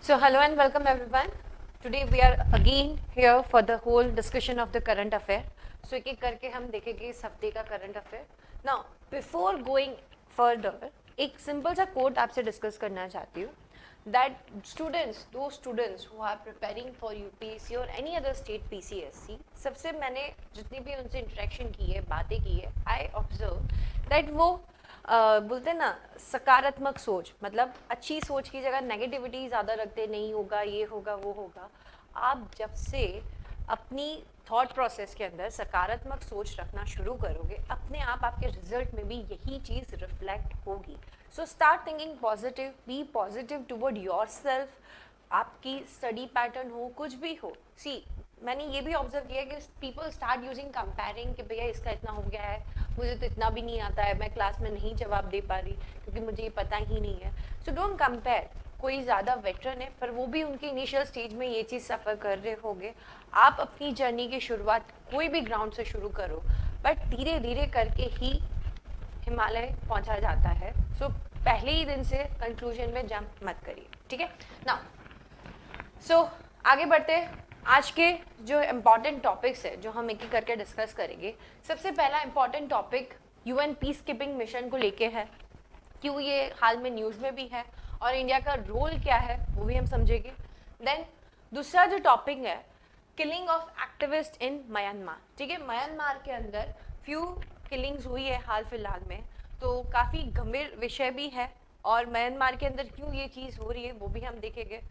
So hello and welcome everyone. Today we are again here for the whole discussion of the current affair. So एक एक करके हम देखेंगे इस हफ्ते का current affair. Now before going further, एक simple सा quote आपसे discuss करना चाहती हूँ. That students, those students who are preparing for UPSC or any other state PCSC, सबसे मैंने जितनी भी उनसे interaction की है, बातें की है, I observe that वो बोलते हैं ना सकारात्मक सोच, मतलब अच्छी सोच की जगह नेगेटिविटी ज़्यादा रखते, नहीं होगा ये होगा वो होगा. आप जब से अपनी थॉट प्रोसेस के अंदर सकारात्मक सोच रखना शुरू करोगे, अपने आप आपके रिजल्ट में भी यही चीज़ रिफ्लेक्ट होगी. So start thinking positive, be positive toward your self. आपकी स्टडी पैटर्न हो, कुछ भी हो. सी मैंने ये भी ऑब्जर्व किया कि पीपल स्टार्ट यूजिंग कंपेयरिंग कि भैया इसका इतना हो गया है, मुझे तो इतना भी नहीं आता है, मैं क्लास में नहीं जवाब दे पा रही क्योंकि मुझे ये पता ही नहीं है. So don't compare. कोई ज़्यादा वेटरन है पर वो भी उनके इनिशियल स्टेज में ये चीज़ सफ़र कर रहे होंगे. आप अपनी जर्नी की शुरुआत कोई भी ग्राउंड से शुरू करो, बट धीरे धीरे करके ही हिमालय पहुंचा जाता है. सो पहले ही दिन से कंक्लूजन में जंप मत करिए, ठीक है ना. सो आगे बढ़ते. आज के जो इम्पॉर्टेंट टॉपिक्स है जो हम एक एक करके डिस्कस करेंगे. सबसे पहला important topic UN peace keeping mission को लेके है. क्यों ये हाल में न्यूज़ में भी है और इंडिया का रोल क्या है वो भी हम समझेंगे. देन दूसरा जो टॉपिक है, killing of activist in Myanmar. ठीक है, म्यांमार के अंदर फ्यू किलिंग्स हुई है हाल फिलहाल में, तो काफ़ी गंभीर विषय भी है और म्यांमार के अंदर क्यों ये चीज़ हो रही है वो भी हम देखेंगे.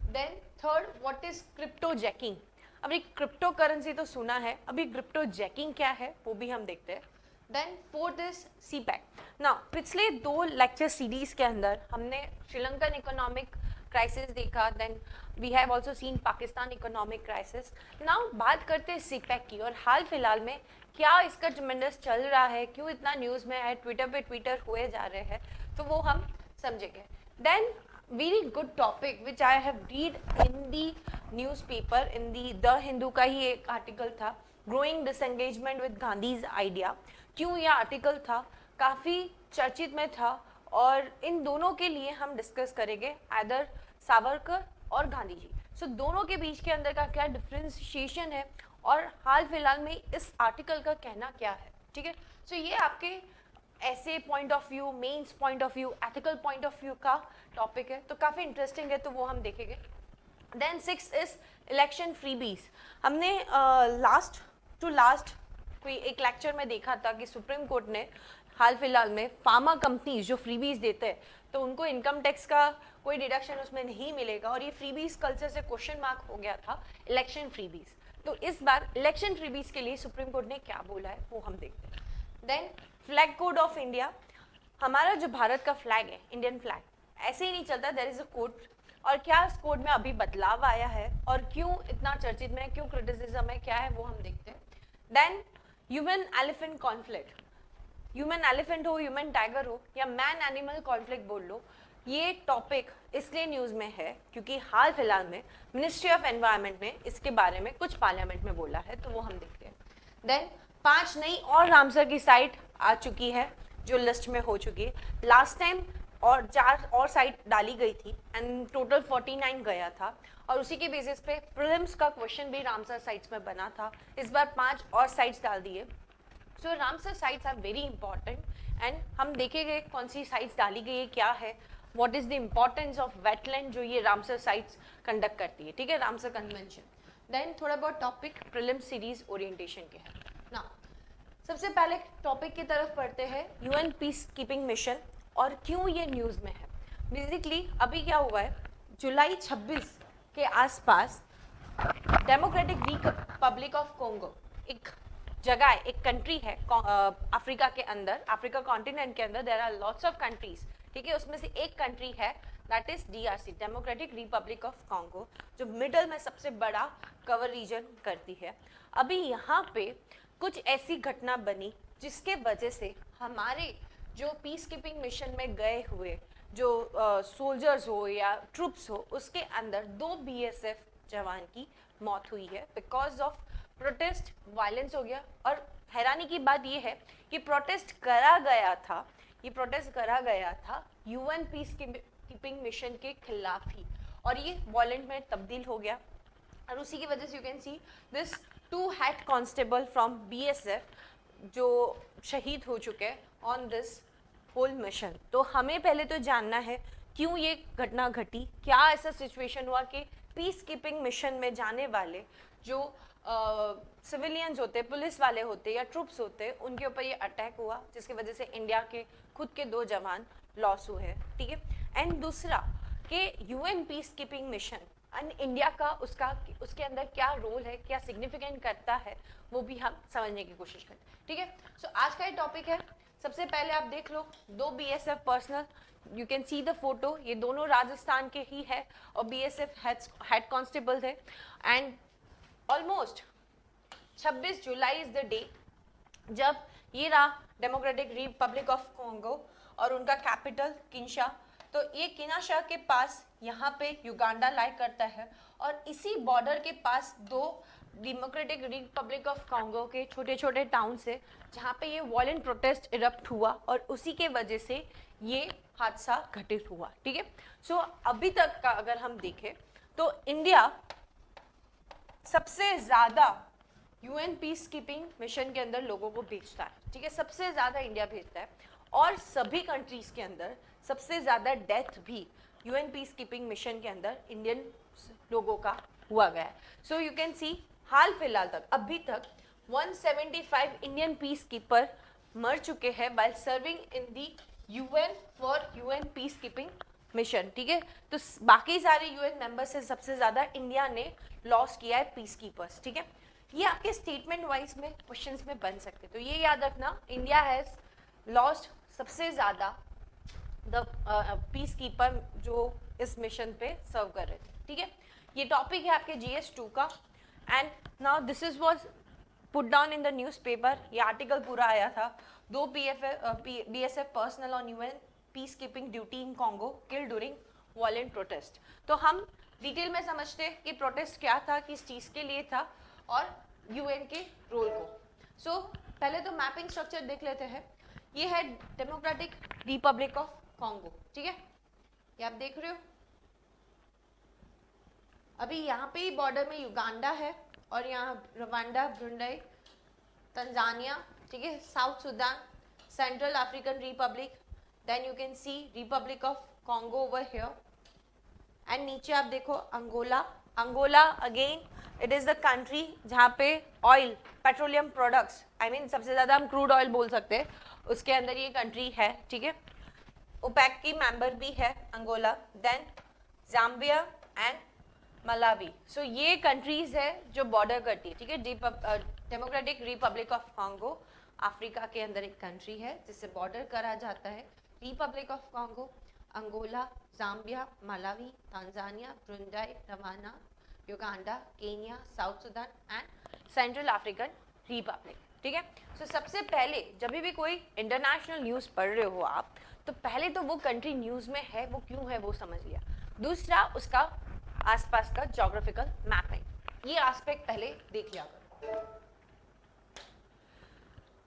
Then third, what is cryptojacking. अभी क्रिप्टो करेंसी तो सुना है, अभी क्रिप्टो जैकिंग क्या है वो भी हम देखते हैं. Then fourth is CPEC. Now पिछले 2 लेक्चर सीरीज के अंदर हमने श्रीलंकन इकोनॉमिक क्राइसिस देखा, then we have also seen Pakistan economic crisis. Now बात करते हैं सीपैक की और हाल फिलहाल में क्या इसका ट्रेमेंडस चल रहा है, क्यों इतना न्यूज़ में है, ट्विटर पे ट्विटर हुए जा रहे हैं, तो वो हम समझेंगे. Then very good topic which I have read in the newspaper, in the Hindu का ही एक आर्टिकल था, growing disengagement with Gandhi's idea. क्यों यह आर्टिकल था, काफ़ी चर्चित में था और इन दोनों के लिए हम डिस्कस करेंगे, आदर सावरकर और गांधी जी. सो दोनों के बीच के अंदर का क्या डिफ्रेंशिएशन है और हाल फिलहाल में इस आर्टिकल का कहना क्या है. ठीक है, सो ये आपके ऐसे point of view, mains point of view, ethical point of view का टॉपिक है, तो काफ़ी इंटरेस्टिंग है, तो वो हम देखेंगे. Then 6 is election freebies. हमने लास्ट टू लास्ट कोई एक लेक्चर में देखा था कि सुप्रीम कोर्ट ने हाल फिलहाल में फार्मा कंपनीज जो फ्रीबीज देते हैं तो उनको इनकम टैक्स का कोई डिडक्शन उसमें नहीं मिलेगा, और ये फ्रीबीज कल्चर से क्वेश्चन मार्क हो गया था इलेक्शन फ्रीबीज. तो इस बार इलेक्शन फ्रीबीज के लिए सुप्रीम कोर्ट ने क्या बोला है वो हम देखते हैं. Then flag code of India. हमारा जो भारत का फ्लैग है, इंडियन फ्लैग, ऐसे ही नहीं चलता, देयर इज अ कोड. और क्या इस कोड में अभी बदलाव आया है और क्यों इतना चर्चित में, क्यों क्रिटिसिज्म है, क्या है वो हम देखते हैं. Then human elephant conflict. Human elephant हो, ह्यूमन टाइगर हो या मैन एनिमल कॉन्फ्लिक्ट बोल लो, ये टॉपिक इसलिए न्यूज़ में है क्योंकि हाल फिलहाल में मिनिस्ट्री ऑफ एनवायरनमेंट ने इसके बारे में कुछ पार्लियामेंट में बोला है, तो वो हम देखते हैं. देन 5 नई और रामसर की साइट आ चुकी है जो लिस्ट में हो चुकी है. लास्ट टाइम और 4 और साइट डाली गई थी एंड टोटल 49 गया था, और उसी के बेसिस पे प्रीलिम्स का क्वेश्चन भी रामसर साइट्स में बना था. इस बार 5 और साइट्स डाल दिए. So Ramsar sites are very important and हम देखेंगे कौन सी साइट्स डाली गई है, क्या है, what is the importance of wetland जो ये रामसर साइट्स कंडक्ट करती है. ठीक है, रामसर कन्वेंशन. देन थोड़ा बहुत टॉपिक प्रीलिम सीरीज ओरिएंटेशन के हैं ना. सबसे पहले टॉपिक की तरफ पढ़ते हैं, यूएन पीस कीपिंग मिशन और क्यों ये न्यूज़ में है. बेसिकली अभी क्या हुआ है, जुलाई 26 के आसपास डेमोक्रेटिक रिपब्लिक ऑफ कोंगो एक जगह है, एक कंट्री है अफ्रीका के अंदर, अफ्रीका कॉन्टिनेंट के अंदर there are lots of countries. ठीक है, उसमें से एक कंट्री है that is DRC, Democratic Republic of Congo, जो मिडल में सबसे बड़ा कवर रीजन करती है. अभी यहाँ पे कुछ ऐसी घटना बनी जिसके वजह से हमारे जो पीस कीपिंग मिशन में गए हुए जो सोल्जर्स हो या ट्रूप्स हो, उसके अंदर 2 बीएसएफ जवान की मौत हुई है बिकॉज ऑफ प्रोटेस्ट. वायलेंस हो गया, और हैरानी की बात यह है कि प्रोटेस्ट करा गया था यूएन पीस कीपिंग मिशन के खिलाफ ही, और ये वॉलेंट में तब्दील हो गया, और उसी की वजह से you can see this 2 head constable from BSF जो शहीद हो चुके हैं ऑन दिस होल मिशन। तो हमें पहले तो जानना है क्यों ये घटना घटी, क्या ऐसा सिचुएशन हुआ कि पीस कीपिंग मिशन में जाने वाले जो सिविलियंस होते, पुलिस वाले होते या ट्रूप्स होते, उनके ऊपर ये अटैक हुआ, जिसकी वजह से इंडिया के खुद के 2 जवान लॉस हुए हैं, ठीक है। एंड दूसरा कि UN peace keeping mission and India का उसके अंदर क्या रोल है, क्या सिग्निफिकेंट करता है, वो भी हम समझने की कोशिश करते हैं, ठीक है। सो आज का ये टॉपिक है, सबसे पहले आप देख लो 2 BSF personal, you can see the photo, ये दोनों राजस्थान के ही है और बीएसएफ हेड कांस्टेबल थे। And almost 26 July is the day जब ये रहा डेमोक्रेटिक रिपब्लिक ऑफ कॉन्गो और उनका कैपिटल किंशा। तो ये किनाशा के पास यहाँ पे युगांडा लाई करता है, और इसी बॉर्डर के पास 2 डेमोक्रेटिक रिपब्लिक ऑफ कॉन्गो के छोटे छोटे टाउन से जहाँ पे ये वॉलेंट प्रोटेस्ट इरप्ट हुआ, और उसी के वजह से ये हादसा घटित हुआ, ठीक है। सो अभी तक का अगर हम देखें तो इंडिया सबसे ज्यादा यूएन पीस कीपिंग मिशन के अंदर लोगों को भेजता है, ठीक है, सबसे ज्यादा इंडिया भेजता है, और सभी कंट्रीज के अंदर सबसे ज्यादा डेथ भी यूएन पीस कीपिंग मिशन के अंदर इंडियन लोगों का हुआ गया है। सो यू कैन सी हाल फिलहाल तक अभी तक 175 इंडियन पीस कीपर मर चुके हैं by serving in the UN for UN peace keeping mission, ठीक है। तो बाकी सारे यूएन मेंबर से सबसे ज्यादा इंडिया ने लॉस किया है पीस कीपर्स, ठीक है। ये आपके स्टेटमेंट वाइज में क्वेश्चंस में बन सकते, तो ये याद रखना, इंडिया हैज लॉस्ट सबसे ज्यादा द पीस कीपर जो इस मिशन पे सर्व कर रहे थे, ठीक है। ये टॉपिक है आपके GS2 का। And now this is was put down in the newspaper, ये आर्टिकल पूरा आया था, 2 BSF personal on UN peace keeping duty in Congo kill during वॉलेंट protest. तो हम डिटेल में समझते हैं कि प्रोटेस्ट क्या था, किस चीज़ के लिए था, और यूएन के रोल को। सो पहले तो मैपिंग स्ट्रक्चर देख लेते हैं। ये है डेमोक्रेटिक रिपब्लिक ऑफ कॉन्गो, ठीक है, ये आप देख रहे हो। अभी यहाँ पे ही बॉर्डर में युगांडा है, और यहाँ रवांडा, ब्रुंडई, तंजानिया, ठीक है, South Sudan, Central African Republic, then you can see Republic of Congo over here. And नीचे आप देखो Angola. Angola again it is the country जहाँ पे oil, petroleum products, I mean सबसे ज्यादा हम क्रूड ऑयल बोल सकते हैं, उसके अंदर ये कंट्री है, ठीक है। ओपेक की मेंबर भी है Angola. Then Zambia and Malawi. So ये कंट्रीज है जो बॉर्डर करती है, ठीक है। Democratic Republic of Congo Africa के अंदर एक कंट्री है जिससे बॉर्डर करा जाता है। Republic of Congo, Angola, Zambia, Malawi, Tanzania, Burundi, Rwanda, Uganda, Kenya, South Sudan and Central African Republic, ठीक है। सो सबसे पहले जब भी कोई इंटरनेशनल न्यूज़ पढ़ रहे हो आप, तो पहले तो वो कंट्री न्यूज़ में है वो क्यों है वो समझ लिया। दूसरा उसका आसपास का ज्योग्राफिकल मैपिंग, ये एस्पेक्ट पहले देख लिया करो।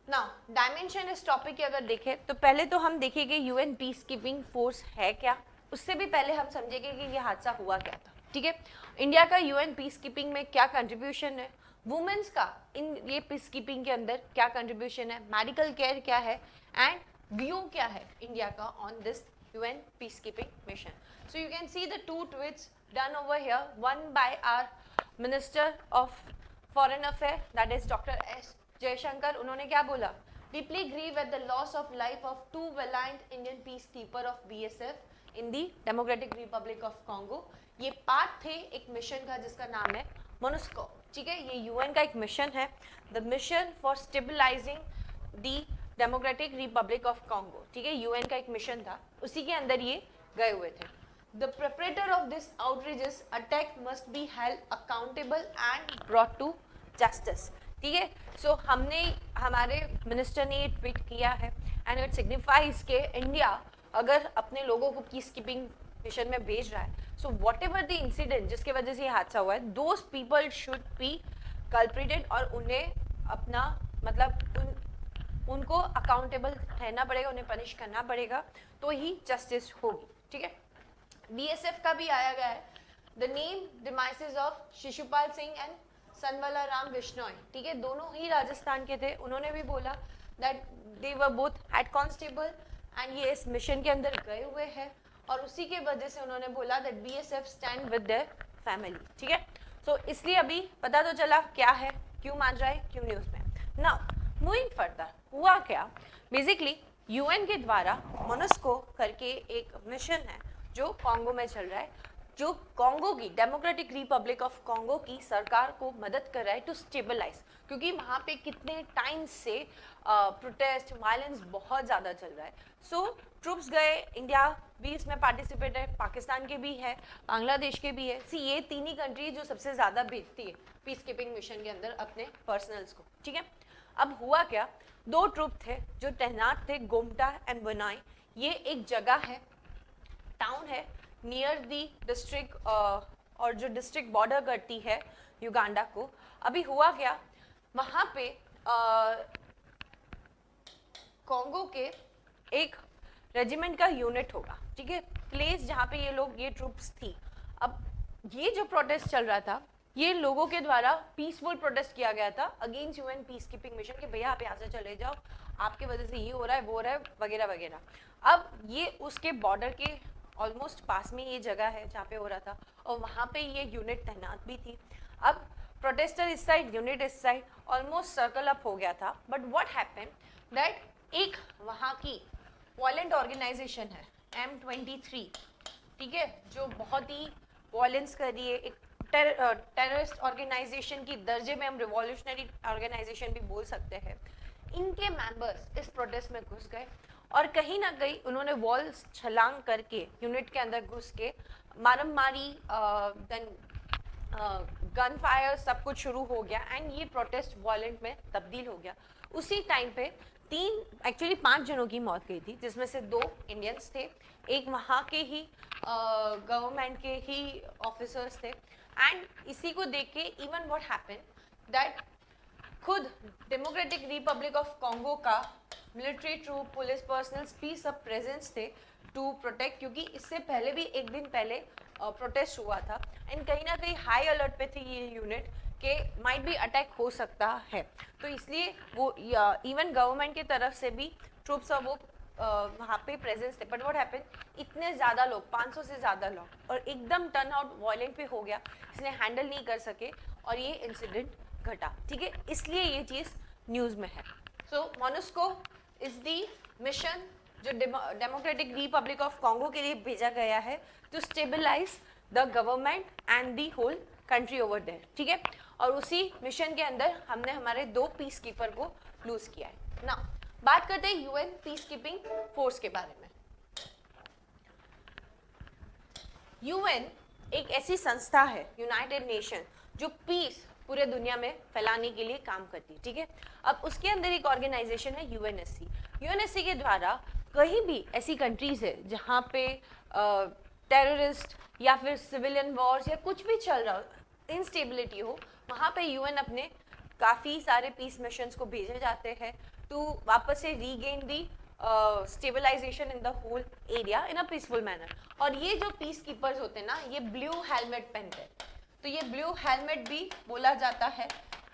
नाउ डायमेंशन इस टॉपिक के अगर देखें तो पहले तो हम देखेंगे यूएन पीस कीपिंग फोर्स है क्या, उससे भी पहले हम समझेंगे कि ये हादसा हुआ क्या था, ठीक है। इंडिया का यूएन पीस कीपिंग में क्या कंट्रीब्यूशन है, वुमेन्स का इन ये पीस कीपिंग के अंदर क्या कंट्रीब्यूशन है, मेडिकल केयर क्या है, एंड व्यू क्या है इंडिया का on this UN peace keeping mission. So you can see the 2 tweets done over here, one by our Minister of Foreign Affairs, that is Dr. S. Jaishankar. उन्होंने क्या बोला, deeply grieve at the loss of life of 2 valiant Indian peacekeeper of BSF in the Democratic Republic of Congo। ये part थे एक mission का जिसका नाम है MONUSCO, ठीक है। ये यूएन का एक मिशन है, the mission for stabilising the Democratic Republic of Congo, ठीक है। यूएन का एक मिशन था, उसी के अंदर ये गए हुए थे। The perpetrator of this outrageous attack must be held accountable and brought to justice, ठीक है। सो हमने हमारे मिनिस्टर ने ये ट्वीट किया है, एंड इट सिग्निफाइज के इंडिया अगर अपने लोगों को पीस कीपिंग मिशन में भेज रहा है, so what ever the incident जिसके वजह से ये हादसा हुआ है, दोज पीपल शुड बी कल्प्रिटेड, और उन्हें अपना मतलब उनको अकाउंटेबल रहना पड़ेगा, उन्हें पनिश करना पड़ेगा, तो ही जस्टिस होगी, ठीक है। बीएसएफ का भी आया गया है, the name demises of Shishupal Singh and Sanwala Ram Bishnoi, ठीक है, दोनों ही राजस्थान के थे। उन्होंने भी बोला that they were both head constable and ये इस मिशन के अंदर गए हुए हैं, और उसी के वजह से उन्होंने बोला that BSF stand with their family, ठीक है। सो इसलिए अभी पता तो चला क्या है, क्यों मान रहा है, क्यों न्यूज में। नाउ मूविंग फर्दर, हुआ क्या, बेसिकली यूएन के द्वारा मोनस्को करके एक मिशन है जो कॉन्गो में चल रहा है, जो कॉन्गो की डेमोक्रेटिक रिपब्लिक ऑफ कॉन्गो की सरकार को मदद कर रहा है टू स्टेबलाइज, क्योंकि वहाँ पे कितने टाइम से प्रोटेस्ट वायलेंस बहुत ज़्यादा चल रहा है। सो ट्रूप्स गए, इंडिया भी इसमें पार्टिसिपेट है, पाकिस्तान के भी है, बांग्लादेश के भी है। सी ये तीन ही कंट्री जो सबसे ज़्यादा भेजती है पीस कीपिंग मिशन के अंदर अपने पर्सनल्स को, ठीक है। अब हुआ क्या, दो ट्रूप थे जो तैनात थे, गोमटा एंड बनाई। ये एक जगह है, टाउन है नियर दी डिस्ट्रिक्ट, और जो डिस्ट्रिक्ट बॉर्डर करती है युगांडा को। अभी हुआ क्या, वहाँ पे कॉन्गो के एक रेजिमेंट का यूनिट होगा, ठीक है, प्लेस जहाँ पे ये लोग, ये ट्रूप्स थी। अब ये जो प्रोटेस्ट चल रहा था, ये लोगों के द्वारा पीसफुल प्रोटेस्ट किया गया था against UN peace keeping mission कि भैया आप यहाँ से चले जाओ, आपके वजह से ये हो रहा है, वो हो रहा है, वगैरह वगैरह। अब ये उसके बॉर्डर के ऑलमोस्ट पास में ये जगह है जहाँ पे हो रहा था, और वहाँ पे ये यूनिट तैनात भी थी। अब प्रोटेस्टर इस साइड, यूनिट इस साइड, ऑलमोस्ट सर्कल अप हो गया था। बट व्हाट हैपेंड दैट एक वहाँ की वायलेंट ऑर्गेनाइजेशन है M23, ठीक है, जो बहुत ही वायलेंस कर रही है, एक टेररिस्ट ऑर्गेनाइजेशन की दर्जे में हम रिवॉल्यूशनरी ऑर्गेनाइजेशन भी बोल सकते हैं। इनके मेंबर्स इस प्रोटेस्ट में घुस गए और कहीं ना कहीं उन्होंने वॉल्स छलांग करके यूनिट के अंदर घुस के मारम मारी, देन गन फायर, सब कुछ शुरू हो गया एंड ये प्रोटेस्ट वायलेंट में तब्दील हो गया। उसी टाइम पे एक्चुअली 5 जनों की मौत गई थी, जिसमें से 2 इंडियंस थे, एक वहाँ के ही गवर्नमेंट के ही ऑफिसर्स थे। एंड इसी को देख के इवन व्हाट हैपेंड दैट खुद डेमोक्रेटिक रिपब्लिक ऑफ कॉन्गो का मिलिट्री ट्रूप, पुलिस पर्सनल्स भी सब प्रेजेंस थे टू प्रोटेक्ट, क्योंकि इससे पहले भी एक दिन पहले प्रोटेस्ट हुआ था एंड कहीं ना कहीं हाई अलर्ट पे थी ये यूनिट के माइट भी अटैक हो सकता है। तो इसलिए वो इवन गवर्नमेंट की तरफ से भी ट्रूप्स और वो वहाँ पे प्रेजेंस थे। बट व्हाट हैपेंड, इतने ज़्यादा लोग, 500 से ज़्यादा लोग, और एकदम टर्न आउट वायलेंट पे हो गया, इसलिए हैंडल नहीं कर सके और ये इंसिडेंट घटा, ठीक है, इसलिए ये चीज़ न्यूज़ में है। So MONUSCO is the mission जो डेमोक्रेटिक रिपब्लिक ऑफ कॉन्गो के लिए भेजा गया है to stabilise the government and the whole country over there, ठीक है। और उसी मिशन के अंदर हमने हमारे 2 पीस कीपर को लूज किया है ना। बात करते हैं यूएन पीस कीपिंग फोर्स के बारे में। यूएन एक ऐसी संस्था है, यूनाइटेड नेशन, जो पीस पूरे दुनिया में फैलाने के लिए काम करती है, ठीक है। अब उसके अंदर एक ऑर्गेनाइजेशन है यूएनएससी। यूएनएससी के द्वारा कहीं भी ऐसी कंट्रीज है जहाँ पे टेररिस्ट या फिर सिविलियन वॉर्स या कुछ भी चल रहा हो, इंस्टेबिलिटी हो, वहाँ पे यूएन अपने काफ़ी सारे पीस मिशंस को भेजे जाते हैं टू वापस से regain the stabilisation in the whole area in a peaceful manner. और ये जो पीस कीपर्स होते हैं ना, ये ब्लू हेलमेट पहनते हैं, तो ये ब्लू हेलमेट भी बोला जाता है,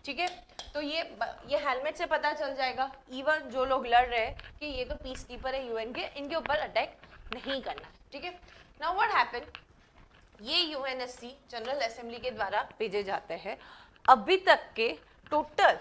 ठीक है। तो ये हेलमेट से पता चल जाएगा इवन जो लोग लड़ रहे हैं कि ये तो पीस कीपर है यूएन के, इनके ऊपर अटैक नहीं करना, ठीक है। नाउ व्हाट हैपन, ये यूएनएससी जनरल असेंबली के द्वारा भेजे जाते हैं। अभी तक के टोटल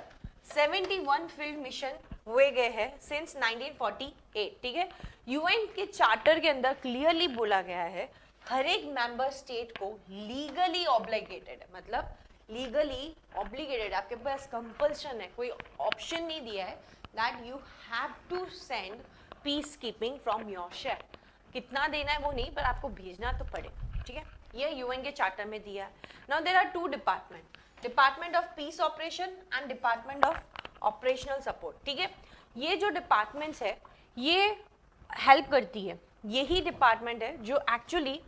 71 फील्ड मिशन हुए गए हैं सिंस 1948, ठीक है। यूएन के चार्टर के अंदर क्लियरली बोला गया है हर एक मेंबर स्टेट को लीगली ऑब्लिगेटेड है, मतलब लीगली ऑब्लिगेटेड, आपके पास कंपल्शन है, कोई ऑप्शन नहीं दिया है that you have to send peacekeeping from your share. कितना देना है वो नहीं, पर आपको भेजना तो पड़ेगा, ठीक है। ये यूएन के चार्टर में दिया है। Now there are 2 department, department of peace operation and department of operational support, ठीक है। ये जो डिपार्टमेंट्स है ये हेल्प करती है, यही डिपार्टमेंट है जो एक्चुअली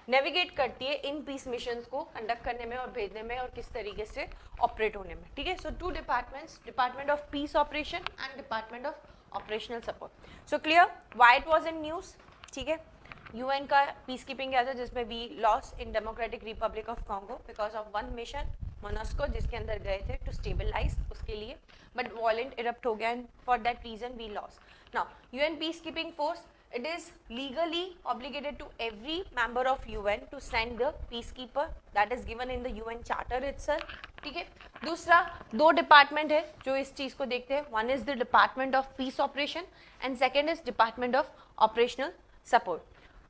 नेविगेट करती है इन पीस मिशंस को कंडक्ट करने में और भेजने में और किस तरीके से ऑपरेट होने में, ठीक है। So 2 departments, department of peace operation and department of operational support. So clear why it was in news, ठीक है। यूएन का पीस कीपिंग क्या था, जिसमें we loss in Democratic Republic of Congo because of one mission MONUSCO, जिसके अंदर गए थे टू स्टेबलाइज उसके लिए, बट वॉलेंट इरप्ट हो गया and for that reason we loss. Now UN peace keeping force, it is legally obligated to every member of UN to send the peacekeeper, that is given in the UN charter itself. ठीक है. दूसरा, दो department है जो इस चीज को देखते हैं. One is the department of peace operation and second is department of operational support.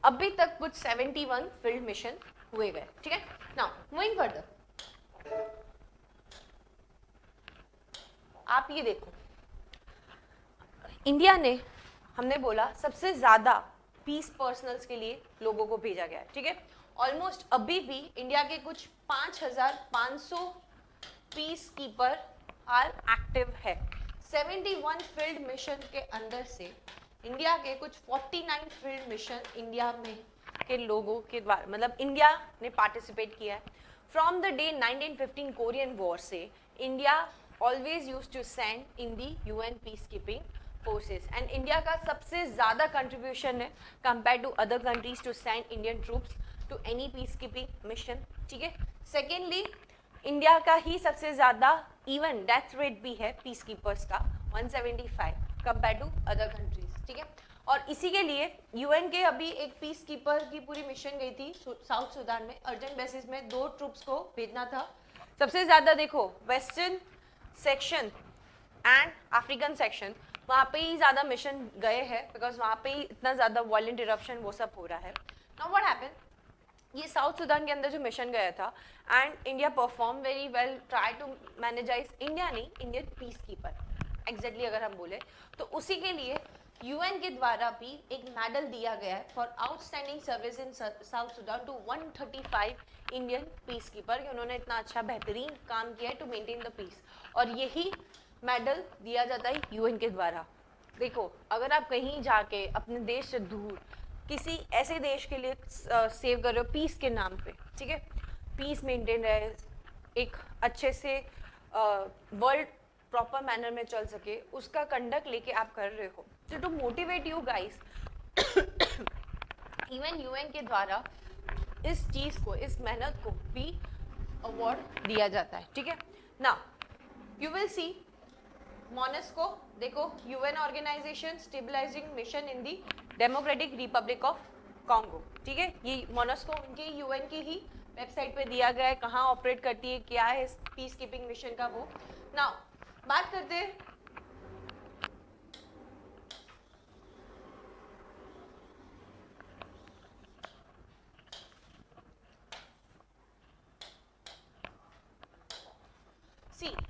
अभी तक कुछ 71 फील्ड मिशन हुए गए. ठीक है. नाउ मूविंग फर्दर, आप ये देखो, इंडिया ने, हमने बोला सबसे ज्यादा पीस पर्सनल्स के लिए लोगों को भेजा गया है. ठीक है. ऑलमोस्ट अभी भी इंडिया के कुछ 5500 पीस कीपर आर एक्टिव है. 71 फील्ड मिशन के अंदर से इंडिया के कुछ 49 फील्ड मिशन इंडिया में के लोगों के द्वारा, मतलब इंडिया ने पार्टिसिपेट किया है. From the day 1915 Korean war से India always used to send in the UN piece keeping forces and India का सबसे ज्यादा कंट्रीब्यूशन है compare to other countries to send Indian troops to any peace keeping mission. ठीक है. Secondly, India का ही सबसे ज्यादा इवन डेथ रेट भी है पीस कीपर्स का 175 कंपेयर टू अदर कंट्रीज. ठीक है. और इसी के लिए यूएन के अभी एक पीस कीपर की पूरी मिशन गई थी साउथ सुडान में, अर्जेंट बेसिस में 2 ट्रूप्स को भेजना था. सबसे ज्यादा देखो western section and African section, वहाँ पे ही ज़्यादा मिशन गए हैं बिकॉज वहाँ पे ही इतना ज़्यादा वायलेंट इरप्शन वो सब हो रहा है. नाउ व्हाट हैपन, ये साउथ सुडान के अंदर जो मिशन गया था and India perform very well, try to managize, India नहीं, इंडियन पीस कीपर एग्जैक्टली अगर हम बोले तो, उसी के लिए यूएन के द्वारा भी एक मेडल दिया गया है for outstanding service in South Sudan to 135 Indian piece keeper, कि उन्होंने इतना अच्छा बेहतरीन काम किया है टू मेंटेन द पीस. और यही मेडल दिया जाता है यूएन के द्वारा. देखो, अगर आप कहीं जाके अपने देश से दूर किसी ऐसे देश के लिए सेव कर रहे हो पीस के नाम पे, ठीक है, पीस मेंटेन रहे, एक अच्छे से वर्ल्ड प्रॉपर मैनर में चल सके, उसका कंडक्ट लेके आप कर रहे हो. तो to motivate you guys, even UN के द्वारा इस चीज को, इस मेहनत को भी अवार्ड दिया जाता है. ठीक है. Now you will see MONUSCO, देखो, UN organisation stabilising mission in the Democratic Republic of Congo. ठीक है. ये मोनास्को उनके यूएन की ही वेबसाइट पे दिया गया है, कहाँ ऑपरेट करती है, क्या है पीस कीपिंग मिशन का वो. नाउ बात करते हैं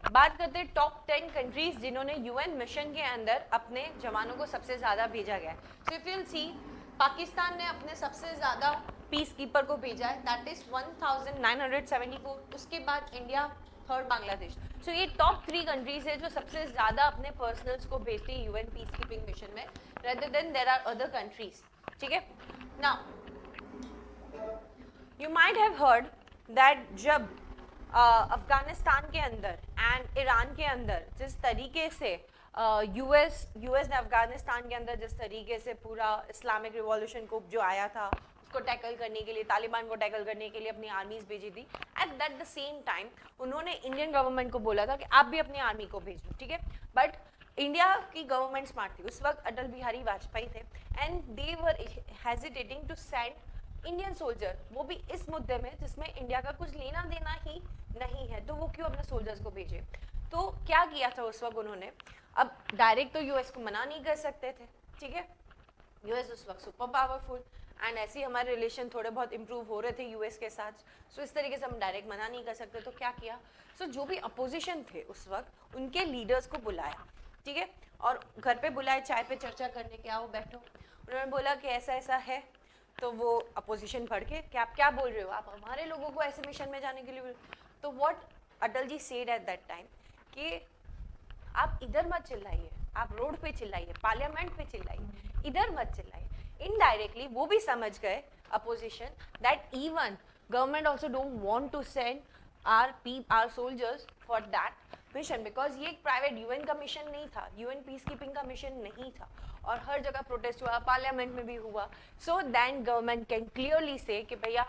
बात करते हैं टॉप 10 कंट्रीज जिन्होंने यूएन मिशन के अंदर अपने जवानों को सबसे ज्यादा भेजा गया है. So if you see, Pakistan ने अपने सबसे ज्यादा पीस कीपर को भेजा है, दैट इज 1974. उसके बाद इंडिया, थर्ड बांग्लादेश. सो ये टॉप 3 कंट्रीज है जो सबसे ज्यादा अपने पर्सनल्स को भेजती है यूएन पीस कीपिंग मिशन में, rather than there are other countries. ठीक है. नाउ यू माइट हैव हर्ड दैट जब अफगानिस्तान के अंदर एंड ईरान के अंदर जिस तरीके से यूएस ने अफगानिस्तान के अंदर जिस तरीके से पूरा इस्लामिक रिवॉल्यूशन को जो आया था उसको टैकल करने के लिए, तालिबान को टैकल करने के लिए अपनी आर्मीज भेजी थी, at that the same time उन्होंने इंडियन गवर्नमेंट को बोला था कि आप भी अपनी आर्मी को भेजो. ठीक है. बट इंडिया की गवर्नमेंट स्मार्ट थी, उस वक्त अटल बिहारी वाजपेयी थे and they were hesitating to send Indian soldier, वो भी इस मुद्दे में जिसमें इंडिया का कुछ लेना देना ही नहीं है, तो वो क्यों अपने सोल्जर्स को भेजे. तो क्या किया था उस वक्त उन्होंने, अब डायरेक्ट तो यूएस को मना नहीं कर सकते थे. ठीक है. यूएस उस वक्त सुपर पावरफुल एंड ऐसे ही हमारे रिलेशन थोड़े बहुत इंप्रूव हो रहे थे यूएस के साथ. सो इस तरीके से हम डायरेक्ट मना नहीं कर सकते, तो क्या किया, सो जो भी अपोजिशन थे उस वक्त उनके लीडर्स को बुलाया. ठीक है. और घर पे बुलाए, चाय पे चर्चा करने के आओ बैठो. उन्होंने बोला कि ऐसा ऐसा है, तो वो अपोजिशन पढ़ के कि आप क्या बोल रहे हो, आप हमारे लोगों को ऐसे मिशन में जाने के लिए. तो what Atal ji said at that time कि आप इधर मत चिल्लाइए, आप रोड पे चिल्लाइए, पार्लियामेंट पे चिल्लाइए, इधर मत चिल्लाइए. इनडायरेक्टली वो भी समझ गए opposition that even government also don't want to send our soldiers for that, mission, because ये एक प्राइवेट यूएन का मिशन नहीं था, यूएन पीस कीपिंग का मिशन नहीं था, और हर जगह प्रोटेस्ट हुआ, पार्लियामेंट में भी हुआ. So then government can clearly say कि भैया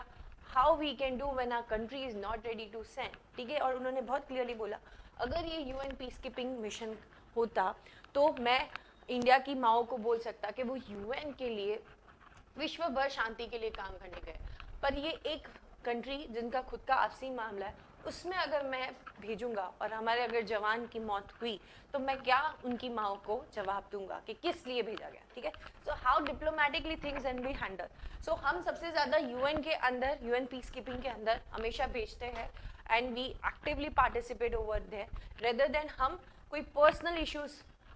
how we can do when our country is not ready to send. ठीक है, और उन्होंने बहुत क्लियरली बोला अगर ये यूएन पीस कीपिंग मिशन होता तो मैं इंडिया की माओ को बोल सकता कि वो यूएन के लिए विश्व भर शांति के लिए काम करने गए, पर ये एक कंट्री जिनका खुद का आपसी मामला है उसमें अगर मैं भेजूंगा और हमारे अगर जवान की मौत हुई तो मैं क्या उनकी माओ को जवाब दूंगा कि किस लिए भेजा गया. ठीक है, so how diplomatically things can be handle. So हम सबसे ज़्यादा यूएन के अंदर, यूएन पीस कीपिंग के अंदर हमेशा भेजते हैं and we actively participate over there rather than हम कोई पर्सनल इश्यूज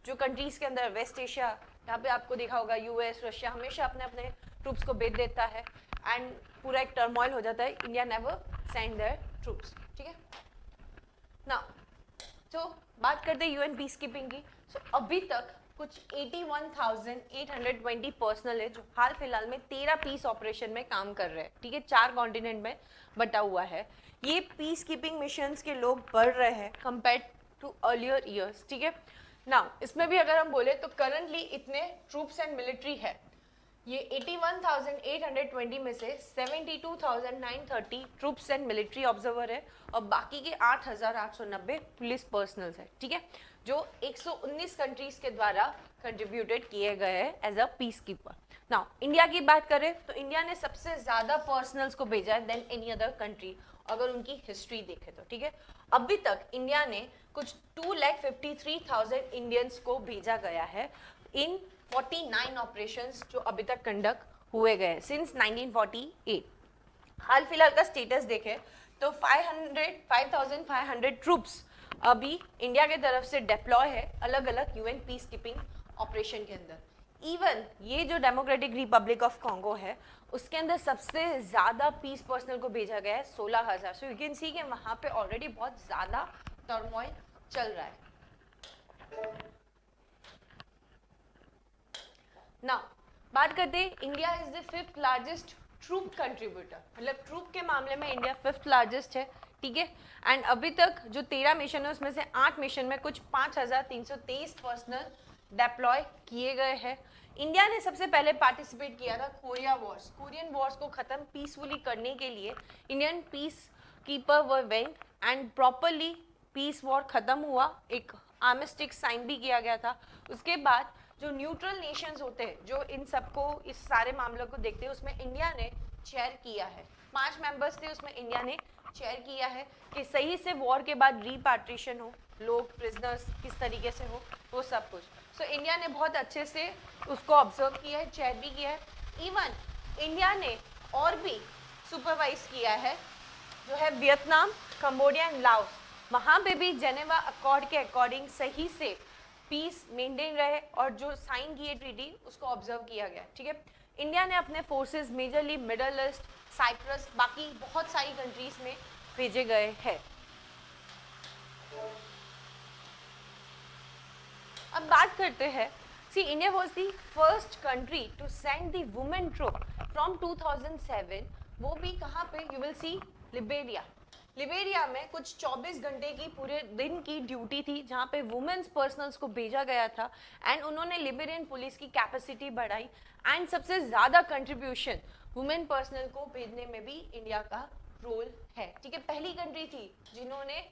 जो कंट्रीज़ के अंदर, वेस्ट एशिया, यहाँ पे आपको देखा होगा यूएस, रशिया हमेशा अपने अपने ट्रूप्स को भेज देता है एंड पूरा एक टर्मोइल हो जाता है. India never send their troops. ठीक है ना. तो बात करते हैं यूएन पीस कीपिंग की. सो अभी तक कुछ 81,820 पर्सनल है जो हाल फिलहाल में 13 पीस ऑपरेशन में काम कर रहे हैं. ठीक है, 4 कॉन्टिनेंट में बटा हुआ है. ये पीस कीपिंग मिशंस के लोग बढ़ रहे हैं कंपेयर टू अर्लियर ईयर्स. ठीक है ना, इसमें भी अगर हम बोले तो करंटली इतने ट्रूप्स एंड मिलिट्री है, ये 81,820 में से 72,930 ट्रूप्स एंड मिलिट्री ऑब्जर्वर है और बाकी के 8,890 पुलिस पर्सनल्स है. ठीक है, जो 119 कंट्रीज के द्वारा कंट्रीब्यूटेड किए गए हैं as a peacekeeper. Now India की बात करें तो इंडिया ने सबसे ज्यादा पर्सनल्स को भेजा है देन एनी अदर कंट्री अगर उनकी हिस्ट्री देखे तो. ठीक है, अभी तक इंडिया ने कुछ 2,53,000 इंडियंस को भेजा गया है इन 49 ऑपरेशंस जो अभी तक कंडक्ट हुए गए सिंस 1948. हाल फिलहाल का स्टेटस देखें तो 5,500 ट्रूप्स अभी इंडिया के तरफ से डिप्लॉय है अलग अलग यूएन पीस कीपिंग ऑपरेशन के अंदर. इवन ये जो डेमोक्रेटिक रिपब्लिक ऑफ कॉन्गो है उसके अंदर सबसे ज़्यादा पीस पर्सनल को भेजा गया है 16,000. सो यू कैन सी कि वहाँ पे ऑलरेडी बहुत ज़्यादा टर्मोइल चल रहा है. नाउ बात करते हैं India is the 5th largest troop contributor, मतलब ट्रूप के मामले में इंडिया 5th लार्जेस्ट है. ठीक है, एंड अभी तक जो 13 मिशन है उसमें से 8 मिशन में कुछ 5,323 पर्सनल डिप्लॉय किए गए हैं. इंडिया ने सबसे पहले पार्टिसिपेट किया था कोरियन वॉर्स को ख़त्म पीसफुली करने के लिए. Indian piece keeper were went and properly peace war ख़त्म हुआ, एक आर्मिस्टिक साइन भी किया गया था. उसके बाद जो न्यूट्रल नेशंस होते हैं जो इन सबको, इस सारे मामलों को देखते हैं, उसमें इंडिया ने चेयर किया है. 5 मेंबर्स थे उसमें इंडिया ने चेयर किया है कि सही से वॉर के बाद रिपाट्रिएशन हो, लोग प्रिजनर्स किस तरीके से हो, वो सब कुछ. सो इंडिया ने बहुत अच्छे से उसको ऑब्जर्व किया है, चेयर भी किया है. इवन इंडिया ने और भी सुपरवाइज किया है जो है वियतनाम, कंबोडिया एंड लाओस. वहाँ पे भी जेनेवा अकॉर्ड के अकॉर्डिंग सही से पीस मेंटेन रहे और जो साइन किए ट्रीटी उसको ऑब्जर्व किया गया. ठीक है, इंडिया ने अपने forces majorly Middle East, Cyprus, बाकी बहुत सारी कंट्रीज में भेजे गए हैं. अब बात करते हैं, see India was the first country to send the women troop from 2007. वो भी कहाँ पे, यू विल सी लिबेरिया में कुछ 24 घंटे की पूरे दिन की ड्यूटी थी जहाँ पे वुमेन्स पर्सनल्स को भेजा गया था एंड उन्होंने लिबेरियन पुलिस की कैपेसिटी बढ़ाई एंड सबसे ज़्यादा कंट्रीब्यूशन वुमेन पर्सनल को भेजने में भी इंडिया का रोल है. ठीक है, पहली कंट्री थी जिन्होंने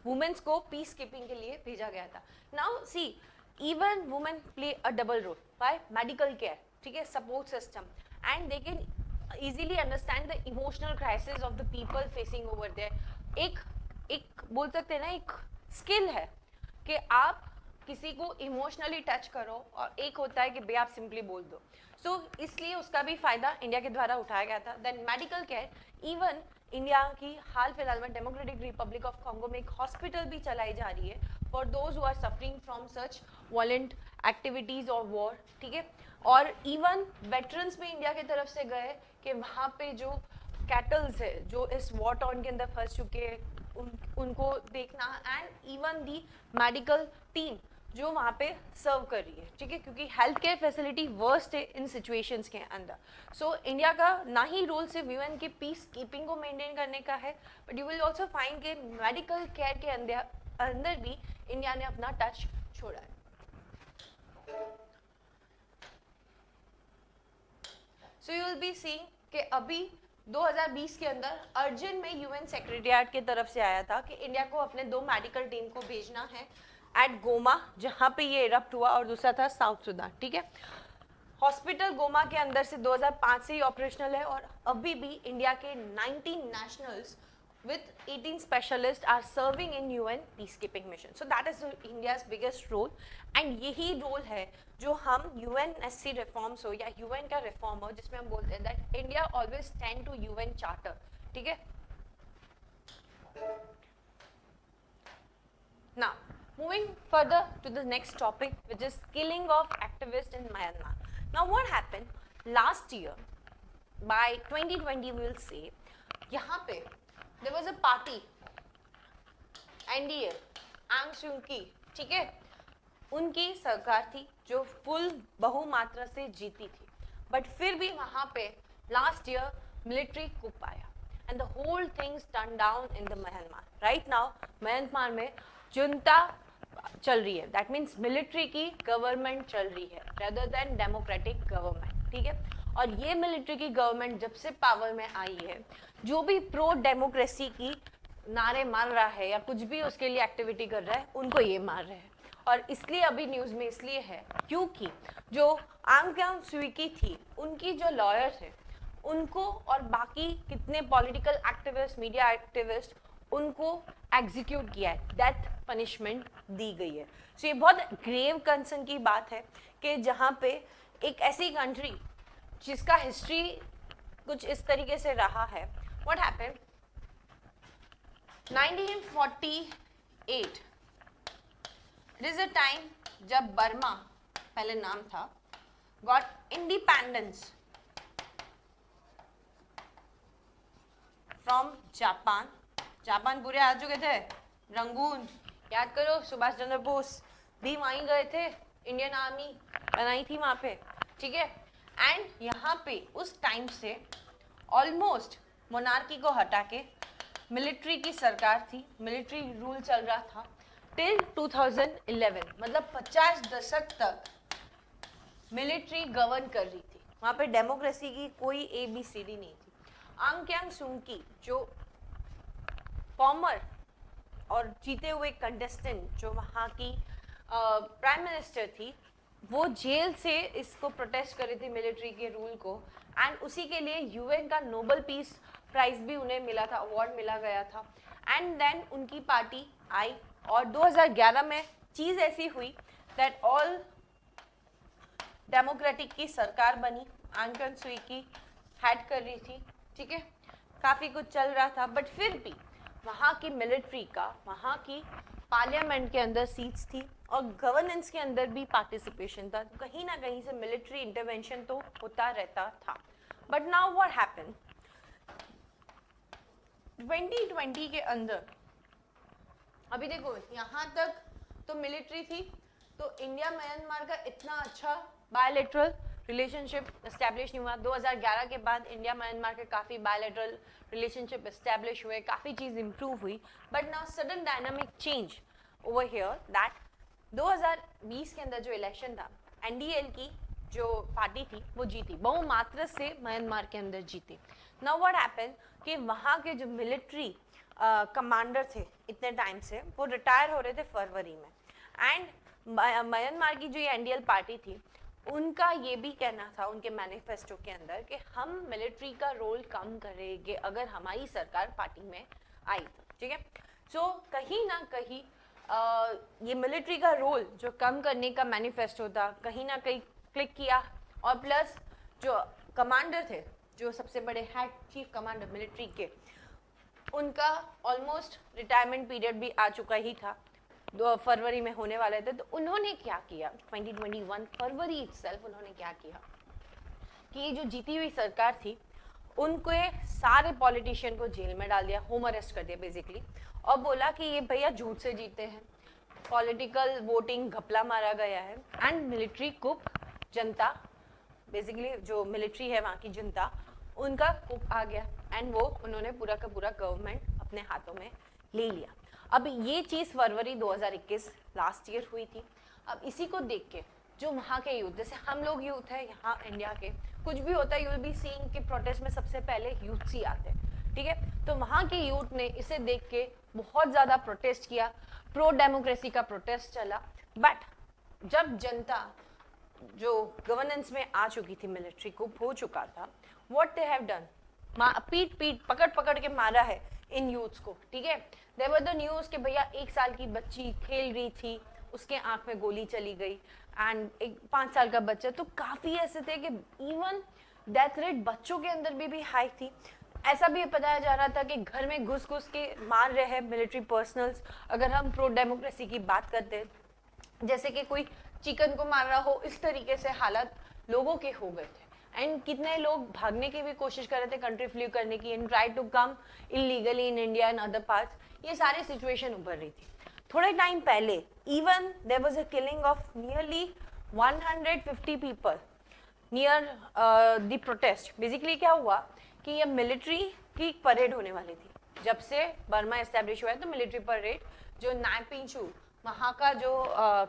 वुमेन्स को पीस कीपिंग के लिए भेजा गया था. Now see even women play a double role by medical care. ठीक है, support system and they can easily understand the emotional crisis of the people facing over there. एक बोल सकते हैं ना, एक स्किल है कि आप किसी को इमोशनली टच करो और एक होता है कि भैया आप सिंपली बोल दो. सो इसलिए उसका भी फायदा इंडिया के द्वारा उठाया गया था. Then medical care, even India की हाल फिलहाल में डेमोक्रेटिक रिपब्लिक ऑफ कॉन्गो में एक हॉस्पिटल भी चलाई जा रही है for those who are suffering from such violent activities और वॉर. ठीक है, और इवन वेटरन्स भी इंडिया की तरफ से गए कि वहाँ पे जो कैटल्स है जो इस वॉर टाउन के अंदर फंस चुके हैं उनको देखना and even the medical team जो वहाँ पे सर्व कर रही है. ठीक है, क्योंकि हेल्थ केयर फैसिलिटी वर्स्ट है इन सिचुएशंस के अंदर. सो इंडिया का ना ही रोल सिर्फ यूएन की पीस कीपिंग को मेंटेन करने का है, but you will also find के मेडिकल केयर के अंदर भी इंडिया ने अपना टच छोड़ा है। So you will be seeing कि अभी 2020 के अंदर अर्जेंट में यूएन सेक्रेटरिएट की तरफ से आया था कि इंडिया को अपने 2 मेडिकल टीम को भेजना है एट गोमा, जहां पे ये इरप्ट हुआ, और दूसरा था साउथ सुडान, ठीक है। हॉस्पिटल गोमा के अंदर से 2005 से ही ऑपरेशनल है, और अभी भी इंडिया के 19 nationals with 18 specialists are serving in UN peacekeeping mission. So that is India's biggest role, and यही रोल है जो हम UNSC reforms हो या UN का reform हो, जिसमें हम बोलते हैं that India always stand to UN charter, ठीक है। Now moving further to the next topic, which is killing of activists in Myanmar. Now what happened last year, by 2020 we will say, यहाँ पे there was a party, NDA, आंग सूं की, ठीक है, उनकी सरकार थी जो फुल बहुमात्रा से जीती थी, बट फिर भी वहां पे लास्ट ईयर मिलिट्री कूप आया and the whole things turn down in the Myanmar. Right now Myanmar में जुंता चल रही है, दैट मीन्स मिलिट्री की गवर्नमेंट चल रही है रेदर देन डेमोक्रेटिक गवर्नमेंट, ठीक है। और ये मिलिट्री की गवर्नमेंट जब से पावर में आई है, जो भी प्रो डेमोक्रेसी की नारे मार रहा है या कुछ भी उसके लिए एक्टिविटी कर रहा है, उनको ये मार रहे हैं। और इसलिए अभी न्यूज़ में इसलिए है क्योंकि जो आंग सान सू की थी, उनकी जो लॉयर थे, उनको और बाकी कितने पॉलिटिकल एक्टिविस्ट, मीडिया एक्टिविस्ट, उनको एग्जीक्यूट किया है, डेथ पनिशमेंट दी गई है। सो ये बहुत ग्रेव कंसर्न की बात है कि जहाँ पे एक ऐसी कंट्री जिसका हिस्ट्री कुछ इस तरीके से रहा है। What happened 1948, it is a time जब बर्मा, पहले नाम था, got independence from Japan. Japan पूरे आ चुके थे, रंगून याद करो, सुभाष चंद्र बोस भी वहीं गए थे, इंडियन आर्मी बनाई थी वहां पे, ठीक है। एंड यहाँ पे उस टाइम से ऑलमोस्ट मोनार्की को हटा के मिलिट्री की सरकार थी, मिलिट्री रूल चल रहा था टिल 2011, मतलब 50 दशक तक मिलिट्री गवर्न कर रही थी। वहाँ पे डेमोक्रेसी की कोई ABCD नहीं थी। आंग सान सू की जो फॉर्मर और जीते हुए कंटेस्टेंट, जो वहाँ की प्राइम मिनिस्टर थी, वो जेल से इसको प्रोटेस्ट कर रही थी मिलिट्री के रूल को, एंड उसी के लिए UN का नोबेल पीस प्राइज भी उन्हें मिला था, अवार्ड मिला गया था। एंड देन उनकी पार्टी आई और 2011 में चीज़ ऐसी हुई दैट ऑल डेमोक्रेटिक की सरकार बनी, आंग सान सू की हेड कर रही थी, ठीक है। काफ़ी कुछ चल रहा था, बट फिर भी वहाँ की मिलिट्री का, वहाँ की पार्लियामेंट के अंदर सीट्स थी और गवर्नेंस के अंदर भी पार्टिसिपेशन था, कहीं ना कहीं से मिलिट्री इंटरवेंशन तो होता रहता था। बट नाउ व्हाट हैपेंड 2020 के अंदर, अभी देखो यहाँ तक तो मिलिट्री थी, तो इंडिया म्यांमार का इतना अच्छा बायलैटरल रिलेशनशिप एस्टैब्लिश नहीं हुआ। 2011 के बाद इंडिया म्यांमार के काफ़ी बायलैटरल रिलेशनशिप एस्टैब्लिश हुए, काफ़ी चीज़ इम्प्रूव हुई, but now sudden dynamic change over here that 2020 के अंदर जो इलेक्शन था, NDL की जो पार्टी थी वो जीती, बहुमात्रा से म्यांमार के अंदर जीती। नाउ व्हाट हैपेंड कि वहाँ के जो मिलिट्री कमांडर थे इतने टाइम से, वो रिटायर हो रहे थे फरवरी में, एंड म्यांमार की जो ये NDL पार्टी थी, उनका ये भी कहना था उनके मैनिफेस्टो के अंदर कि हम मिलिट्री का रोल कम करेंगे अगर हमारी सरकार पार्टी में आई तो, ठीक है। सो कहीं ना कहीं ये मिलिट्री का रोल जो कम करने का मैनिफेस्टो था, कहीं ना कहीं क्लिक किया, और प्लस जो कमांडर थे, जो सबसे बड़े हेड चीफ कमांडर मिलिट्री के, उनका ऑलमोस्ट रिटायरमेंट पीरियड भी आ चुका ही था, 2 फरवरी में होने वाले थे। तो उन्होंने क्या किया 2021 फरवरी इटसेल्फ, उन्होंने क्या किया कि ये जो जीती हुई सरकार थी, उनको सारे पॉलिटिशियन को जेल में डाल दिया, होम अरेस्ट कर दिया बेसिकली, और बोला कि ये भैया झूठ से जीते हैं, पॉलिटिकल वोटिंग घपला मारा गया है, एंड मिलिट्री कुप, जनता बेसिकली जो मिलिट्री है वहाँ की जनता, उनका कुप आ गया, एंड वो उन्होंने पूरा का पूरा गवर्नमेंट अपने हाथों में ले लिया। अब ये चीज़ फरवरी 2021 लास्ट ईयर हुई थी। अब इसी को देख के जो वहाँ के यूथ, जैसे हम लोग यूथ है यहाँ इंडिया के, कुछ भी होता है यू विल बी सीइंग कि प्रोटेस्ट में सबसे पहले यूथ ही आते हैं, ठीक है। तो वहाँ के यूथ ने इसे देख के बहुत ज़्यादा प्रोटेस्ट किया, प्रो डेमोक्रेसी का प्रोटेस्ट चला। बट जब जनता जो गवर्नेंस में आ चुकी थी, मिलिट्री को हो चुका था, व्हाट दे हैव डन, पीट पकड़ के मारा है इन यूथ्स को, ठीक है। देयर वर द न्यूज़ कि भैया 1 साल की बच्ची खेल रही थी, उसके आंख में गोली चली गई, एंड एक 5 साल का बच्चा, तो काफ़ी ऐसे थे कि इवन डेथ रेट बच्चों के अंदर भी हाई थी। ऐसा भी बताया जा रहा था कि घर में घुस के मार रहे हैं मिलिट्री पर्सनल्स। अगर हम प्रो डेमोक्रेसी की बात करते हैं, जैसे कि कोई चिकन को मार रहा हो, इस तरीके से हालात लोगों के हो गए थे। एंड कितने लोग भागने की भी कोशिश कर रहे थे, कंट्री फ्ली करने की, and try to come illegally in India and other parts. ये सारी सिचुएशन उभर रही थी। थोड़े टाइम पहले even there was a killing of nearly 150 people near the protest. Basically क्या हुआ कि ये मिलिट्री की परेड होने वाली थी। जब से बर्मा एस्टेब्लिश हुआ है तो मिलिट्री परेड जो नायपिंचू वहाँ का जो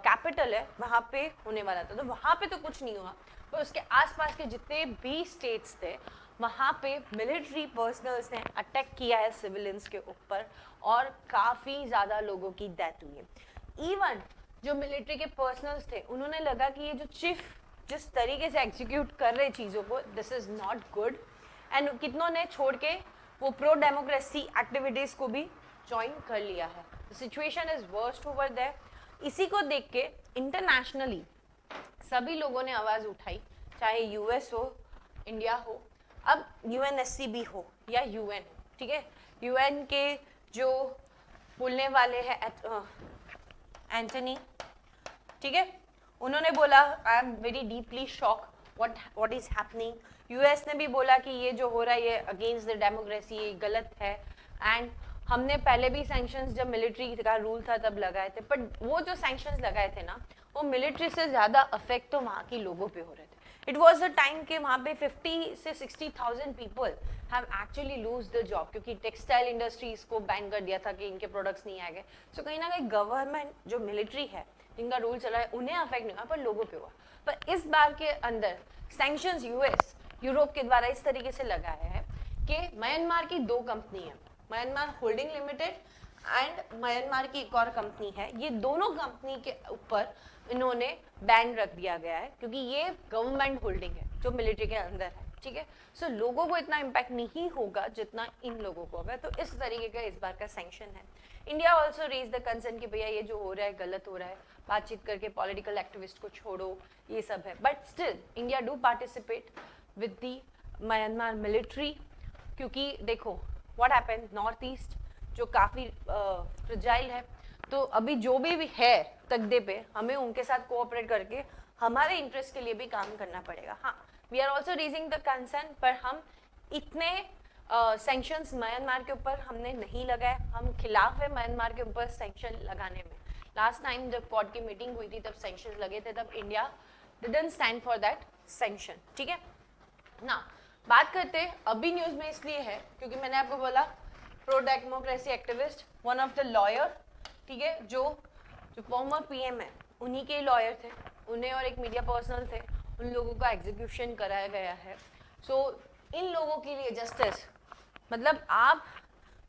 कैपिटल है वहाँ पे होने वाला था, तो वहाँ पे तो कुछ नहीं हुआ, पर उसके आसपास के जितने भी स्टेट्स थे वहाँ पे मिलिट्री पर्सनल्स ने अटैक किया है सिविलियंस के ऊपर, और काफ़ी ज़्यादा लोगों की डेथ हुई है। इवन जो मिलिट्री के पर्सनल्स थे उन्होंने लगा कि ये जो चीफ जिस तरीके से एग्जीक्यूट कर रहे चीज़ों को, this is not good, and कितनों ने छोड़ के वो प्रो डेमोक्रेसी एक्टिविटीज़ को भी ज्वाइन कर लिया है। Situation is worst over there. इसी को देख के इंटरनेशनली सभी लोगों ने आवाज़ उठाई, चाहे यूएस हो, इंडिया हो, अब यूएनएससी भी हो या यूएन हो, ठीक है। यूएन के जो बोलने वाले हैं एंटनी, ठीक है, उन्होंने बोला I am very deeply shock what is happening. US ने भी बोला कि ये जो हो रहा है ये अगेंस्ट द डेमोक्रेसी, ये गलत है, एंड हमने पहले भी सैंक्शंस जब मिलिट्री का रूल था तब लगाए थे, बट वो जो सैंक्शंस लगाए थे ना वो मिलिट्री से ज़्यादा अफेक्ट तो वहाँ की लोगों पे हो रहे थे। इट वॉज अ टाइम के वहाँ पे 50 से 60,000 people have actually lose the job, क्योंकि टेक्सटाइल इंडस्ट्रीज को बैन कर दिया था कि इनके प्रोडक्ट्स नहीं आएंगे। सो कहीं ना कहीं गवर्नमेंट जो मिलिट्री है जिनका रूल चला है उन्हें अफेक्ट नहीं हुआ, पर लोगों पे हुआ। पर इस बार के अंदर सैंक्शंस यूएस यूरोप के द्वारा इस तरीके से लगाया है कि म्यांमार की 2 कंपनी है, Myanmar holding limited and Myanmar की एक और कंपनी है, ये दोनों कंपनी के ऊपर इन्होंने बैन रख दिया गया है, क्योंकि ये गवर्नमेंट होल्डिंग है जो मिलिट्री के अंदर है, ठीक है। सो लोगों को इतना इम्पैक्ट नहीं होगा जितना इन लोगों को होगा, तो इस तरीके का इस बार का सैंक्शन है। India also raise the concern कि भैया ये जो हो रहा है गलत हो रहा है, बातचीत करके पॉलिटिकल एक्टिविस्ट को छोड़ो, ये सब है। But still India do participate with the Myanmar military, क्योंकि देखो व्हाट हैपेंड नॉर्थ ईस्ट जो काफ़ी फ्रजाइल है, तो अभी जो भी है तकदे पे हमें उनके साथ कोऑपरेट करके हमारे इंटरेस्ट के लिए भी काम करना पड़ेगा। हाँ, we are also raising the concern, पर हम इतने सैंक्शंस म्यांमार के ऊपर हमने नहीं लगाए, हम खिलाफ है म्यांमार के ऊपर सैंक्शन लगाने में। लास्ट टाइम जब क्वाड की मीटिंग हुई थी तब सैंक्शंस लगे थे, तब India didn't stand for that sanction, ठीक है ना। बात करते अभी न्यूज़ में इसलिए है क्योंकि मैंने आपको बोला pro democracy activist, one of the lawyer, ठीक है, जो फॉर्मर पीएम है उन्हीं के लॉयर थे, उन्हें और एक मीडिया पर्सनल थे, उन लोगों का एग्जीक्यूशन कराया गया है। सो इन लोगों के लिए जस्टिस, मतलब आप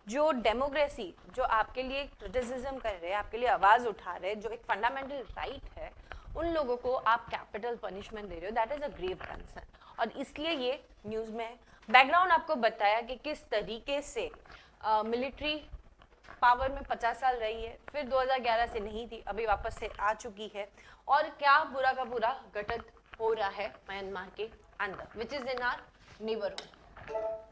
जो डेमोक्रेसी जो आपके लिए क्रिटिसिज्म कर रहे हैं, आपके लिए आवाज़ उठा रहे हैं, जो एक फंडामेंटल राइट है, उन लोगों को आप कैपिटल पनिशमेंट दे रहे हो, that is a grave concern, और इसलिए ये न्यूज़ में है। बैकग्राउंड आपको बताया कि किस तरीके से मिलिट्री पावर में 50 साल रही है, फिर 2011 से नहीं थी, अभी वापस से आ चुकी है, और क्या पूरा का पूरा गठन हो रहा है म्यांमार के अंदर, which is in our neighbourhood.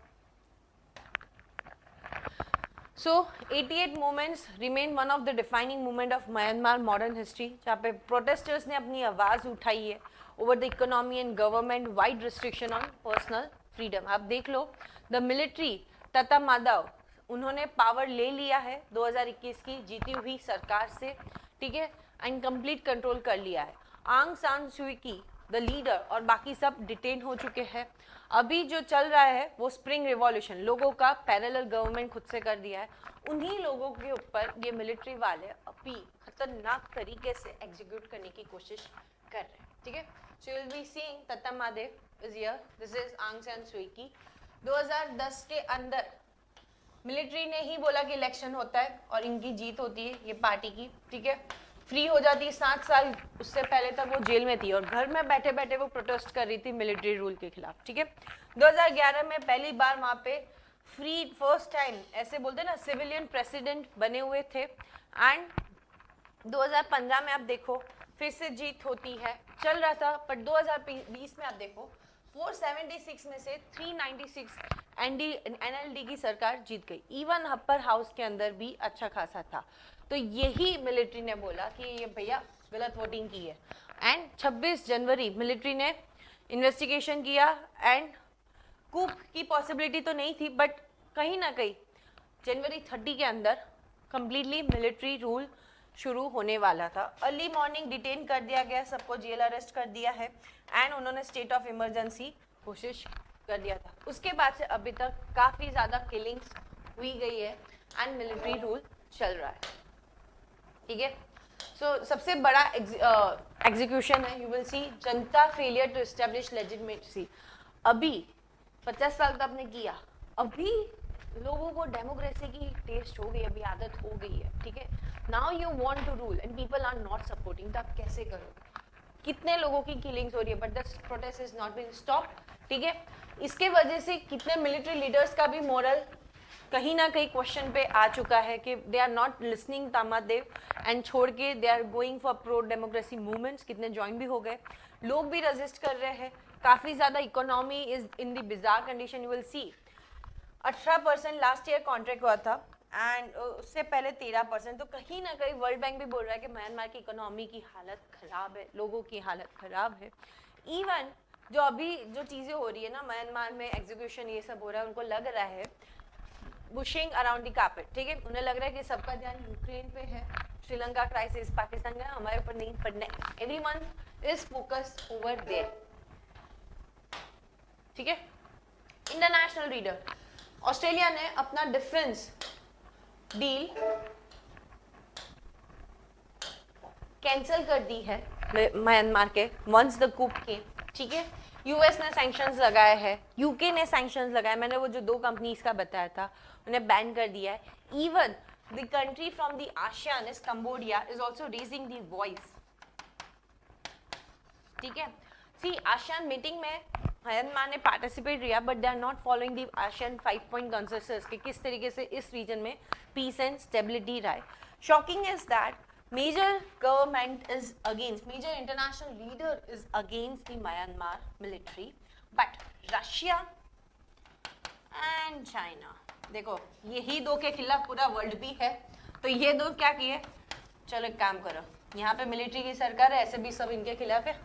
So 88 moments remain one of the defining moment of Myanmar modern history, जहाँ पे protesters ने अपनी आवाज़ उठाई है over the economy and government wide restriction on personal freedom। आप देख लो, the military तथा माधव उन्होंने पावर ले लिया है 2021 की जीती हुई सरकार से, ठीक है, एंड कंप्लीट कंट्रोल कर लिया है। आंग सान सुई की द लीडर और बाकी सब डिटेन हो चुके हैं। अभी जो चल रहा है वो स्प्रिंग रिवॉल्यूशन, लोगों का पैरेलल गवर्नमेंट खुद से कर दिया है, उन्हीं लोगों के ऊपर ये मिलिट्री वाले अभी खतरनाक तरीके से एग्जीक्यूट करने की कोशिश कर रहे हैं, ठीक है। So you will be seeing Tatmadaw is here, this is Aung San सुई की। 2010 के अंदर मिलिट्री ने ही बोला कि इलेक्शन होता है और इनकी जीत होती है ये पार्टी की, ठीक है। फ्री हो जाती है, 7 साल उससे पहले तक वो जेल में थी और घर में बैठे बैठे वो प्रोटेस्ट कर रही थी मिलिट्री रूल के खिलाफ, ठीक है। 2011 में पहली बार वहाँ पे फ्री फर्स्ट टाइम ऐसे बोलते ना सिविलियन प्रेसिडेंट बने हुए थे। एंड 2015 में आप देखो फिर से जीत होती है, चल रहा था, पर 2020 में आप देखो 476 में से 396 एनएलडी की सरकार जीत गई। इवन अपर हाउस के अंदर भी अच्छा खासा था। तो यही मिलिट्री ने बोला कि ये भैया गलत वोटिंग की है। एंड 26 जनवरी मिलिट्री ने इन्वेस्टिगेशन किया एंड कूप की पॉसिबिलिटी तो नहीं थी, बट कहीं ना कहीं जनवरी 30 के अंदर कंप्लीटली मिलिट्री रूल शुरू होने वाला था। अर्ली मॉर्निंग डिटेन कर दिया गया, सबको जेल अरेस्ट कर दिया है एंड उन्होंने स्टेट ऑफ इमरजेंसी घोषित कर दिया था। उसके बाद से अभी तक काफ़ी ज़्यादा किलिंग्स हुई गई है एंड मिलिट्री रूल चल रहा है, ठीक है। सो सबसे बड़ा एग्जीक्यूशन है, you will C Janata failure to establish legitimacy. अभी 50 साल का आपने किया, अभी लोगों को डेमोक्रेसी की टेस्ट हो गई, अभी आदत हो गई है, ठीक है। Now you want to rule and people are not supporting, तो आप कैसे करोगे? कितने लोगों की किलिंग्स हो रही है, but the protest is not been stopped, ठीक है। इसके वजह से कितने मिलिट्री लीडर्स का भी मोरल कहीं ना कहीं क्वेश्चन पे आ चुका है कि they are not listening Tatmadaw and छोड़ के they are going for pro democracy movements. कितने ज्वाइन भी हो गए, लोग भी रजिस्ट कर रहे हैं, काफ़ी ज़्यादा economy is in the bizarre condition. You will C 18% last year contract हुआ था एंड उससे पहले 13%। तो कहीं ना कहीं वर्ल्ड बैंक भी बोल रहा है कि म्यांमार की इकोनॉमी की हालत ख़राब है, लोगों की हालत ख़राब है। इवन जो अभी जो चीज़ें हो रही है ना म्यांमार में, एग्जीक्यूशन ये सब हो रहा है, उनको लग रहा है बुशिंग अराउंड द कार्पेट, ठीक है। उन्हें लग रहा है कि सबका ध्यान यूक्रेन पे है, श्रीलंका क्राइसिस, पाकिस्तान का, हमारे ऊपर नहीं पड़ना है। Everyone is focused over there, ठीक है। इंटरनेशनल रीडर, ऑस्ट्रेलिया ने अपना डिफेंस डील कैंसिल कर दी है म्यांमार के वंस द कूप के, ठीक है। यूएस ने सैंक्शंस लगाए हैं, यूके ने सैंक्शंस लगाए, मैंने वो जो 2 कंपनीज का बताया था उन्हें बैन कर दिया है। Even the country from the ASEAN is Cambodia is also raising the voice, ठीक है। सी आसियान मीटिंग में म्यांमार ने पार्टिसिपेट किया, but they are not following the ASEAN 5 point consensus कि किस तरीके से इस रीजन में पीस एंड स्टेबिलिटी रहे। Shocking is that major government is against, major international leader is against the Myanmar military, but Russia and China, देखो यही 2 के खिलाफ पूरा वर्ल्ड भी है। तो ये 2 क्या किए, चलो एक काम करो, यहाँ पे मिलिट्री की सरकार है, ऐसे भी सब इनके खिलाफ है,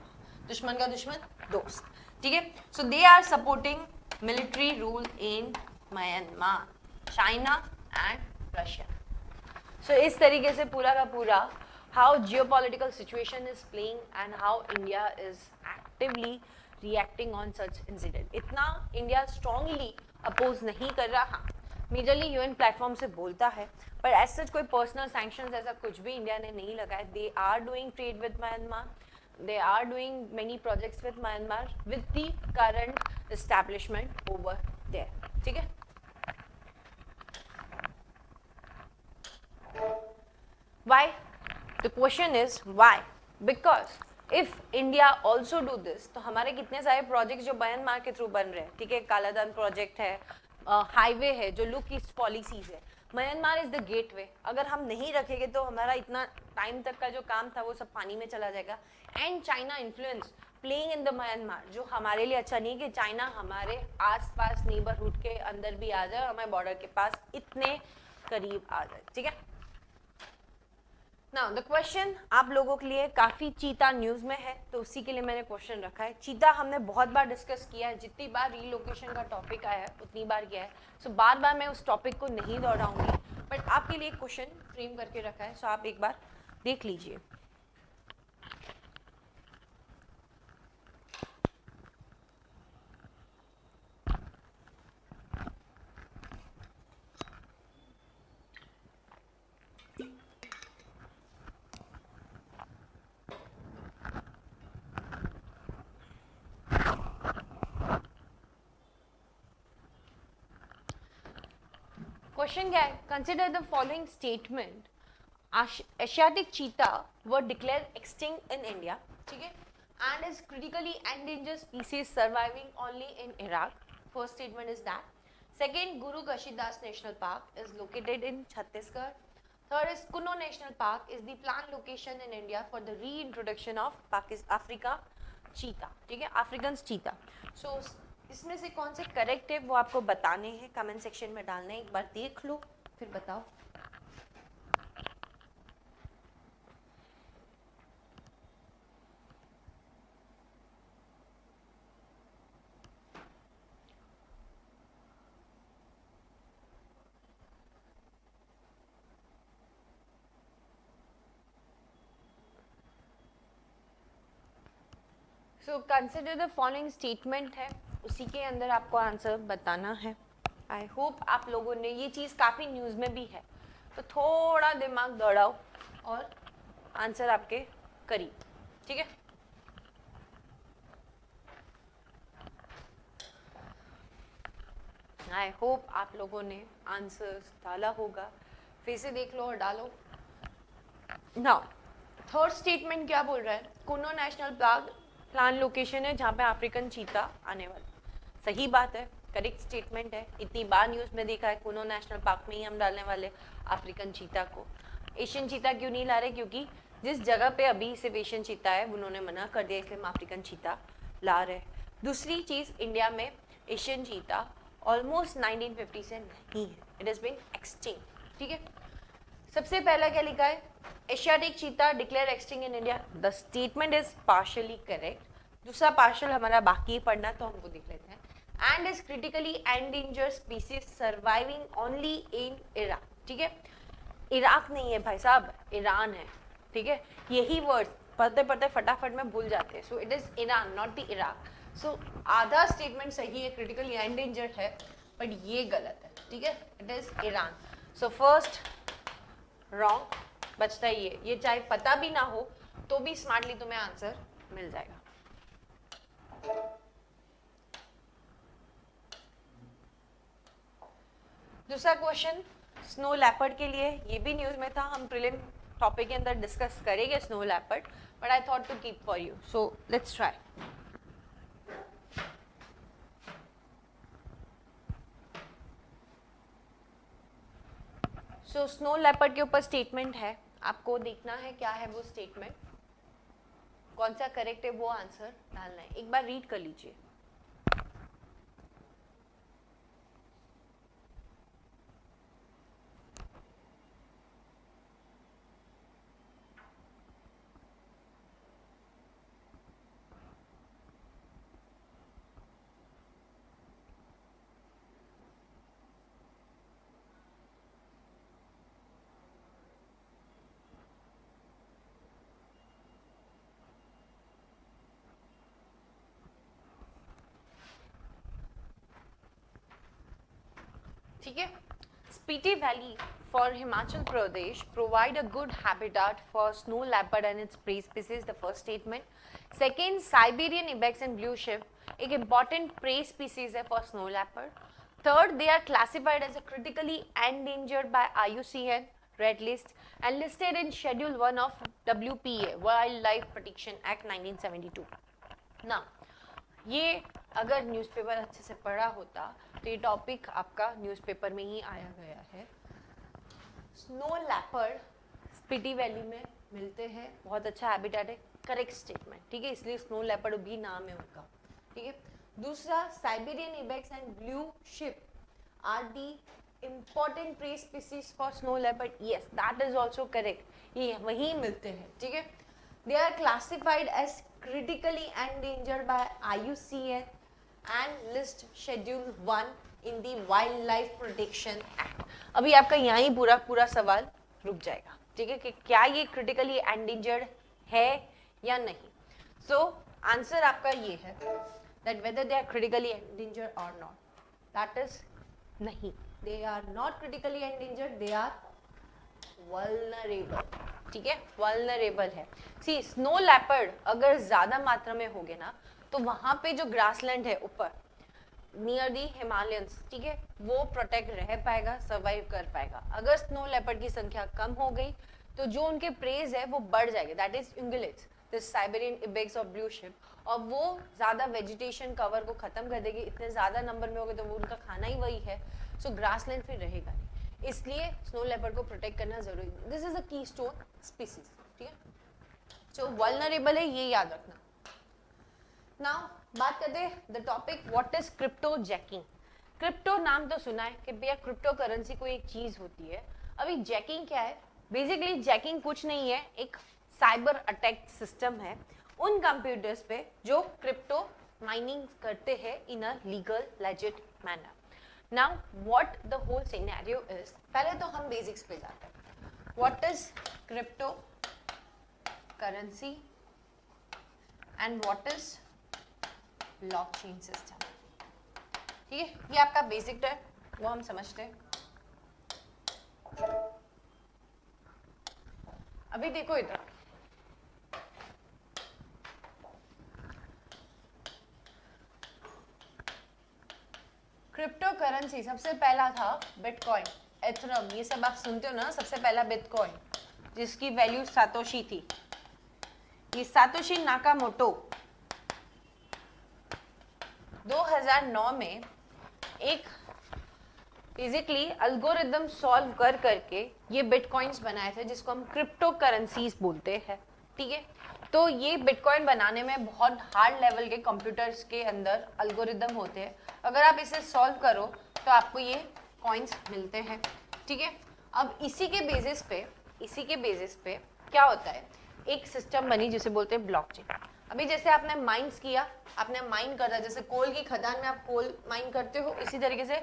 दुश्मन का दुश्मन दोस्त, ठीक है। So they are supporting military rule in Myanmar, China and Russia. So, इस तरीके से पूरा का पूरा how geopolitical situation is playing and how India is actively reacting on such incident. इतना इंडिया strongly अपोज नहीं कर रहा, हाँ मेजरली यूएन प्लेटफॉर्म से बोलता है, पर एज सच कोई पर्सनल सैंक्शंस ऐसा कुछ भी इंडिया ने नहीं लगाया। They are doing trade with Myanmar, they are doing many projects with Myanmar with the current establishment over there, ठीक है। Why? The question is why? Because if India also do this, तो हमारे कितने सारे projects जो Myanmar के through बन रहे हैं, ठीक है। कालादान प्रोजेक्ट है, हाईवे है, जो लुक ईस्ट पॉलिसीज है, म्यांमार इज द गेटवे। अगर हम नहीं रखेंगे तो हमारा इतना टाइम तक का जो काम था वो सब पानी में चला जाएगा। And China influence playing in the Myanmar, जो हमारे लिए अच्छा नहीं है कि चाइना हमारे आसपास नेबरहुड के अंदर भी आ जाए, हमारे बॉर्डर के पास इतने करीब आ जाए, ठीक है। नाउ द क्वेश्चन आप लोगों के लिए काफ़ी चीता न्यूज़ में है, तो उसी के लिए मैंने क्वेश्चन रखा है। चीता हमने बहुत बार डिस्कस किया है, जितनी बार रीलोकेशन का टॉपिक आया है उतनी बार किया है, सो बार बार मैं उस टॉपिक को नहीं दोहराऊंगी, बट आपके लिए क्वेश्चन फ्रेम करके रखा है, सो आप एक बार देख लीजिए। क्वेश्चन क्या है, consider the following statement, Asiatic cheetah were declare extinct in India, ठीक है, and is critically endangered species surviving only in Iraq. First statement is that. Second, Guru Ghasidas national park is located in Chhattisgarh. Third is Kuno National Park is the planned location in India for the reintroduction of Africa cheetah, ठीक है, African cheetah. So इसमें से कौन से correct है वो आपको बताने हैं, कमेंट सेक्शन में डालना है, एक बार देख लो फिर बताओ. So consider the following statement है, उसी के अंदर आपको आंसर बताना है. आई होप आप लोगों ने, ये चीज़ काफ़ी न्यूज़ में भी है, तो थोड़ा दिमाग दौड़ाओ और आंसर आपके करीब, ठीक है. आई होप आप लोगों ने आंसर्स डाला होगा, फिर से देख लो और डालो. नाउ थर्ड स्टेटमेंट क्या बोल रहा है, कुनो नेशनल पार्क प्लान लोकेशन है जहाँ पे अफ्रीकन चीता आने वाला. सही बात है, करेक्ट स्टेटमेंट है. इतनी बार न्यूज़ में देखा है, कुनो नेशनल पार्क में ही हम डालने वाले अफ्रीकन चीता को. एशियन चीता क्यों नहीं ला रहे, क्योंकि जिस जगह पे अभी सिर्फ एशियन चीता है उन्होंने मना कर दिया, इसलिए हम अफ्रीकन चीता ला रहे. दूसरी चीज़, इंडिया में एशियन चीता ऑलमोस्ट 1950 से नहीं है, इट इज़ बीन एक्सटिंक्ट, ठीक है. सबसे पहला क्या लिखा है, Asiatic cheetah declare extinct in India. The statement is partially correct. दूसरा पार्शियल हमारा बाकी है पढ़ना, तो हम वो देख लेते हैं. And is critically endangered species surviving only in Iraq, ठीक है. इराक नहीं है भाई साहब, ईरान है, ठीक है. यही वर्ड पढ़ते पढ़ते फटाफट में भूल जाते हैं. So it is Iran, not the Iraq. So आधा स्टेटमेंट सही है, क्रिटिकली एंडेंजर्ड है, बट ये गलत है, ठीक है. It is Iran. So first wrong, बचता ही है. ये चाहे पता भी ना हो तो भी स्मार्टली तुम्हें आंसर मिल जाएगा. दूसरा क्वेश्चन स्नो लेपर्ड के लिए, ये भी न्यूज में था, हम प्रीलिम टॉपिक के अंदर डिस्कस करेंगे snow leopard, but I thought to keep for you, so let's try. So snow leopard के ऊपर स्टेटमेंट है, आपको देखना है क्या है वो स्टेटमेंट, कौन सा करेक्ट है वो आंसर डालना है. एक बार रीड कर लीजिए. ठीक है. Spiti valley for Himachal Pradesh provide a good habitat for snow leopard and its prey species, the first statement. Second, Siberian ibex and blue sheep एक important prey species है for snow leopard. Third, they are classified as a critically endangered by IUCN Red List and listed in Schedule 1 of WPA Wildlife Protection Act 1972. Now, ये अगर newspaper अच्छे से पढ़ा होता तो ये टॉपिक आपका न्यूज़पेपर में ही आया गया है. स्नो लेपर्ड स्पीति वैली में मिलते हैं, बहुत अच्छा हैबिटेट है, करेक्ट स्टेटमेंट, ठीक है, इसलिए स्नो लेपर्ड भी नाम है उनका, ठीक है. दूसरा, Siberian ibex and blue sheep are the important prey species for snow leopard. Yes, that is also correct. ये वहीं मिलते हैं, ठीक है. They are classified as critically endangered by IUCN and list Schedule 1 in the Wildlife Protection Act. अभी आपका यहाँ पूरा सवाल रुक जाएगा, ठीक है, कि क्या ये critically endangered है या नहीं. So आंसर आपका ये है that whether they are critically endangered or not. That is नहीं. They are not critically endangered, they are vulnerable, ठीक है, vulnerable है. See, snow leopard अगर ज़्यादा मात्रा में होगे ना तो वहाँ पे जो ग्रासलैंड है ऊपर नियर दी हिमालयंस, ठीक है, वो प्रोटेक्ट रह पाएगा, सर्वाइव कर पाएगा। अगर स्नो लेपर्ड की संख्या कम हो गई तो जो उनके प्रेज है वो बढ़ जाएंगे, that is ungulates, this Siberian ibex और ब्लू शिप, और वो ज्यादा वेजिटेशन कवर को खत्म कर देगी। इतने ज्यादा नंबर में हो गए तो वो उनका खाना ही वही है, सो ग्रासलैंड फिर रहेगा नहीं, इसलिए स्नो लेपर्ड को प्रोटेक्ट करना जरूरी। This is a keystone species, ठीक है, जो वल्नरेबल है ये याद रखना। नाउ बात करते हैं the topic what is crypto jacking. Crypto नाम तो सुना है कि भैया क्रिप्टो करेंसी कोई एक चीज होती है, अभी जैकिंग क्या है? बेसिकली जैकिंग कुछ नहीं है, एक साइबर अटैक सिस्टम है उन कंप्यूटर्स पे जो क्रिप्टो माइनिंग करते हैं in a legal legit manner. Now what the whole scenario is, पहले तो हम बेसिक्स पे जाते हैं। What is crypto currency and what is blockchain system, ठीक है, ये आपका बेसिक है, वो हम समझते हैं। अभी देखो इधर, क्रिप्टो करेंसी सबसे पहला था बिटकॉइन, एथेरियम, ये सब आप सुनते हो ना, सबसे पहला बिटकॉइन जिसकी वैल्यू सातोशी थी, ये सातोशी नाकामोटो 2009 में एक बेसिकली अल्गोरिदम सॉल्व कर करके ये बिटकॉइंस बनाए थे जिसको हम क्रिप्टो करेंसीज बोलते हैं, ठीक है। तो ये बिटकॉइन बनाने में बहुत हार्ड लेवल के कंप्यूटर्स के अंदर अल्गोरिदम होते हैं, अगर आप इसे सॉल्व करो तो आपको ये कॉइन्स मिलते हैं, ठीक है। अब इसी के बेसिस पे क्या होता है, एक सिस्टम बनी जिसे बोलते हैं ब्लॉकचेन। अभी जैसे आपने माइंस किया, आपने माइन कर रहा, जैसे कोल की खदान में आप कोल माइन करते हो, इसी तरीके से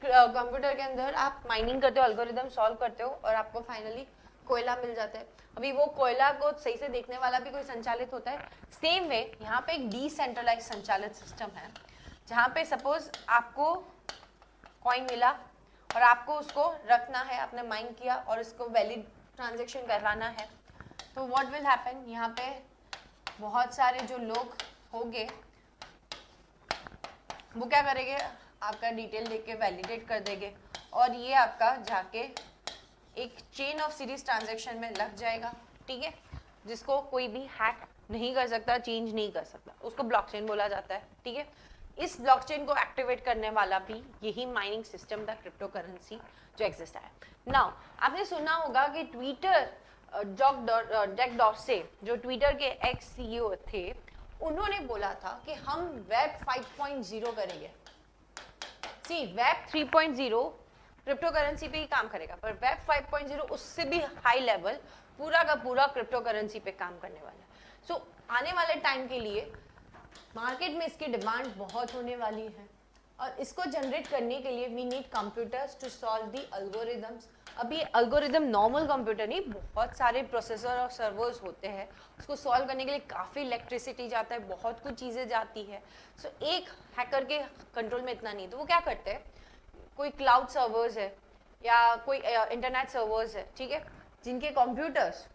कंप्यूटर के अंदर आप माइनिंग करते हो, एल्गोरिदम सॉल्व करते हो और आपको फाइनली कोयला मिल जाता है। अभी वो कोयला को सही से देखने वाला भी कोई संचालित होता है। सेम वे यहाँ पे एक डिसेंट्रलाइज संचालित सिस्टम है जहाँ पे सपोज आपको कॉइन मिला और आपको उसको रखना है, आपने माइन किया और इसको वैलिड ट्रांजेक्शन करवाना है, तो व्हाट विल हैपन, यहाँ पे बहुत सारे जो लोग होंगे वो क्या करेंगे, आपका डिटेल देख के वैलिडेट कर देंगे और ये आपका जाके एक चेन ऑफ सीरीज ट्रांजैक्शन में लग जाएगा, ठीक है, जिसको कोई भी हैक नहीं कर सकता, चेंज नहीं कर सकता, उसको ब्लॉकचेन बोला जाता है, ठीक है। इस ब्लॉकचेन को एक्टिवेट करने वाला भी यही माइनिंग सिस्टम था, क्रिप्टो करेंसी जो एग्जिस्ट है। नाउ आपने सुना होगा कि ट्विटर जैक डॉर्से जो ट्विटर के एक्स सीईओ थे, उन्होंने बोला था कि हम वेब 5.0 करेंगे। सी वेब 3.0 क्रिप्टो करेंसी पे ही काम करेगा, पर वेब 5.0 उससे भी हाई लेवल पूरा का पूरा क्रिप्टो करेंसी पे काम करने वाला है। सो आने वाले टाइम के लिए मार्केट में इसकी डिमांड बहुत होने वाली है और इसको जनरेट करने के लिए we need computers to solve the algorithms. अभी अल्गोरिदम नॉर्मल कंप्यूटर नहीं, बहुत सारे प्रोसेसर और सर्वर्स होते हैं, उसको सॉल्व करने के लिए काफ़ी इलेक्ट्रिसिटी जाता है, बहुत कुछ चीज़ें जाती है। सो एक हैकर के कंट्रोल में इतना नहीं, तो वो क्या करते हैं, कोई क्लाउड सर्वर्स है या कोई इंटरनेट सर्वर्स है, ठीक है, जिनके कंप्यूटर्स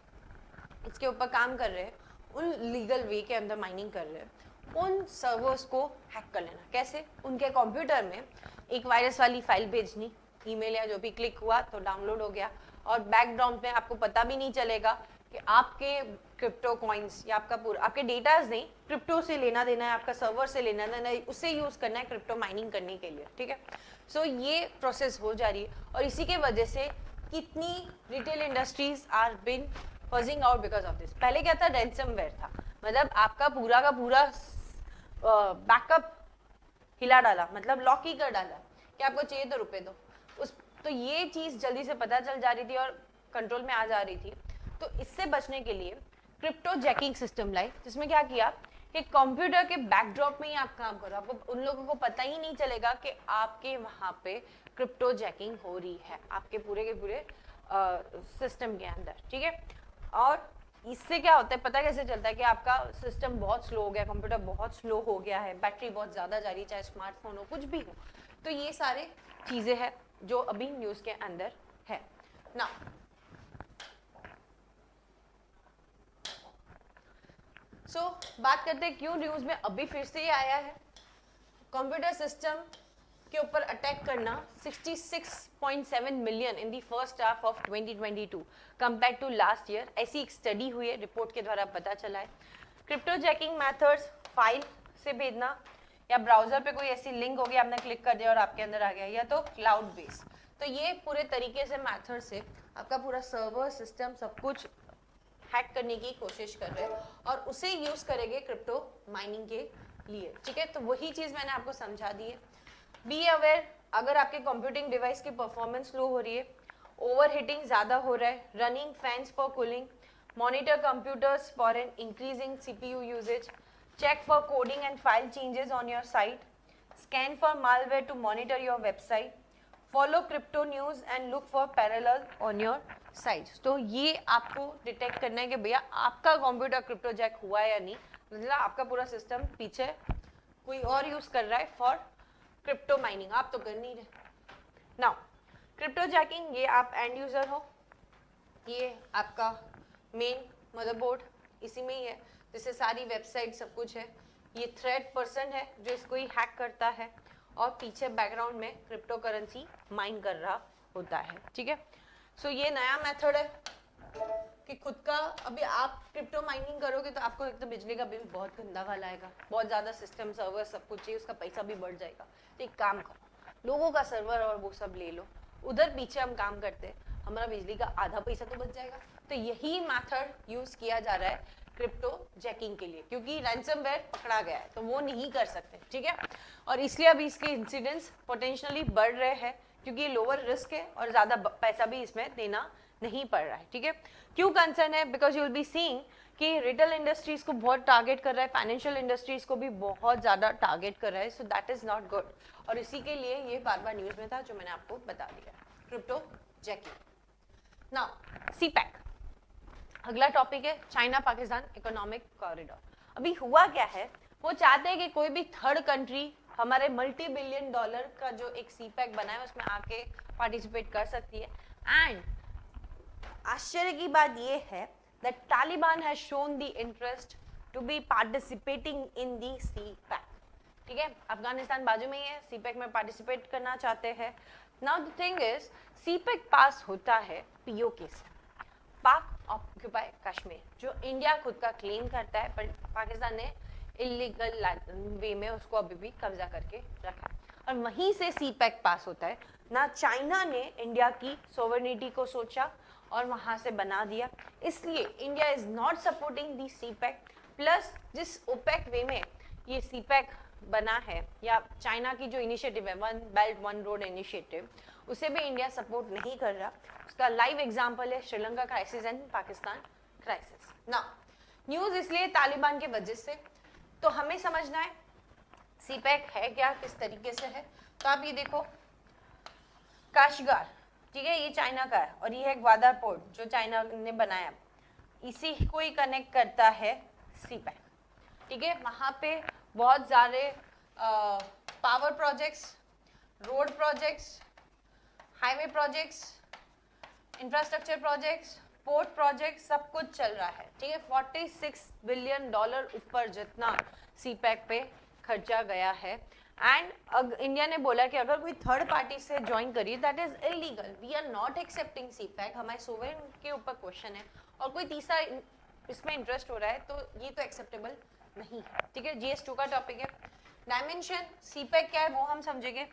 इसके ऊपर काम कर रहे हैं, उन लीगल वे के अंदर माइनिंग कर रहे हैं, उन सर्वर्स को हैक कर लेना। कैसे, उनके कंप्यूटर में एक वायरस वाली फाइल भेजनी, ईमेल या जो भी क्लिक हुआ तो डाउनलोड हो गया और बैकग्राउंड में आपको पता भी नहीं चलेगा कि आपके क्रिप्टो कॉइन्स या आपका पूरा आपके डेटाज नहीं, क्रिप्टो से लेना देना है, आपका सर्वर से लेना देना है, उससे यूज करना है क्रिप्टो माइनिंग करने के लिए, ठीक है। सो ये प्रोसेस हो जा रही है और इसी के वजह से कितनी retail industries are being phasing out because of this. पहले क्या था, रैंसमवेयर था, मतलब आपका पूरा का पूरा बैकअप हिला डाला, मतलब लॉक ही कर डाला कि आपको चाहिए तो रुपए दो उस, तो ये चीज जल्दी से पता चल जा रही थी और कंट्रोल में आ जा रही थी। तो इससे बचने के लिए क्रिप्टो जैकिंग सिस्टम लाई, जिसमें क्या किया कि कंप्यूटर के बैकड्रॉप में ही आप काम करो, आपको उन लोगों को पता ही नहीं चलेगा कि आपके वहां पे क्रिप्टो जैकिंग हो रही है आपके पूरे के पूरे सिस्टम के अंदर, ठीक है। और इससे क्या होता है, पता कैसे चलता है कि आपका सिस्टम बहुत स्लो हो गया, कंप्यूटर बहुत स्लो हो गया है, बैटरी बहुत ज़्यादा जा रही है, चाहे स्मार्टफोन हो कुछ भी हो, तो ये सारे चीज़ें हैं जो अभी न्यूज़ के अंदर है ना। सो बात करते हैं क्यों न्यूज़ में अभी फिर से ये आया है। कंप्यूटर सिस्टम के ऊपर अटैक करना 66.7 million in the first half of 2022 compare to last year, ऐसी एक स्टडी हुई है, रिपोर्ट के द्वारा पता चला है। क्रिप्टो जैकिंग मेथड्स, फाइल से भेजना या ब्राउजर पे कोई ऐसी लिंक होगी, आपने क्लिक कर दिया और आपके अंदर आ गया, या तो क्लाउड बेस, तो ये पूरे तरीके से मेथड से आपका पूरा सर्वर सिस्टम सब कुछ हैक करने की कोशिश कर रहे हैं और उसे यूज करेंगे क्रिप्टो माइनिंग के लिए, ठीक है। तो वही चीज मैंने आपको समझा दी है। बी अवेयर, अगर आपके कंप्यूटिंग डिवाइस की परफॉर्मेंस लो हो रही है, ओवर हीटिंग ज्यादा हो रहा है, running fans for cooling, monitor computers for an increasing CPU usage, check for coding and file changes on your site, scan for malware to monitor your website, follow crypto news and look for parallel on your site। तो ये आपको detect करना है कि भैया आपका computer crypto Jack हुआ है या नहीं, मतलब आपका पूरा सिस्टम पीछे कोई और यूज कर रहा है फॉर क्रिप्टो माइनिंग, आप तो कर नहीं रहे। नाउ क्रिप्टो जैकिंग, ये आप एंड यूजर हो, ये आपका मेन मदरबोर्ड इसी में ही है, जिससे सारी वेबसाइट सब कुछ है। ये थ्रेट पर्सन है जो इसको ही हैक करता है और पीछे बैकग्राउंड में क्रिप्टो करेंसी माइन कर रहा होता है, ठीक है। सो ये नया मेथड है कि खुद का, अभी आप क्रिप्टो माइनिंग करोगे तो आपको एक तो बिजली का बिल बहुत गंदा वाला आएगा, बहुत ज़्यादा सिस्टम सर्वर सब कुछ चाहिए, उसका पैसा भी बढ़ जाएगा। तो एक काम करो, लोगों का सर्वर और वो सब ले लो, उधर पीछे हम काम करते हैं, हमारा बिजली का आधा पैसा तो बच जाएगा। तो यही मेथड यूज किया जा रहा है क्रिप्टो जैकिंग के लिए, क्योंकि रैंसमवेयर पकड़ा गया है तो वो नहीं कर सकते, ठीक है। और इसलिए अभी इसके इंसिडेंट्स पोटेंशियली बढ़ रहे हैं, क्योंकि लोअर रिस्क है और ज़्यादा पैसा भी इसमें देना नहीं पड़ रहा है, ठीक है। क्यों कंसर्न है? Because you will be seeing कि रिटेल इंडस्ट्रीज को बहुत टारगेट कर रहा है, फाइनेंशियल इंडस्ट्रीज को भी बहुत ज़्यादा टारगेट कर रहा है, so that is not good. और इसी के लिए ये बार बार न्यूज़ में था जो मैंने आपको बता दिया, क्रिप्टो जैकिंग। नाउ सीपैक, अगला टॉपिक है चाइना पाकिस्तान इकोनॉमिक कॉरिडोर। अभी हुआ क्या है, वो चाहते हैं कि कोई भी थर्ड कंट्री हमारे मल्टी बिलियन डॉलर का जो एक सीपैक बना है उसमें आके पार्टिसिपेट कर सकती है। एंड आश्चर्य की बात ये है that Taliban has shown the interest to be participating in the CPEC, ठीक है। अफगानिस्तान बाजू में ही है, सीपैक में पार्टिसिपेट करना चाहते हैं। Now the thing is, CPEC pass होता है पीओके से, पाक ऑक्यूपाई कश्मीर, जो इंडिया खुद का क्लेम करता है, पर पाकिस्तान ने इलीगल वे में उसको अभी भी कब्जा करके रखा है। और वहीं से सीपैक पास होता है। ना चाइना ने इंडिया की सोवरेनिटी को सोचा और वहां से बना दिया, इसलिए India is not supporting the CPEC. Plus जिस ओपेक वे में ये सीपैक बना है, या चाइना की जो इनिशिएटिव है one belt one road initiative, उसे भी इंडिया सपोर्ट नहीं कर रहा। उसका लाइव एग्जांपल है Sri Lanka crisis and Pakistan crisis. ना न्यूज इसलिए तालिबान के वजह से, तो हमें समझना है सीपैक है क्या, किस तरीके से है। तो आप ये देखो, काशगार, ठीक है, ये चाइना का है, और ये है ग्वादर पोर्ट जो चाइना ने बनाया, इसी को ही कनेक्ट करता है सीपैक, ठीक है। वहां पे बहुत सारे power projects, road projects, highway projects, infrastructure projects, port project, सब कुछ चल रहा है, ठीक है। 46 बिलियन डॉलर ऊपर जितना सीपैक पे खर्चा गया है। एंड इंडिया ने बोला कि अगर कोई थर्ड पार्टी से ज्वाइन करिए that is illegal, we are not accepting CPEC, हमारे सोवरेन के ऊपर क्वेश्चन है, और कोई तीसरा इसमें इंटरेस्ट हो रहा है तो ये तो एक्सेप्टेबल नहीं है, ठीक है। GS2 का टॉपिक है। डायमेंशन सीपैक क्या है वो हम समझेंगे,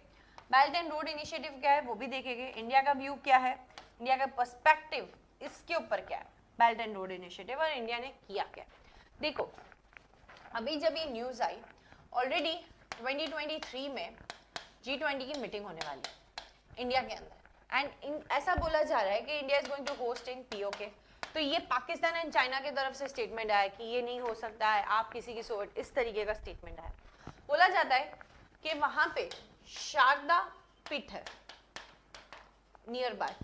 बेल्ट एंड रोड इनिशिएटिव क्या है वो भी देखेंगे, इंडिया का व्यू क्या है, इंडिया का पर्सपेक्टिव इसके ऊपर क्या है, बेल्ट एंड रोड इनिशिएटिव, और इंडिया ने किया क्या। देखो अभी जब ये न्यूज आई, ऑलरेडी 2023 में G20 की मीटिंग होने वाली है इंडिया के अंदर, एंड ऐसा बोला जा रहा है कि India is going to host in POK। तो ये पाकिस्तान एंड चाइना की तरफ से स्टेटमेंट आया कि ये नहीं हो सकता है, आप किसी की सोच, इस तरीके का स्टेटमेंट आया। बोला जाता है कि वहां पे शारदा पीठ है नियर बाय,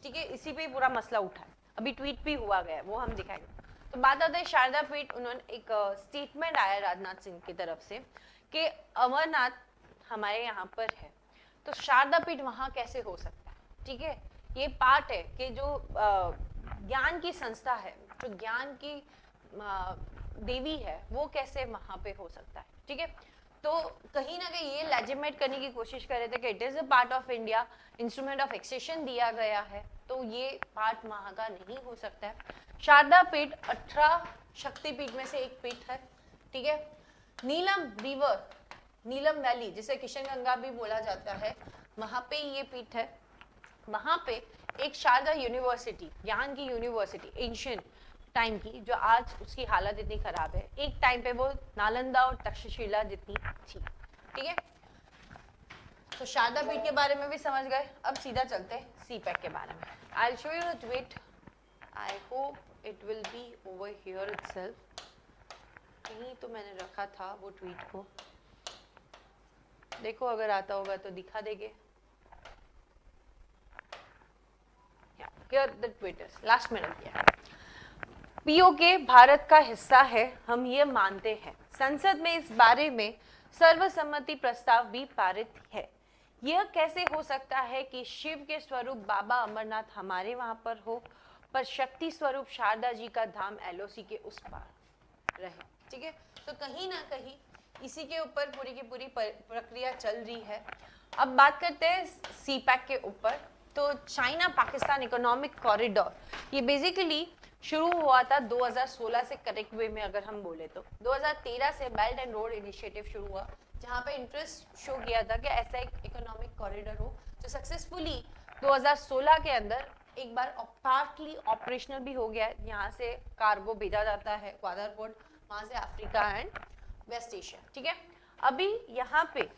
ठीक है, इसी पे पूरा मसला उठा है, अभी ट्वीट भी हुआ गया है, वो हम दिखाएंगे। तो बात आता है शारदा पीठ, उन्होंने एक स्टेटमेंट आया राजनाथ सिंह की तरफ से कि अमरनाथ हमारे यहाँ पर है, तो शारदा पीठ वहाँ कैसे हो सकता है, ठीक है। ये पार्ट है कि जो ज्ञान की संस्था है, जो ज्ञान की देवी है, वो कैसे वहाँ पे हो सकता है, ठीक है। तो कहीं ना कहीं ये लेजिटिमेट करने की कोशिश कर रहे थे कि it is a part of India, instrument of accession दिया गया है, तो ये पार्ट वहाँ का नहीं हो सकता है। शारदा पीठ 18 शक्तिपीठ में से एक पीठ है, ठीक है। नीलम रिवर, नीलम वैली जिसे किशनगंगा भी बोला जाता है, वहाँ पे ये पीठ है। वहाँ पे एक शारदा यूनिवर्सिटी, ज्ञान की यूनिवर्सिटी एंशियंट टाइम की, जो आज उसकी हालत इतनी खराब है, एक टाइम पे वो नालंदा और तक्षशिला जितनी थी, ठीक है। तो शारदा पीठ के बारे में भी समझ गए। अब सीधा चलते हैं सीपैक के बारे में। I show you the tweet, I hope it will be over here itself. कहीं तो मैंने रखा था वो ट्वीट को, देखो अगर आता होगा तो दिखा देंगे। Here the tweet is, last minute दिया। पीओके भारत का हिस्सा है, हम ये मानते हैं। संसद में इस बारे में सर्वसम्मति प्रस्ताव भी पारित है। यह कैसे हो सकता है कि शिव के स्वरूप बाबा अमरनाथ हमारे वहां पर हो, पर शक्ति स्वरूप शारदा जी का धाम एलओसी के उस पार रहे, ठीक है। तो कहीं ना कहीं इसी के ऊपर पूरी की पूरी प्रक्रिया चल रही है। अब बात करते हैं सीपैक के ऊपर। तो चाइना पाकिस्तान इकोनॉमिक कॉरिडोर, ये बेसिकली शुरू हुआ था 2016 से, करेक्ट वे में अगर हम बोले तो 2013 से बेल्ट एंड रोड इनिशिएटिव शुरू हुआ, जहाँ पे इंटरेस्ट शो किया था कि ऐसा एक इकोनॉमिक कॉरिडोर हो, जो सक्सेसफुली 2016 के अंदर एक बार पार्टली ऑपरेशनल भी हो गया। यहाँ से कार्गो भेजा जाता है ग्वादर पोर्ट, वहाँ से अफ्रीका एंड वेस्ट एशिया, ठीक है। अभी यहाँ पे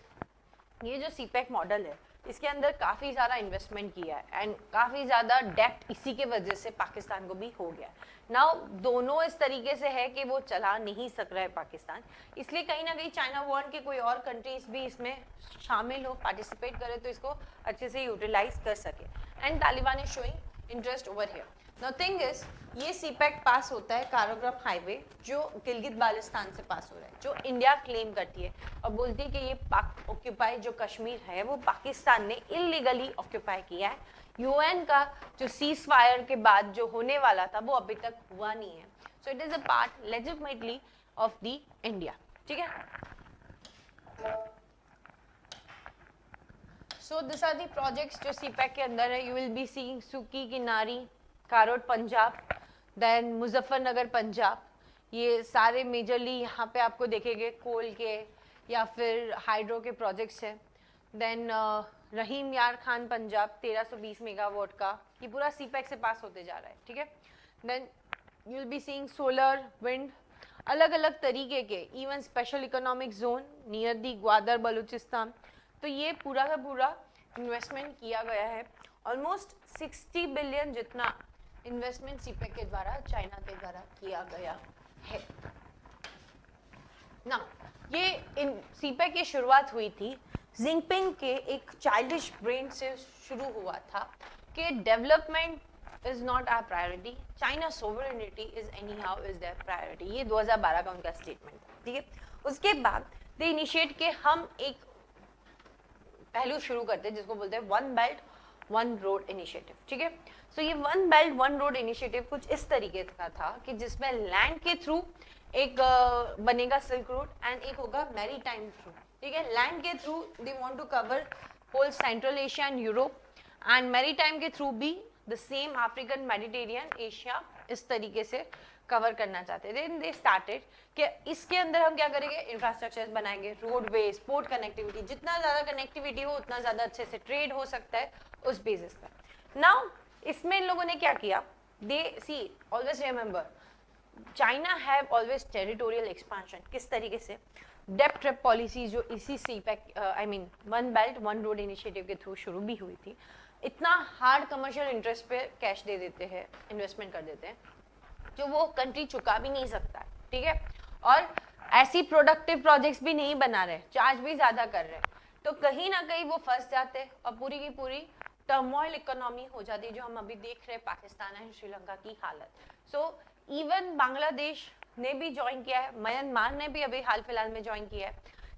ये जो सीपैक मॉडल है, इसके अंदर काफ़ी ज़्यादा इन्वेस्टमेंट किया है एंड काफ़ी ज़्यादा डेप्थ इसी के वजह से पाकिस्तान को भी हो गया। नाउ दोनों इस तरीके से है कि वो चला नहीं सक रहा है पाकिस्तान, इसलिए कहीं ना कहीं चाइना वर्ल्ड के कोई और कंट्रीज भी इसमें शामिल हो, पार्टिसिपेट करे, तो इसको अच्छे से यूटिलाइज कर सके। And Taliban is showing interest over here. Now thing is, ये सीपैक पास होता है काराकोरम हाईवे, जो गिलगित बाल्टिस्तान से पास हो रहा है, जो इंडिया क्लेम करती है और बोलती है कि ये पाक ऑक्यूपाई जो कश्मीर है वो पाकिस्तान ने इलीगली ऑक्यूपाई किया है। यूएन का जो सीज फायर के बाद जो होने वाला था वो अभी तक हुआ नहीं है, so it is a part legitimately of the India, ठीक है। So this are the projects जो सीपैक के अंदर है। You will be seeing Suki Kinari Karot Punjab, then Muzaffarnagar Punjab, ये सारे मेजरली यहाँ पे आपको देखेंगे कोल के या फिर हाइड्रो के प्रोजेक्ट्स हैं। देन रहीम यार खान पंजाब 1320 मेगावाट का, ये पूरा सीपैक से पास होते जा रहा है, ठीक है। Then you will be seeing solar wind, अलग अलग तरीके के, even special economic zone near the Gwadar Balochistan. तो ये पूरा का पूरा इन्वेस्टमेंट किया गया है। ऑलमोस्ट 60 बिलियन जितना इन्वेस्टमेंट सीपैक के द्वारा चाइना के द्वारा किया गया है ना। ये सीपैक की शुरुआत हुई थी जिनपिंग के एक चाइल्डिश ब्रेन से शुरू हुआ था कि development is not our priority, China sovereignty is anyhow is their priority. ये 2012 का उनका स्टेटमेंट था, ठीक है। उसके बाद दे इनिशिएट के हम एक पहलू शुरू करते हैं जिसको बोलते हैं one belt one road initiative, ठीक है। सो ये one belt one road initiative कुछ इस तरीके का था कि जिसमें लैंड के थ्रू एक बनेगा सिल्क रोड एंड एक होगा मैरीटाइम थ्रू, ठीक है। लैंड के through they want to cover whole Central Asia and Europe, and maritime के थ्रू भी the same African Mediterranean Asia इस तरीके से कवर करना चाहते थे। दे स्टार्टेड कि इसके अंदर हम क्या करेंगे, इंफ्रास्ट्रक्चर बनाएंगे, रोडवेज, पोर्ट कनेक्टिविटी, जितना ज़्यादा कनेक्टिविटी हो उतना ज़्यादा अच्छे से ट्रेड हो सकता है उस बेसिस पर। नाउ इसमें इन लोगों ने क्या किया, they see always remember China have always territorial expansion. किस तरीके से, डेप्थ ट्रैप पॉलिसी जो इसी CPEC I mean one belt one road initiative के थ्रू शुरू भी हुई थी, इतना हार्ड कमर्शियल इंटरेस्ट पे कैश दे देते हैं, इन्वेस्टमेंट कर देते हैं जो वो कंट्री चुका भी नहीं सकता, ठीक है। और ऐसी प्रोडक्टिव प्रोजेक्ट्स भी नहीं बना रहे, चार्ज भी ज़्यादा कर रहे हैं, तो कहीं ना कहीं वो फंस जाते हैं और पूरी की पूरी टर्मोइल इकोनॉमी हो जाती है जो हम अभी देख रहे हैं पाकिस्तान एंड श्रीलंका की हालत। सो इवन बांग्लादेश ने भी ज्वाइन किया है, म्यांमार ने भी अभी हाल फिलहाल में ज्वाइन किया है,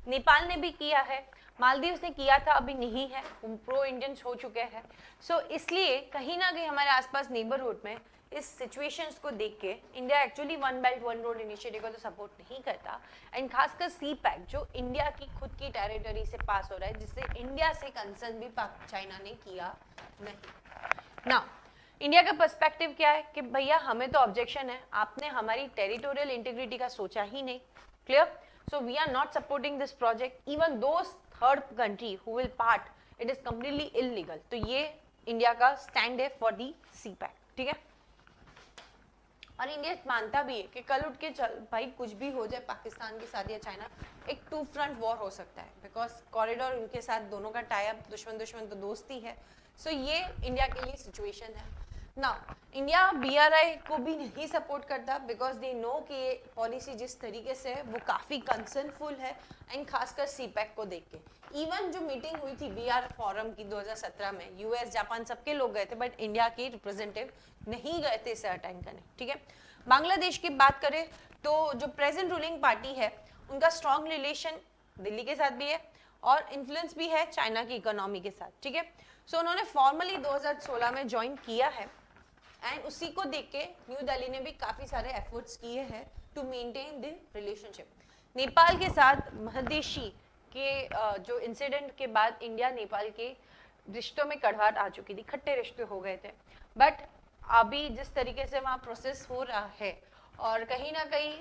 नेपाल ने भी किया है, मालदीव्स ने किया था अभी नहीं है, प्रो इंडियंस हो चुके हैं। सो इसलिए कहीं ना कहीं हमारे आसपास नेबरहुड में इस सिचुएशंस को देख के India actually one belt one road initiative को तो सपोर्ट नहीं करता, एंड खासकर सी पैक जो इंडिया की खुद की टेरिटरी से पास हो रहा है, जिससे इंडिया से कंसर्न भी चाइना ने किया नहीं। ना इंडिया का पर्सपेक्टिव क्या है कि भैया हमें तो ऑब्जेक्शन है, आपने हमारी टेरिटोरियल इंटीग्रिटी का सोचा ही नहीं। Clear? So we are not supporting this project even those third country who will part, it is completely illegal. तो ये इंडिया का स्टैंड है फॉर दी सी पैक, ठीक है। और इंडिया मानता भी है कि कल उठ के चल भाई कुछ भी हो जाए पाकिस्तान के साथ या चाइना, एक टू फ्रंट वॉर हो सकता है, बिकॉज कॉरिडोर उनके साथ दोनों का टाई अप, दुश्मन दुश्मन तो दोस्ती है। सो ये इंडिया के लिए सिचुएशन है ना। इंडिया बीआरआई को भी नहीं सपोर्ट करता बिकॉज दे नो कि ये पॉलिसी जिस तरीके से है वो काफ़ी कंसर्नफुल है, एंड खासकर सीपैक को देख के। इवन जो मीटिंग हुई थी बीआर फोरम की 2017 में, यूएस जापान सबके लोग गए थे, बट इंडिया के रिप्रेजेंटेटिव नहीं गए थे इसे अटेंड करने, ठीक है। बांग्लादेश की बात करें तो जो प्रेजेंट रूलिंग पार्टी है उनका स्ट्रॉन्ग रिलेशन दिल्ली के साथ भी है और इन्फ्लुएंस भी है चाइना की इकोनॉमी के साथ, ठीक है। सो उन्होंने फॉर्मली 2016 में ज्वाइन किया है, एंड उसी को देख के न्यू दिल्ली ने भी काफी सारे एफर्ट्स किए हैं to maintain the relationship. Nepal के साथ महदेशी के जो इंसिडेंट के बाद इंडिया नेपाल के रिश्तों में कड़वाहट आ चुकी थी, खट्टे रिश्ते हो गए थे, बट अभी जिस तरीके से वहाँ प्रोसेस हो रहा है और कहीं ना कहीं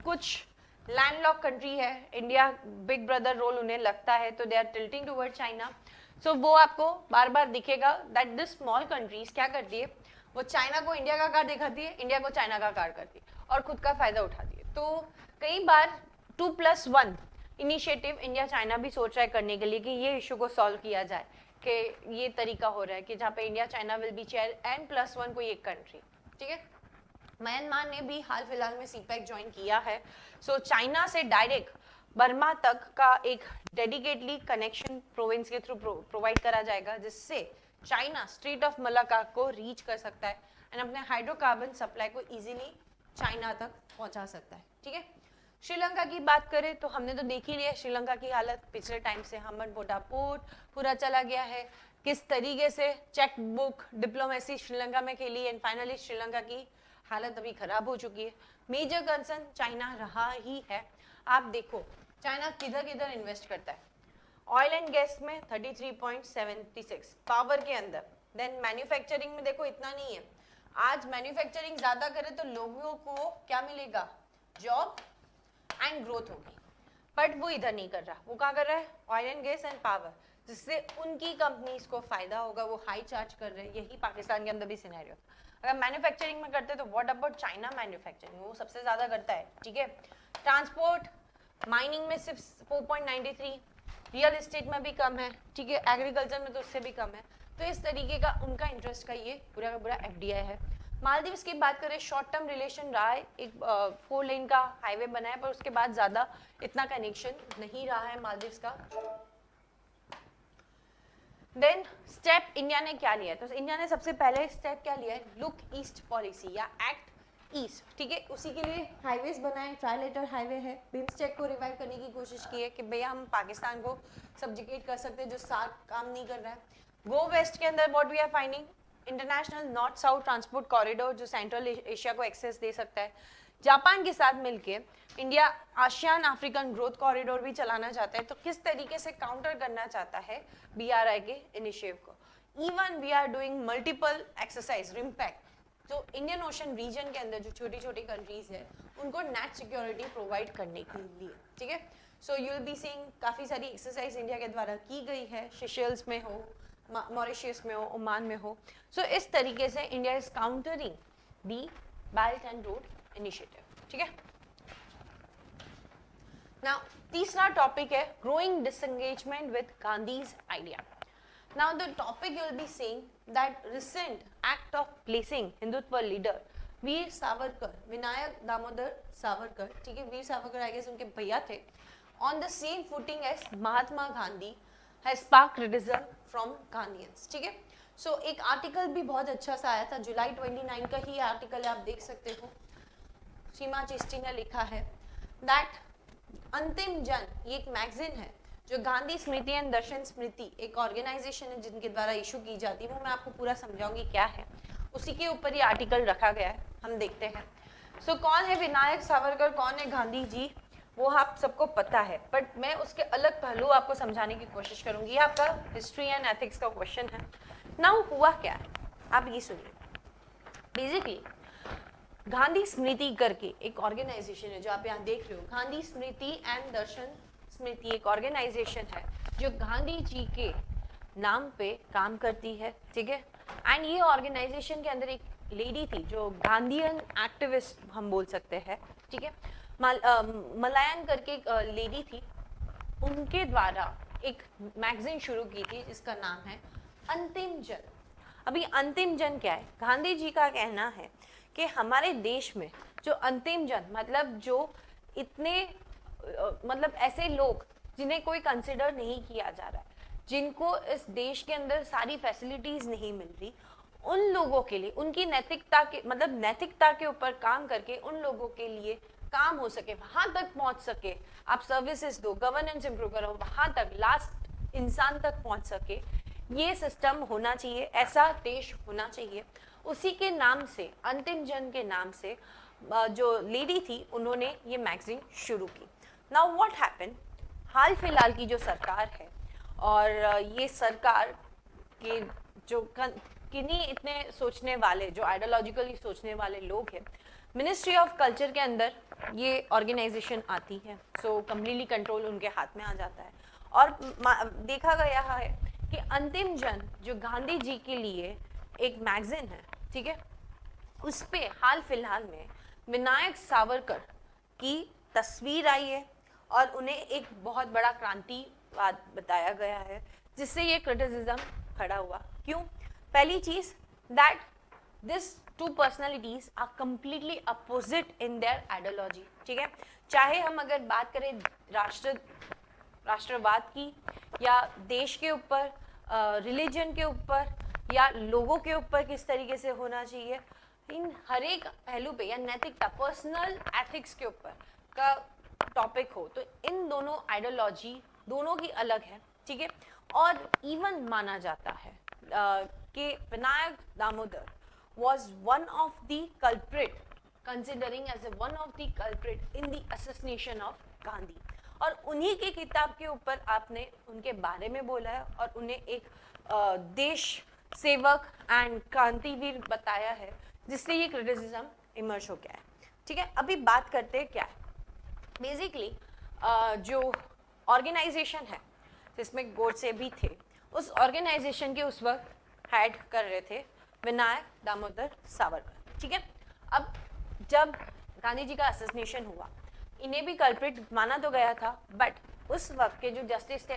कुछ लैंडलॉक कंट्री है, इंडिया बिग ब्रदर रोल उन्हें लगता है, तो they are tilting toward China. So वो आपको बार बार दिखेगा दैट दिस स्मॉल कंट्रीज क्या करती है, वो चाइना को इंडिया का कार्ड दिखाती है, इंडिया को चाइना का कार्ड करती है और खुद का फायदा उठाती है। तो कई बार 2+1 इनिशिएटिव इंडिया चाइना भी सोच रहा है करने के लिए कि ये इशू को सॉल्व किया जाए, कि ये तरीका हो रहा है कि जहाँ पे India China will be chair N+1 कोई एक कंट्री, ठीक है। म्यांमार ने भी हाल फिलहाल में सीपैक ज्वाइन किया है। सो चाइना से डायरेक्ट बर्मा तक का एक डेडिकेटली कनेक्शन प्रोविंस के थ्रू प्रोवाइड करा जाएगा, जिससे चाइना स्ट्रेट ऑफ मलाक्का को रीच कर सकता है एंड अपने हाइड्रोकार्बन सप्लाई को इजीली चाइना तक पहुंचा सकता है, ठीक है। श्रीलंका की बात करें तो हमने तो देख ही लिया श्रीलंका की हालत, पिछले टाइम से हम्बनटोटा पोर्ट पूरा चला गया है, किस तरीके से चेक बुक डिप्लोमेसी श्रीलंका में खेली, एंड फाइनली श्रीलंका की हालत अभी खराब हो चुकी है। मेजर कंसर्न चाइना रहा ही है। आप देखो चाइना किधर किधर इन्वेस्ट करता है, ऑयल एंड गैस में 33.76, पावर के अंदर, देन मैन्युफैक्चरिंग में देखो इतना नहीं है। आज मैन्युफैक्चरिंग ज्यादा करे तो लोगों को क्या मिलेगा, जॉब एंड ग्रोथ होगी, बट वो इधर नहीं कर रहा, वो क्या कर रहा है, oil and gas and power, जिससे उनकी कंपनीज को फायदा होगा, वो हाई चार्ज कर रहे हैं। यही पाकिस्तान के अंदर भी सिनेरियो। अगर मैन्युफैक्चरिंग में करते तो व्हाट अबाउट चाइना मैन्युफैक्चरिंग, वो सबसे ज्यादा करता है, ठीक है। ट्रांसपोर्ट माइनिंग में सिर्फ 4.93, रियल एस्टेट में भी कम है, ठीक है, एग्रीकल्चर में तो उससे भी कम है। तो इस तरीके का उनका इंटरेस्ट का ये पूरा का पूरा एफडीआई है। मालदीव्स की बात करें, शॉर्ट टर्म रिलेशन रहा है, एक 4 लेन का हाईवे बना है, पर उसके बाद ज्यादा इतना कनेक्शन नहीं रहा है मालदीव्स का। देन स्टेप इंडिया ने क्या लिया है, तो इंडिया ने सबसे पहले स्टेप क्या लिया है, लुक ईस्ट पॉलिसी या एक्ट ईस्ट, ठीक है। उसी के लिए हाईवेज बनाए, ट्राइलेटर हाईवे है, बिम्स्टेक को रिवाइव करने की कोशिश की है कि भैया हम पाकिस्तान को सब्जुगेट कर सकते हैं जो सार्क काम नहीं कर रहा है। गो वेस्ट के अंदर what we are finding, international north south transport corridor जो सेंट्रल एशिया को एक्सेस दे सकता है। जापान के साथ मिलके India ASEAN African growth corridor भी चलाना चाहता है। तो किस तरीके से काउंटर करना चाहता है बीआरआई के इनिशिएटिव को। Even we are doing multiple exercise RIMPAC, तो इंडियन ओशन रीजन के अंदर जो छोटी छोटी कंट्रीज है उनको नेट सिक्योरिटी प्रोवाइड करने के लिए, ठीक है। So you will be seeing काफ़ी सारी एक्सरसाइज इंडिया के द्वारा की गई है, सेशेल्स में हो, मॉरिशस में हो, ओमान में हो। सो इस तरीके से India is countering the belt and road initiative, ठीक है। नाउ तीसरा टॉपिक है growing disengagement with Gandhi's idea. Now the topic you will be seeing that recent act of placing Hindutva leader Veer Savarkar, Vinayak Damodar Savarkar, ठीक है, वीर सावरकर आई गेस उनके भैया थे, on the same footing as Mahatma Gandhi has sparked criticism from Gandhians, ठीक है। सो एक आर्टिकल भी बहुत अच्छा सा आया था, जुलाई 29 का ही आर्टिकल है, आप देख सकते हो, सीमा चिश्ती ने लिखा है दैट अंतिम जन, ये एक मैगजीन है जो गांधी स्मृति एंड दर्शन स्मृति एक ऑर्गेनाइजेशन है जिनके द्वारा इशू की जाती है, वो मैं आपको पूरा समझाऊंगी क्या है। उसी के ऊपर ये आर्टिकल रखा गया है, हम देखते हैं। सो कौन है विनायक सावरकर, कौन है गांधी जी, वो आप सबको पता है, बट मैं उसके अलग पहलू आपको समझाने की कोशिश करूंगी। ये आपका हिस्ट्री एंड एथिक्स का क्वेश्चन है। नाउ हुआ क्या है, आप ये सुनिए। बेसिकली गांधी स्मृति करके एक ऑर्गेनाइजेशन है जो आप यहाँ देख रहे हो, गांधी स्मृति एंड दर्शन स्मृति एक ऑर्गेनाइजेशन है जो गांधी जी के नाम पे काम करती है, ठीक है। एंड ये ऑर्गेनाइजेशन के अंदर एक लेडी थी जो गांधीयन एक्टिविस्ट हम बोल सकते हैं, ठीक है। मलायन करके एक लेडी थी, उनके द्वारा एक मैगजीन शुरू की थी जिसका नाम है अंतिम जन। अभी अंतिम जन क्या है, गांधी जी का कहना है कि हमारे देश में जो अंतिम जन मतलब जो इतने मतलब ऐसे लोग जिन्हें कोई कंसिडर नहीं किया जा रहा है, जिनको इस देश के अंदर सारी फैसिलिटीज नहीं मिल रही, उन लोगों के लिए उनकी नैतिकता के मतलब नैतिकता के ऊपर काम करके उन लोगों के लिए काम हो सके, वहां तक पहुंच सके, आप सर्विसेज दो, गवर्नेंस इंप्रूव करो, वहां तक लास्ट इंसान तक पहुंच सके, ये सिस्टम होना चाहिए, ऐसा देश होना चाहिए। उसी के नाम से, अंतिम जन के नाम से जो लेडी थी उन्होंने ये मैगजीन शुरू की। नाउ व्हाट हैपेंड, हाल फिलहाल की जो सरकार है और ये सरकार के जो किन्हीं इतने सोचने वाले, जो आइडियोलॉजिकली सोचने वाले लोग हैं, मिनिस्ट्री ऑफ कल्चर के अंदर ये ऑर्गेनाइजेशन आती है, सो कम्प्लीटली कंट्रोल उनके हाथ में आ जाता है। और देखा गया है कि अंतिम जन जो गांधी जी के लिए एक मैगजीन है, ठीक है, उस पे हाल फिलहाल में विनायक सावरकर की तस्वीर आई है और उन्हें एक बहुत बड़ा क्रांतिवाद बताया गया है, जिससे ये क्रिटिसिज्म खड़ा हुआ। क्यों? पहली चीज that this two personalities are completely opposite in their ideology, ठीक है। चाहे हम अगर बात करें राष्ट्रवाद की या देश के ऊपर, रिलीजन के ऊपर या लोगों के ऊपर किस तरीके से होना चाहिए, इन हर एक पहलू पे या नैतिकता, पर्सनल एथिक्स के ऊपर का टॉपिक हो, तो इन दोनों आइडियोलॉजी दोनों की अलग है, ठीक है। और इवन माना जाता है कि Vinayak Damodar was one of the culprit, considering as a one of the culprit in the assassination of Gandhi। और उन्हीं की किताब के ऊपर आपने उनके बारे में बोला है और उन्हें एक देश सेवक एंड क्रांतिवीर बताया है, जिससे ये क्रिटिसिज्म इमर्ज हो गया है, ठीक है। अभी बात करते हैं क्या है, बेसिकली जो ऑर्गेनाइजेशन है जिसमें गोडसे भी थे, उस ऑर्गेनाइजेशन के उस वक्त हेड कर रहे थे विनायक दामोदर सावरकर, ठीक है। अब जब गांधी जी का असैसिनेशन हुआ, इन्हें भी कल्प्रिट माना तो गया था, बट उस वक्त के जो जस्टिस थे,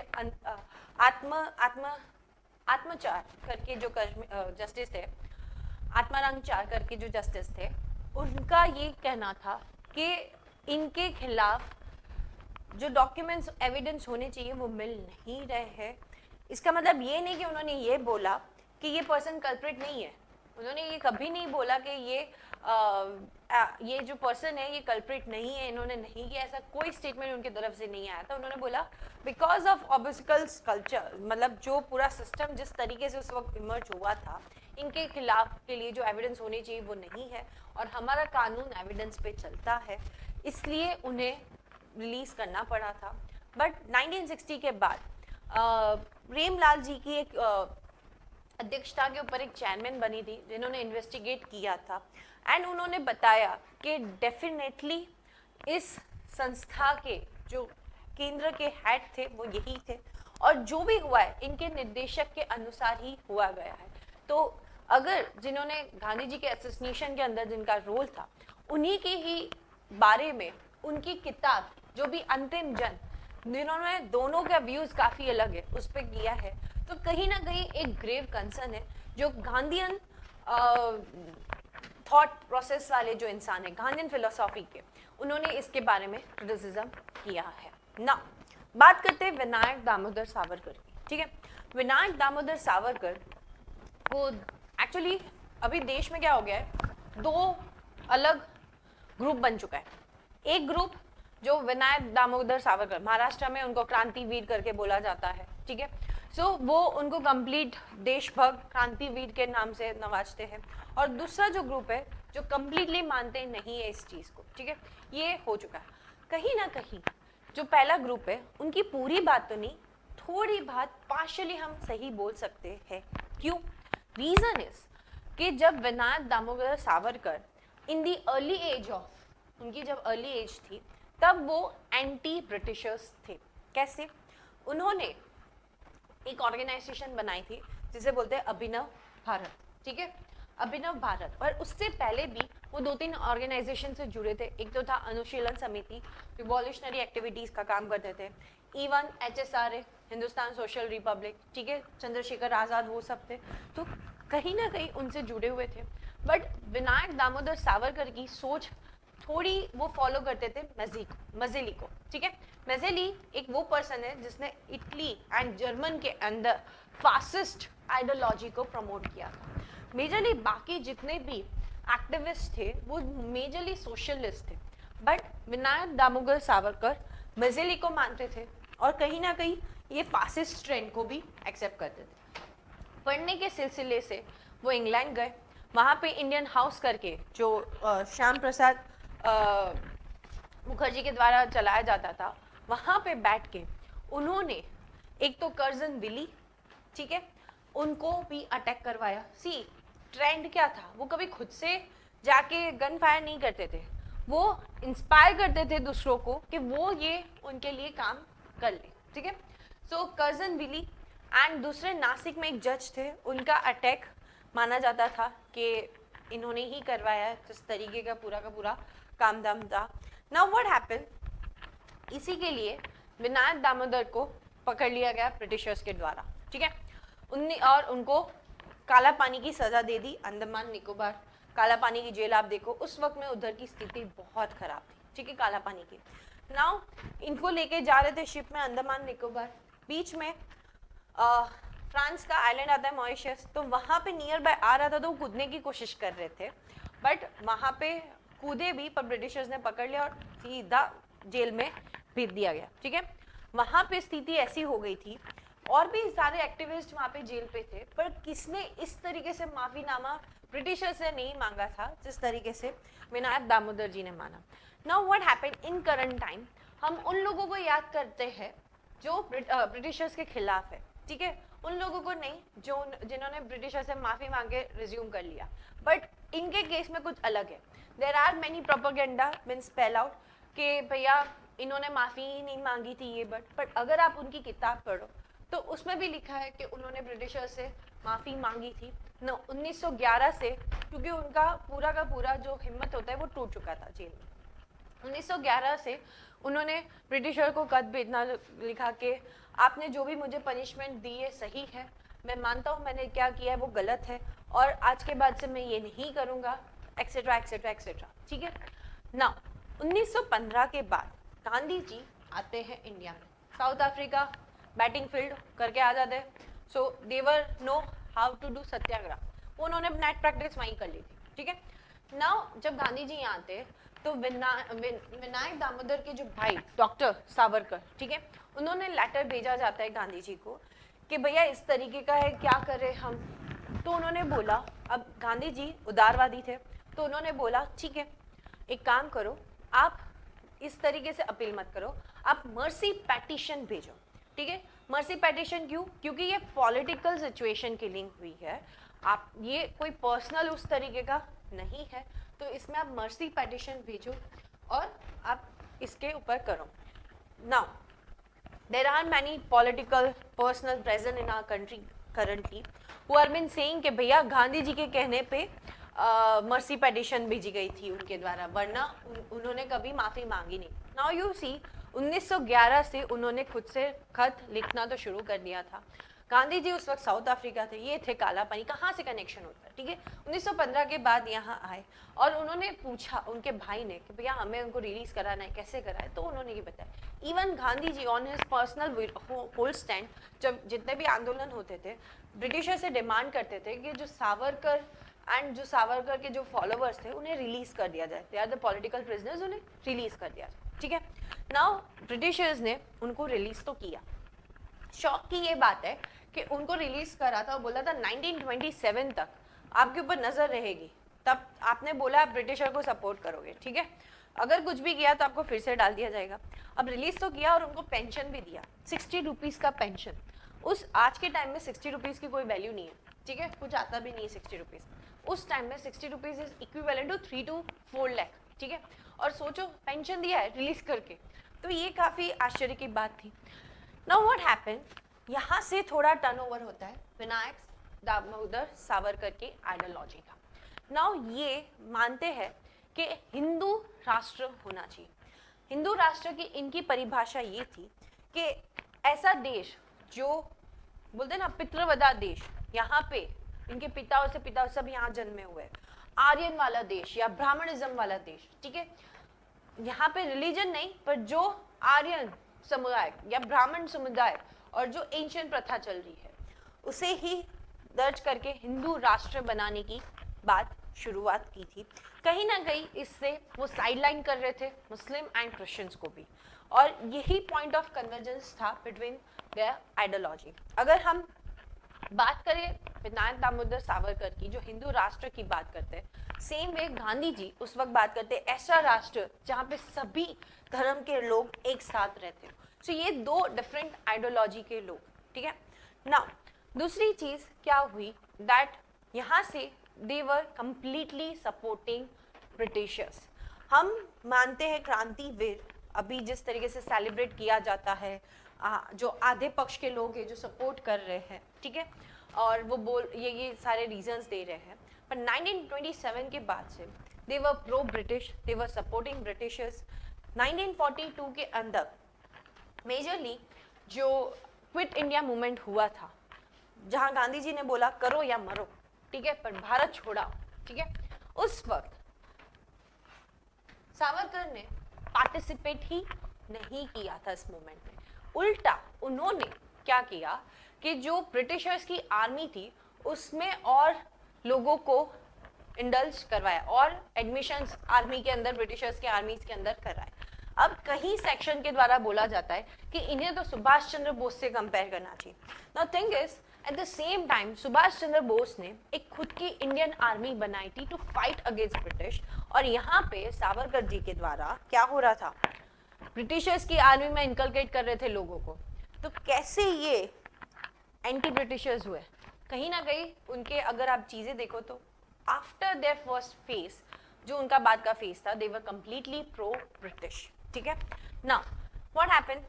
आत्मचार करके जो जस्टिस थे, आत्मारामचार करके जो जस्टिस थे, उनका ये कहना था कि इनके खिलाफ जो डॉक्यूमेंट्स एविडेंस होने चाहिए वो मिल नहीं रहे हैं। इसका मतलब ये नहीं कि उन्होंने ये बोला कि ये पर्सन कल्प्रिट नहीं है, उन्होंने ये कभी नहीं बोला कि ये जो पर्सन है ये कल्प्रिट नहीं है, इन्होंने नहीं किया, ऐसा कोई स्टेटमेंट उनकी तरफ से नहीं आया था। उन्होंने बोला बिकॉज ऑफ ऑब्स्टिकल्स कल्चर, मतलब जो पूरा सिस्टम जिस तरीके से उस वक्त इमर्ज हुआ था, इनके खिलाफ के लिए जो एविडेंस होनी चाहिए वो नहीं है और हमारा कानून एविडेंस पे चलता है, इसलिए उन्हें रिलीज करना पड़ा था। बट 1960 के बाद प्रेमलाल जी की एक अध्यक्षता के ऊपर एक चेयरमैन बनी थी जिन्होंने इन्वेस्टिगेट किया था एंड उन्होंने बताया कि डेफिनेटली इस संस्था के जो केंद्र के हेड थे वो यही थे और जो भी हुआ है इनके निर्देशक के अनुसार ही हुआ गया है। तो अगर जिन्होंने गांधी जी के असैसिनेशन के अंदर जिनका रोल था, उन्हीं के ही बारे में उनकी किताब जो भी अंतिम जन, जिन्होंने दोनों का व्यूज काफी अलग है, उस पर किया है, तो कहीं ना कहीं एक ग्रेव कंसर्न है जो गांधीयन थॉट प्रोसेस वाले जो इंसान है, गांधीयन फिलोसॉफी के, उन्होंने इसके बारे में क्रिटिसिज्म किया है ना। बात करते हैं विनायक दामोदर सावरकर की, ठीक है। विनायक दामोदर सावरकर को एक्चुअली अभी देश में क्या हो गया है, दो अलग ग्रुप बन चुका है। एक ग्रुप जो विनायक दामोदर सावरकर, महाराष्ट्र में उनको क्रांतिवीर करके बोला जाता है, ठीक है, सो वो उनको कंप्लीट देशभक्त क्रांतिवीर के नाम से नवाजते हैं। और दूसरा जो ग्रुप है जो कंप्लीटली मानते नहीं है इस चीज़ को, ठीक है, ये हो चुका है। कहीं ना कहीं जो पहला ग्रुप है उनकी पूरी बात तो नहीं, थोड़ी बात पार्शली हम सही बोल सकते हैं। क्यों? रीज़न इज कि जब विनायक दामोदर सावरकर इन दी अर्ली एज ऑफ, उनकी जब अर्ली एज थी तब वो एंटी ब्रिटिशर्स थे। कैसे? उन्होंने एक ऑर्गेनाइजेशन बनाई थी जिसे बोलते हैं अभिनव भारत, ठीक है, अभिनव भारत। और उससे पहले भी वो 2-3 ऑर्गेनाइजेशन से जुड़े थे। एक तो था अनुशीलन समिति, रिवॉल्यूशनरी एक्टिविटीज का काम करते थे। Even HSRA, Hindustan social Republic, ठीक है, चंद्रशेखर आजाद, वो सब थे, तो कहीं ना कहीं उनसे जुड़े हुए थे। बट विनायक दामोदर सावरकर की सोच थोड़ी वो फॉलो करते थे मजेली को, ठीक है। मजेली एक वो पर्सन है जिसने इटली एंड जर्मन के अंदर फासिस्ट आइडियोलॉजी को प्रमोट किया था। मेजरली बाकी जितने भी एक्टिविस्ट थे वो मेजरली सोशलिस्ट थे, बट विनायक दामोदर सावरकर मजेली को मानते थे और कहीं ना कहीं ये फासिस्ट ट्रेंड को भी एक्सेप्ट करते थे। पढ़ने के सिलसिले से वो इंग्लैंड गए, वहाँ पे इंडियन हाउस करके जो श्याम प्रसाद मुखर्जी के द्वारा चलाया जाता था, वहाँ पे बैठ के उन्होंने एक तो कर्जन विली, ठीक है, उनको भी अटैक करवाया। सी ट्रेंड क्या था, वो कभी खुद से जाके गन फायर नहीं करते थे, वो इंस्पायर करते थे दूसरों को कि वो ये उनके लिए काम कर ले, ठीक है। सो कर्जन विली एंड दूसरे नासिक में एक जज थे, उनका अटैक माना जाता था कि इन्होंने ही करवाया है, जिस तरीके का पूरा काम दाम था। नाउ व्हाट हैपेंड, इसी के लिए विनायक दामोदर को पकड़ लिया गया ब्रिटिशर्स के द्वारा, ठीक है, और उनको काला पानी की सजा दे दी। अंडमान निकोबार काला पानी की जेल, आप देखो उस वक्त में उधर की स्थिति बहुत खराब थी, ठीक है, काला पानी की। नाउ इनको लेके जा रहे थे शिप में अंडमान निकोबार, बीच में फ्रांस का आइलैंड आता है मॉरिशस, तो वहाँ पे नियर बाय आ रहा था, तो वो कूदने की कोशिश कर रहे थे, बट वहाँ पे कूदे भी पर ब्रिटिशर्स ने पकड़ लिया और सीधा जेल में भेज दिया गया, ठीक है। वहाँ पे स्थिति ऐसी हो गई थी, और भी सारे एक्टिविस्ट वहाँ पे जेल पे थे, पर किसने इस तरीके से माफीनामा ब्रिटिशर से नहीं मांगा था जिस तरीके से विनायक दामोदर जी ने माना। Now what happened in current time, हम उन लोगों को याद करते हैं जो ब्रिटिशर्स के खिलाफ है, ठीक है, उन लोगों को नहीं जो जिन्होंने ब्रिटिशर से माफी मांगे रिज्यूम कर लिया। बट इनके केस में कुछ अलग है। There are many propaganda mean spell out कि भैया इन्होंने माफी ही नहीं मांगी थी ये, बट अगर आप उनकी किताब पढ़ो तो उसमें भी लिखा है कि उन्होंने ब्रिटिशर से माफ़ी मांगी थी 1911 से, क्योंकि उनका पूरा का पूरा जो हिम्मत होता है वो टूट चुका था जेल में। 1911 से उन्होंने ब्रिटिशर को खत भेजना लिखा कि आपने जो भी मुझे पनिशमेंट दी है सही है, मैं मानता हूँ मैंने क्या किया है वो गलत है, और आज के बाद से मैं ये नहीं करूँगा, एक्सेट्रा एक्सेट्रा एक्सेट्रा, ठीक है ना। 1915 के बाद गांधी जी आते हैं इंडिया में, साउथ अफ्रीका बैटिंग फील्ड करके आ जाते हैं। सो देवर नो हाउ टू डू सत्याग्रह, वो उन्होंने नेट प्रैक्टिस वहीं कर ली थी, ठीक है। नाउ जब गांधी जी यहाँ आते तो विनायक दामोदर के जो भाई डॉक्टर सावरकर, ठीक है, उन्होंने लेटर भेजा जाता है गांधी जी को कि भैया इस तरीके का है, क्या करें हम। तो उन्होंने बोला, अब गांधी जी उदारवादी थे, तो उन्होंने बोला ठीक है एक काम करो, आप इस तरीके से अपील मत करो, आप मर्सी पेटिशन भेजो, ठीक है। मर्सी पेटिशन क्यों? क्योंकि ये पॉलिटिकल सिचुएशन की लिंक हुई है, आप ये कोई पर्सनल उस तरीके का नहीं है, तो इसमें आप मर्सी पेटिशन भेजो और आप इसके ऊपर करो। Now there are many political personal present in our country currently who are been saying कि भैया गांधी जी के कहने पे मर्सी पेटिशन भेजी गई थी उनके द्वारा, वरना उन्होंने कभी माफ़ी मांगी नहीं। नाउ यू सी 1911 से उन्होंने खुद से खत लिखना तो शुरू कर दिया था। गांधी जी उस वक्त साउथ अफ्रीका थे, ये थे काला पानी, कहाँ से कनेक्शन होता है, ठीक है। 1915 के बाद यहाँ आए और उन्होंने पूछा उनके भाई ने कि भैया हमें उनको रिलीज कराना है, कैसे कराए, तो उन्होंने ये बताया। Even Gandhi ji on his personal whole stand, जब जितने भी आंदोलन होते थे, ब्रिटिशर से डिमांड करते थे कि जो सावरकर के जो फॉलोवर्स थे उन्हें रिलीज कर दिया जाए, they are the political prisoners, उन्हें रिलीज कर दिया जाए, ठीक है। नाउ ब्रिटिशर्स ने उनको रिलीज तो किया। शौक की ये बात है कि उनको रिलीज करा था और बोला था 1927 तक आपके ऊपर नजर रहेगी, तब आपने बोला आप ब्रिटिशर को सपोर्ट करोगे, ठीक है, अगर कुछ भी किया तो आपको फिर से डाल दिया जाएगा। अब रिलीज तो किया और उनको पेंशन भी दिया, 60 रुपीज़ का पेंशन। उस आज के टाइम में 60 रुपीज़ की कोई वैल्यू नहीं है, ठीक है, कुछ आता भी नहीं है 60 रुपीज़। उस टाइम में 60 rupees is equivalent to 3 to 4 lakh, ठीक है, और सोचो पेंशन दिया है रिलीज करके, तो ये काफ़ी आश्चर्य की बात थी। नाउ व्हाट हैपन, यहाँ से थोड़ा टर्नओवर होता है विनायक दामोदर सावरकर की आइडियोलॉजी का। नाउ ये मानते हैं कि हिंदू राष्ट्र होना चाहिए। हिंदू राष्ट्र की इनकी परिभाषा ये थी कि ऐसा देश जो बोलते हैं ना पितृवदा देश, यहाँ पे इनके पिताओं से पिता सब यहाँ जन्मे हुए, आर्यन वाला देश या ब्राह्मणिज्म वाला देश, ठीक है, यहाँ पे रिलीजन नहीं पर जो आर्यन समुदाय या ब्राह्मण समुदाय और जो एंशियंट प्रथा चल रही है उसे ही दर्ज करके हिंदू राष्ट्र बनाने की बात शुरुआत की थी। कहीं ना कहीं इससे वो साइडलाइन कर रहे थे मुस्लिम एंड क्रिश्चियंस को भी, और यही पॉइंट ऑफ कन्वर्जेंस था बिटवीन देयर आइडियोलॉजी। अगर हम बात करें विनायक दामोदर सावरकर की जो हिंदू राष्ट्र की बात करते हैं, सेम वे गांधी जी उस वक्त बात करते हैं ऐसा राष्ट्र जहाँ पे सभी धर्म के लोग एक साथ रहते हो। सो ये दो डिफरेंट आइडियोलॉजी के लोग, ठीक है ना। दूसरी चीज क्या हुई दैट यहाँ से they were completely supporting Britishers. हम मानते हैं क्रांतिवीर अभी जिस तरीके से सेलिब्रेट किया जाता है, जो आधे पक्ष के लोग हैं जो सपोर्ट कर रहे हैं, ठीक है, और वो ये सारे रीजंस दे रहे हैं, पर 1927 के बाद से they were pro British, they were supporting Britishers. 1942 के अंदर मेजरली जो क्विट इंडिया मूवमेंट हुआ था, जहां गांधी जी ने बोला करो या मरो, ठीक है, पर भारत छोड़ा, ठीक है, उस वक्त सावरकर ने पार्टिसिपेट ही नहीं किया था इस मूवमेंट में। उल्टा उन्होंने क्या किया कि जो ब्रिटिशर्स की आर्मी थी उसमें और लोगों को इंडल्ज करवाया और एडमिशंस आर्मी के अंदर, ब्रिटिशर्स के आर्मी के अंदर कराए। अब कहीं सेक्शन के द्वारा बोला जाता है कि इन्हें तो सुभाष चंद्र बोस से कंपेयर करना चाहिए। Now thing is at the same time Subhash Chandra Bose ने एक खुद की इंडियन आर्मी बनाई थी टू फाइट अगेंस्ट ब्रिटिश, और यहाँ पे सावरकर जी के द्वारा क्या हो रहा था, ब्रिटिशर्स की आर्मी में इनकलकेट कर रहे थे लोगों को। तो कैसे ये एंटी ब्रिटिशर्स हुए, कहीं ना कहीं उनके अगर आप चीजें देखो तो आफ्टर देयर फर्स्ट फेज जो उनका बाद का फेज था दे वर कंप्लीटली प्रो ब्रिटिश, ठीक है ना। व्हाट हैपन,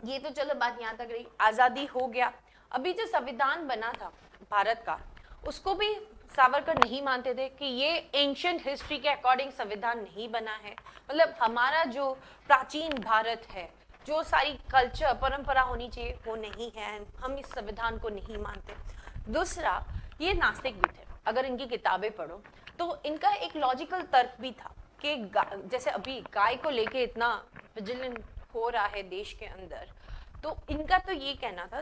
ये तो चलो बात यहाँ तक रही, आज़ादी हो गया। अभी जो संविधान बना था भारत का उसको भी सावरकर नहीं मानते थे कि ये एंशियंट हिस्ट्री के अकॉर्डिंग संविधान नहीं बना है, मतलब हमारा जो प्राचीन भारत है, जो सारी कल्चर परंपरा होनी चाहिए वो नहीं है, हम इस संविधान को नहीं मानते। दूसरा, ये नास्तिक भी थे, अगर इनकी किताबें पढ़ो तो इनका एक लॉजिकल तर्क भी था कि जैसे अभी गाय को लेके इतना विजिलेंट हो रहा है देश के अंदर, तो इनका तो ये कहना था,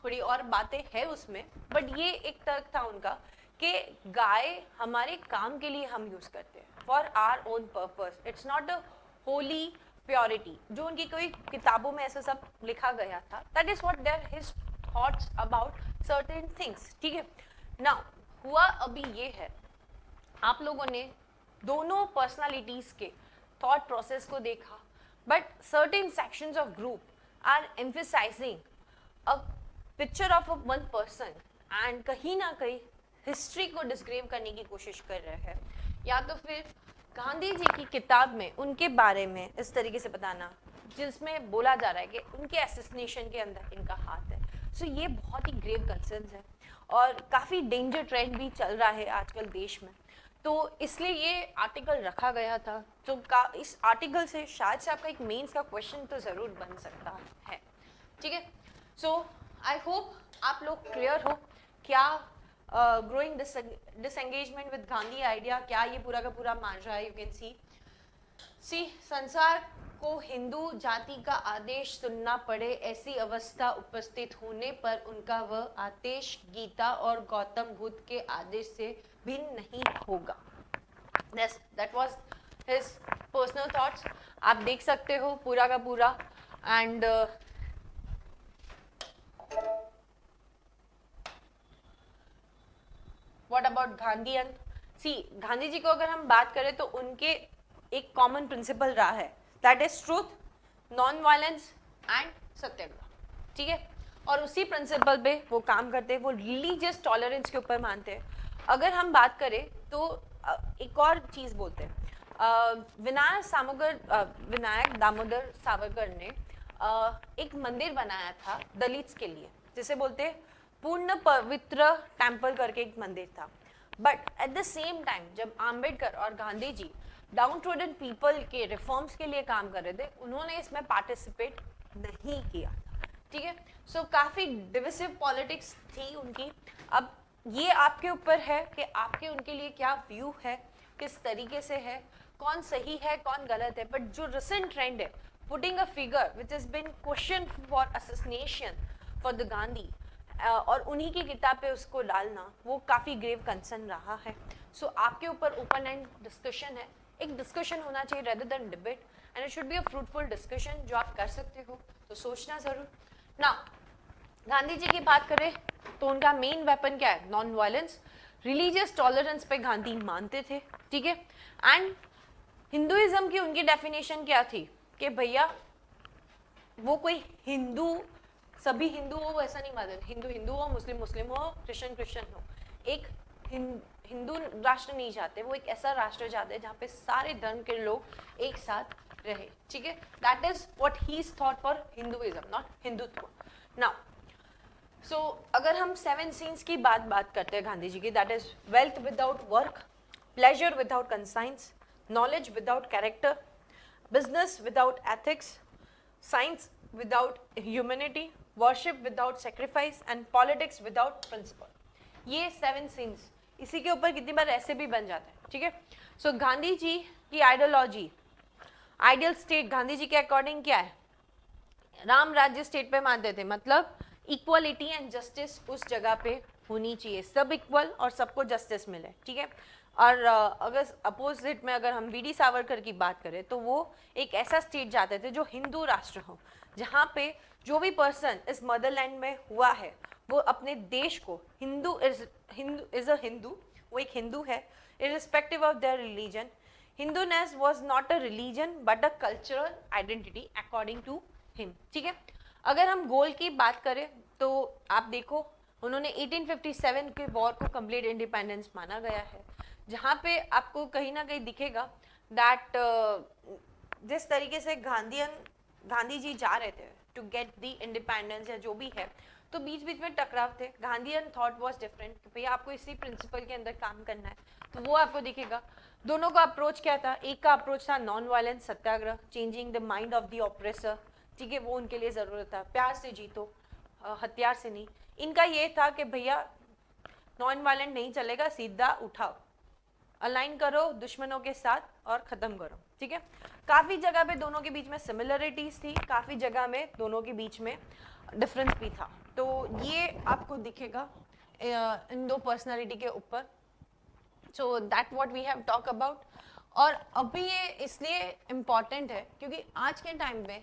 थोड़ी और बातें हैं उसमें, बट ये एक तर्क था उनका कि गाय हमारे काम के लिए हम यूज करते हैं for our own purpose, it's not a holy purity, जो उनकी कोई किताबों में ऐसा सब लिखा गया था। That is what there his thoughts about certain things, ठीक है। नाउ हुआ अभी ये है, आप लोगों ने दोनों पर्सनालिटीज के थॉट प्रोसेस को देखा, but certain sections of group are emphasising a picture of one person and कहीं ना कहीं हिस्ट्री को डिस्क्राइब करने की कोशिश कर रहे हैं, या तो फिर गांधी जी की किताब में उनके बारे में इस तरीके से बताना जिसमें बोला जा रहा है कि उनके असैसिनेशन के अंदर इनका हाथ है। सो ये बहुत ही ग्रेव कंसर्न है और काफ़ी डेंजर ट्रेंड भी चल रहा है आजकल देश में, तो इसलिए ये आर्टिकल रखा गया था। तो इस आर्टिकल से शायद से आपका एक मेंस का क्वेश्चन तो ज़रूर बन सकता है, ठीक है। सो आई होप आप लोग क्लियर हो क्या growing disengagement with Gandhi idea क्या ये पूरा का पूरा मान रहा है। यू कैन सी संसार को हिंदू जाति का आदेश सुनना पड़े, ऐसी अवस्था उपस्थित होने पर उनका वह आदेश गीता और गौतम बुद्ध के आदेश से भिन्न नहीं होगा। That was his personal thoughts, आप देख सकते हो पूरा का पूरा। And what about Gandhian? See, Gandhi ji को अगर हम बात करें तो उनके एक कॉमन प्रिंसिपल रहा है, that is truth, non violence and satyagraha, ठीक है, और उसी प्रिंसिपल पे वो काम करते हैं, वो रिलीजियस टॉलरेंस के ऊपर मानते हैं। अगर हम बात करें तो एक और चीज बोलते हैं, विनायक दामोदर सावरकर ने एक मंदिर बनाया था दलित्स के लिए, जिसे बोलते हैं पूर्ण पवित्र टेम्पल करके एक मंदिर था। But at the same time जब आम्बेडकर और Gandhi ji down trodden people के रिफॉर्म्स के लिए काम कर रहे थे, उन्होंने इसमें पार्टिसिपेट नहीं किया, ठीक है। सो काफी डिविसिव पॉलिटिक्स थी उनकी। अब ये आपके ऊपर है कि आपके उनके लिए क्या व्यू है, किस तरीके से है, कौन सही है कौन गलत है। बट जो रिसेंट ट्रेंड है, putting a figure which is been question for assassination for the Gandhi, और उन्हीं की किताब पे उसको डालना, वो काफ़ी ग्रेव कंसर्न रहा है। सो आपके ऊपर ओपन एंड डिस्कशन है, एक डिस्कशन होना चाहिए rather than debate, and it should be a fruitful discussion जो आप कर सकते हो, तो सोचना ज़रूर ना। गांधी जी की बात करें तो उनका मेन वेपन क्या है? नॉन वायलेंस, रिलीजियस टॉलरेंस पे गांधी मानते थे, ठीक है। एंड हिंदुइज्म की उनकी डेफिनेशन क्या थी कि भैया वो कोई हिंदू, सभी हिंदू हो वैसा नहीं मानते, हिंदू हिंदू हो, मुस्लिम मुस्लिम हो, क्रिश्चियन क्रिश्चियन हो, एक हिंदू राष्ट्र नहीं चाहते, वो एक ऐसा राष्ट्र चाहते हैं जहाँ पे सारे धर्म के लोग एक साथ रहे, ठीक है। That is what he thought for Hinduism, not Hindutva. Now so अगर हम 7 सीन्स की बात करते हैं गांधी जी की, that is wealth without work, pleasure without conscience, knowledge without character, business without ethics, science without humanity, worship without sacrifice and politics without principle. ये 7 sins, इसी के ऊपर कितनी बार ऐसे भी बन जाते हैं, ठीक है। सो गांधी जी की ideology, ideal state Gandhi ji के अकॉर्डिंग क्या है? राम राज्य स्टेट पे मानते थे, मतलब इक्वलिटी एंड जस्टिस उस जगह पे होनी चाहिए, सब इक्वल और सबको जस्टिस मिले, ठीक है। और अगर अपोजिट में अगर हम वीडी सावरकर की बात करें तो वो एक ऐसा स्टेट जाते थे जो हिंदू राष्ट्र हो, जहाँ पे जो भी पर्सन इस मदरलैंड में हुआ है वो अपने देश को, हिंदू इज अ हिंदू, वो एक हिंदू है irrespective of their religion. Hinduness was not a religion but a cultural identity according to him, ठीक है। अगर हम गोल की बात करें तो आप देखो उन्होंने 1857 के वॉर को कंप्लीट इंडिपेंडेंस माना गया है, जहाँ पे आपको कहीं ना कहीं दिखेगा दैट जिस तरीके से गांधी जी जा रहे थे टू गेट दी इंडिपेंडेंस या जो भी है, तो बीच बीच में टकराव थे। गांधीयन थॉट वाज डिफरेंट कि भैया आपको इसी प्रिंसिपल के अंदर काम करना है, तो वो आपको दिखेगा। दोनों का अप्रोच क्या था? एक का अप्रोच था non violence Satyagraha, changing the mind of the oppressor, ठीक है, वो उनके लिए ज़रूरत था, प्यार से जीतो, हथियार से नहीं। इनका ये था कि भैया नॉन वायलेंट नहीं चलेगा, सीधा उठाओ, अलाइन करो दुश्मनों के साथ और ख़त्म करो, ठीक है। काफ़ी जगह पे दोनों के बीच में सिमिलरिटीज़ थी, काफ़ी जगह में दोनों के बीच में डिफरेंस भी था, तो ये आपको दिखेगा इन दो पर्सनालिटी के ऊपर। So that what we have talk about. और अभी ये इसलिए इम्पॉर्टेंट है क्योंकि आज के टाइम में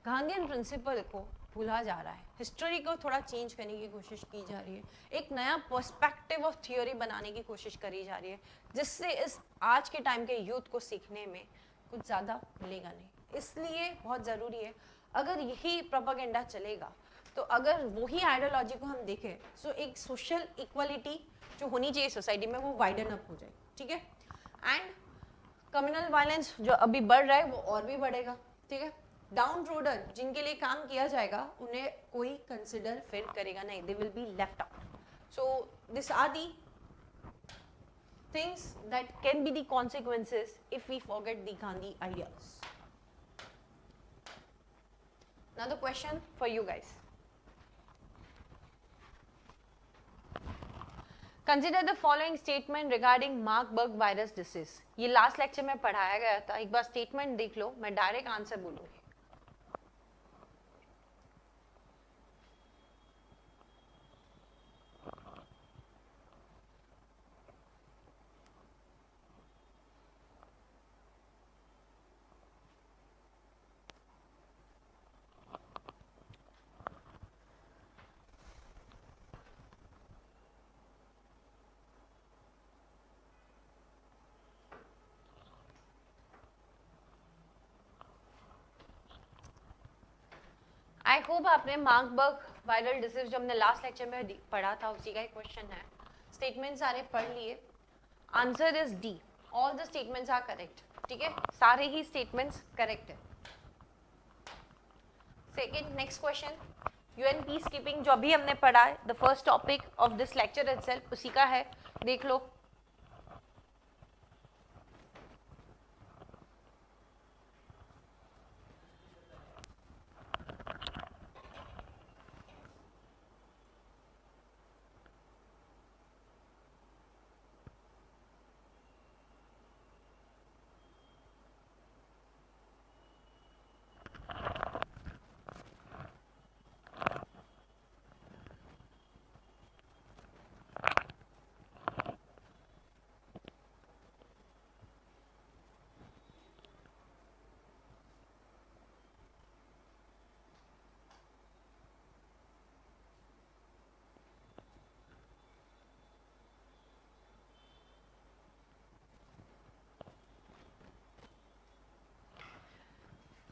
गांधीयन प्रिंसिपल को भूला जा रहा है, हिस्ट्री को थोड़ा चेंज करने की कोशिश की जा रही है, एक नया पर्सपेक्टिव ऑफ थियोरी बनाने की कोशिश करी जा रही है, जिससे इस आज के टाइम के यूथ को सीखने में कुछ ज़्यादा मिलेगा नहीं। इसलिए बहुत ज़रूरी है, अगर यही प्रोपेगेंडा चलेगा तो अगर वही आइडियोलॉजी को हम देखें तो एक सोशल इक्वलिटी जो होनी चाहिए सोसाइटी में वो वाइडन अप हो जाए, ठीक है। एंड कम्युनल वायलेंस जो अभी बढ़ रहा है वो और भी बढ़ेगा, ठीक है। डाउन रोडर जिनके लिए काम किया जाएगा उन्हें कोई कंसिडर फिर करेगा नहीं, they will be left out. So this are the things that can be the consequences if we forget the Gandhi ideas. Now the question for you guys. Consider the following statement regarding Marburg virus disease. ये last lecture में पढ़ाया गया था, एक बार statement देख लो, मैं direct answer बोलूँगी। I hope आपने मार्कबर्ग वायरल डिसीज जो हमने लास्ट लेक्चर में पढ़ा था उसी का एक क्वेश्चन है. स्टेटमेंट सारे पढ़ लिए. Answer is D, all the statements are correct. ठीक है, सारे ही स्टेटमेंट्स करेक्ट है. Second, next question, UN piece keeping जो अभी हमने पढ़ा है, the first topic of this lecture itself उसी का है, देख लो.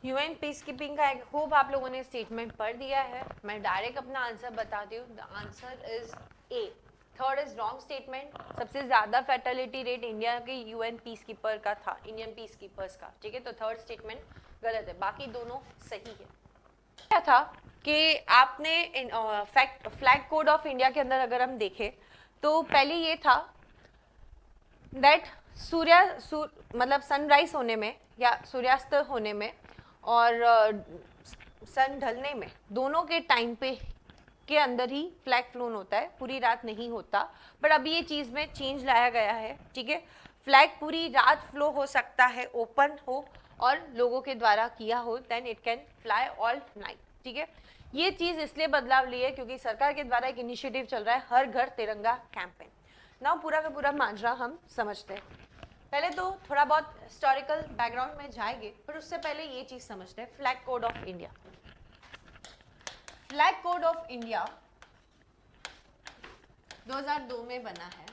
यूएन पीस कीपिंग का एक होप आप लोगों ने स्टेटमेंट पढ़ दिया है. मैं डायरेक्ट अपना आंसर बताती हूँ. The answer is a. Third is wrong statement. सबसे ज्यादा फैटलिटी रेट इंडिया के यूएन पीस कीपर का था, इंडियन पीस कीपर्स का. ठीक है, तो थर्ड स्टेटमेंट गलत है, बाकी दोनों सही है. क्या था कि आपने फ्लैग कोड ऑफ इंडिया के अंदर अगर हम देखें तो पहले ये था दैट मतलब सनराइज होने में या सूर्यास्त होने में और सन ढलने में दोनों के टाइम पे के अंदर ही फ्लैग फ्लोन होता है, पूरी रात नहीं होता. बट अभी ये चीज़ में चेंज लाया गया है. ठीक है, फ्लैग पूरी रात फ्लो हो सकता है, ओपन हो और लोगों के द्वारा किया हो, then it can fly all night. ठीक है, ये चीज़ इसलिए बदलाव ली है क्योंकि सरकार के द्वारा एक इनिशिएटिव चल रहा है, हर घर तिरंगा कैंपेन. ना पूरा का पूरा माजरा हम समझते हैं. पहले तो थोड़ा बहुत हिस्टोरिकल बैकग्राउंड में जाएंगे, पर उससे पहले ये चीज समझते हैं. Flag code of India. Flag code of India 2002 में बना है,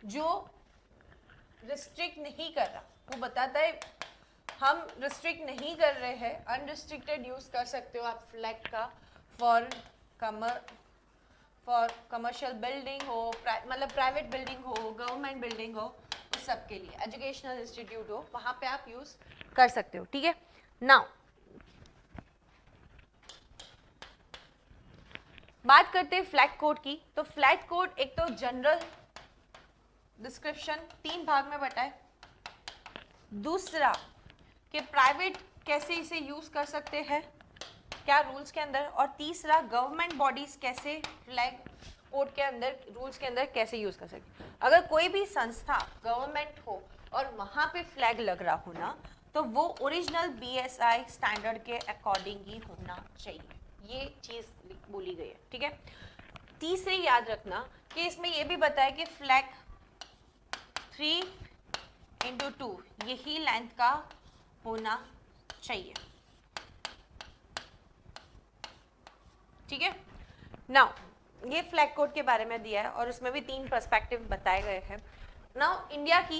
जो रिस्ट्रिक्ट नहीं कर रहा. वो बताता है हम रिस्ट्रिक्ट नहीं कर रहे हैं, अनरिस्ट्रिक्टेड यूज कर सकते हो आप फ्लैग का फॉर कमर्शियल बिल्डिंग हो, मतलब प्राइवेट बिल्डिंग हो, गवर्नमेंट बिल्डिंग हो, उस सब के लिए, एजुकेशनल इंस्टीट्यूट हो, वहां पे आप यूज कर सकते हो. ठीक है, नाउ बात करते हैं फ्लैग कोड की. तो फ्लैग कोड एक तो जनरल डिस्क्रिप्शन 3 भाग में बटा है. दूसरा कि प्राइवेट कैसे इसे यूज कर सकते हैं, क्या रूल्स के अंदर, और तीसरा गवर्नमेंट बॉडीज कैसे फ्लैग कोड के अंदर रूल्स के अंदर कैसे यूज कर सकते. अगर कोई भी संस्था गवर्नमेंट हो और वहां पे फ्लैग लग रहा हो ना, तो वो ओरिजिनल बीएसआई स्टैंडर्ड के अकॉर्डिंग ही होना चाहिए. ये चीज बोली गई है. ठीक है, तीसरे याद रखना कि इसमें ये भी बताया कि फ्लैग 3x2 यही लेंथ का होना चाहिए. ठीक है, नाउ ये फ्लैग कोड के बारे में दिया है और उसमें भी 3 पर्सपेक्टिव बताए गए हैं. नाउ इंडिया की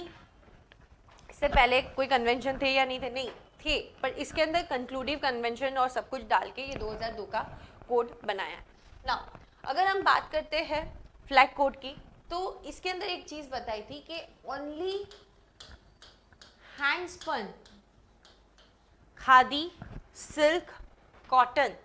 इससे पहले कोई कन्वेंशन थे या नहीं थे? नहीं थे, पर इसके अंदर कंक्लूडिव कन्वेंशन और सब कुछ डाल के ये 2002 का कोड बनाया है. नाउ अगर हम बात करते हैं फ्लैग कोड की, तो इसके अंदर एक चीज बताई थी कि only handspun khadi, silk, cotton,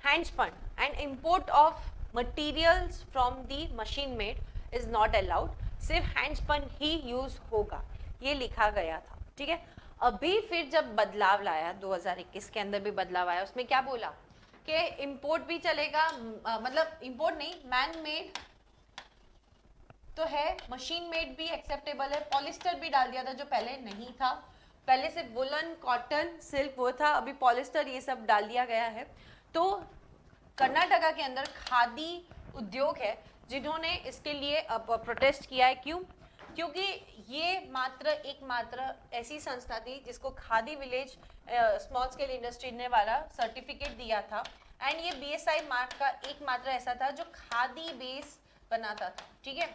handspun and import of materials from the machine made is not allowed. सिर्फ हैंडस्पन ही यूज होगा, ये लिखा गया था. ठीक है, अभी फिर जब बदलाव लाया 2021 के अंदर भी बदलाव आया, उसमें क्या बोला कि इंपोर्ट भी चलेगा, मतलब इंपोर्ट नहीं, मैन मेड तो है, मशीन मेड भी एक्सेप्टेबल है. पॉलिस्टर भी डाल दिया था जो पहले नहीं था. पहले से वुलन, कॉटन, सिल्क वो था, अभी पॉलिस्टर ये सब डाल दिया गया है. तो कर्नाटका के अंदर खादी उद्योग है जिन्होंने इसके लिए प्रोटेस्ट किया है. क्यों? क्योंकि ये एकमात्र ऐसी संस्था थी जिसको khadi village small scale industry ने वाला सर्टिफिकेट दिया था. एंड ये बीएसआई मार्क का एकमात्र ऐसा था जो खादी बेस बनाता था. ठीक है,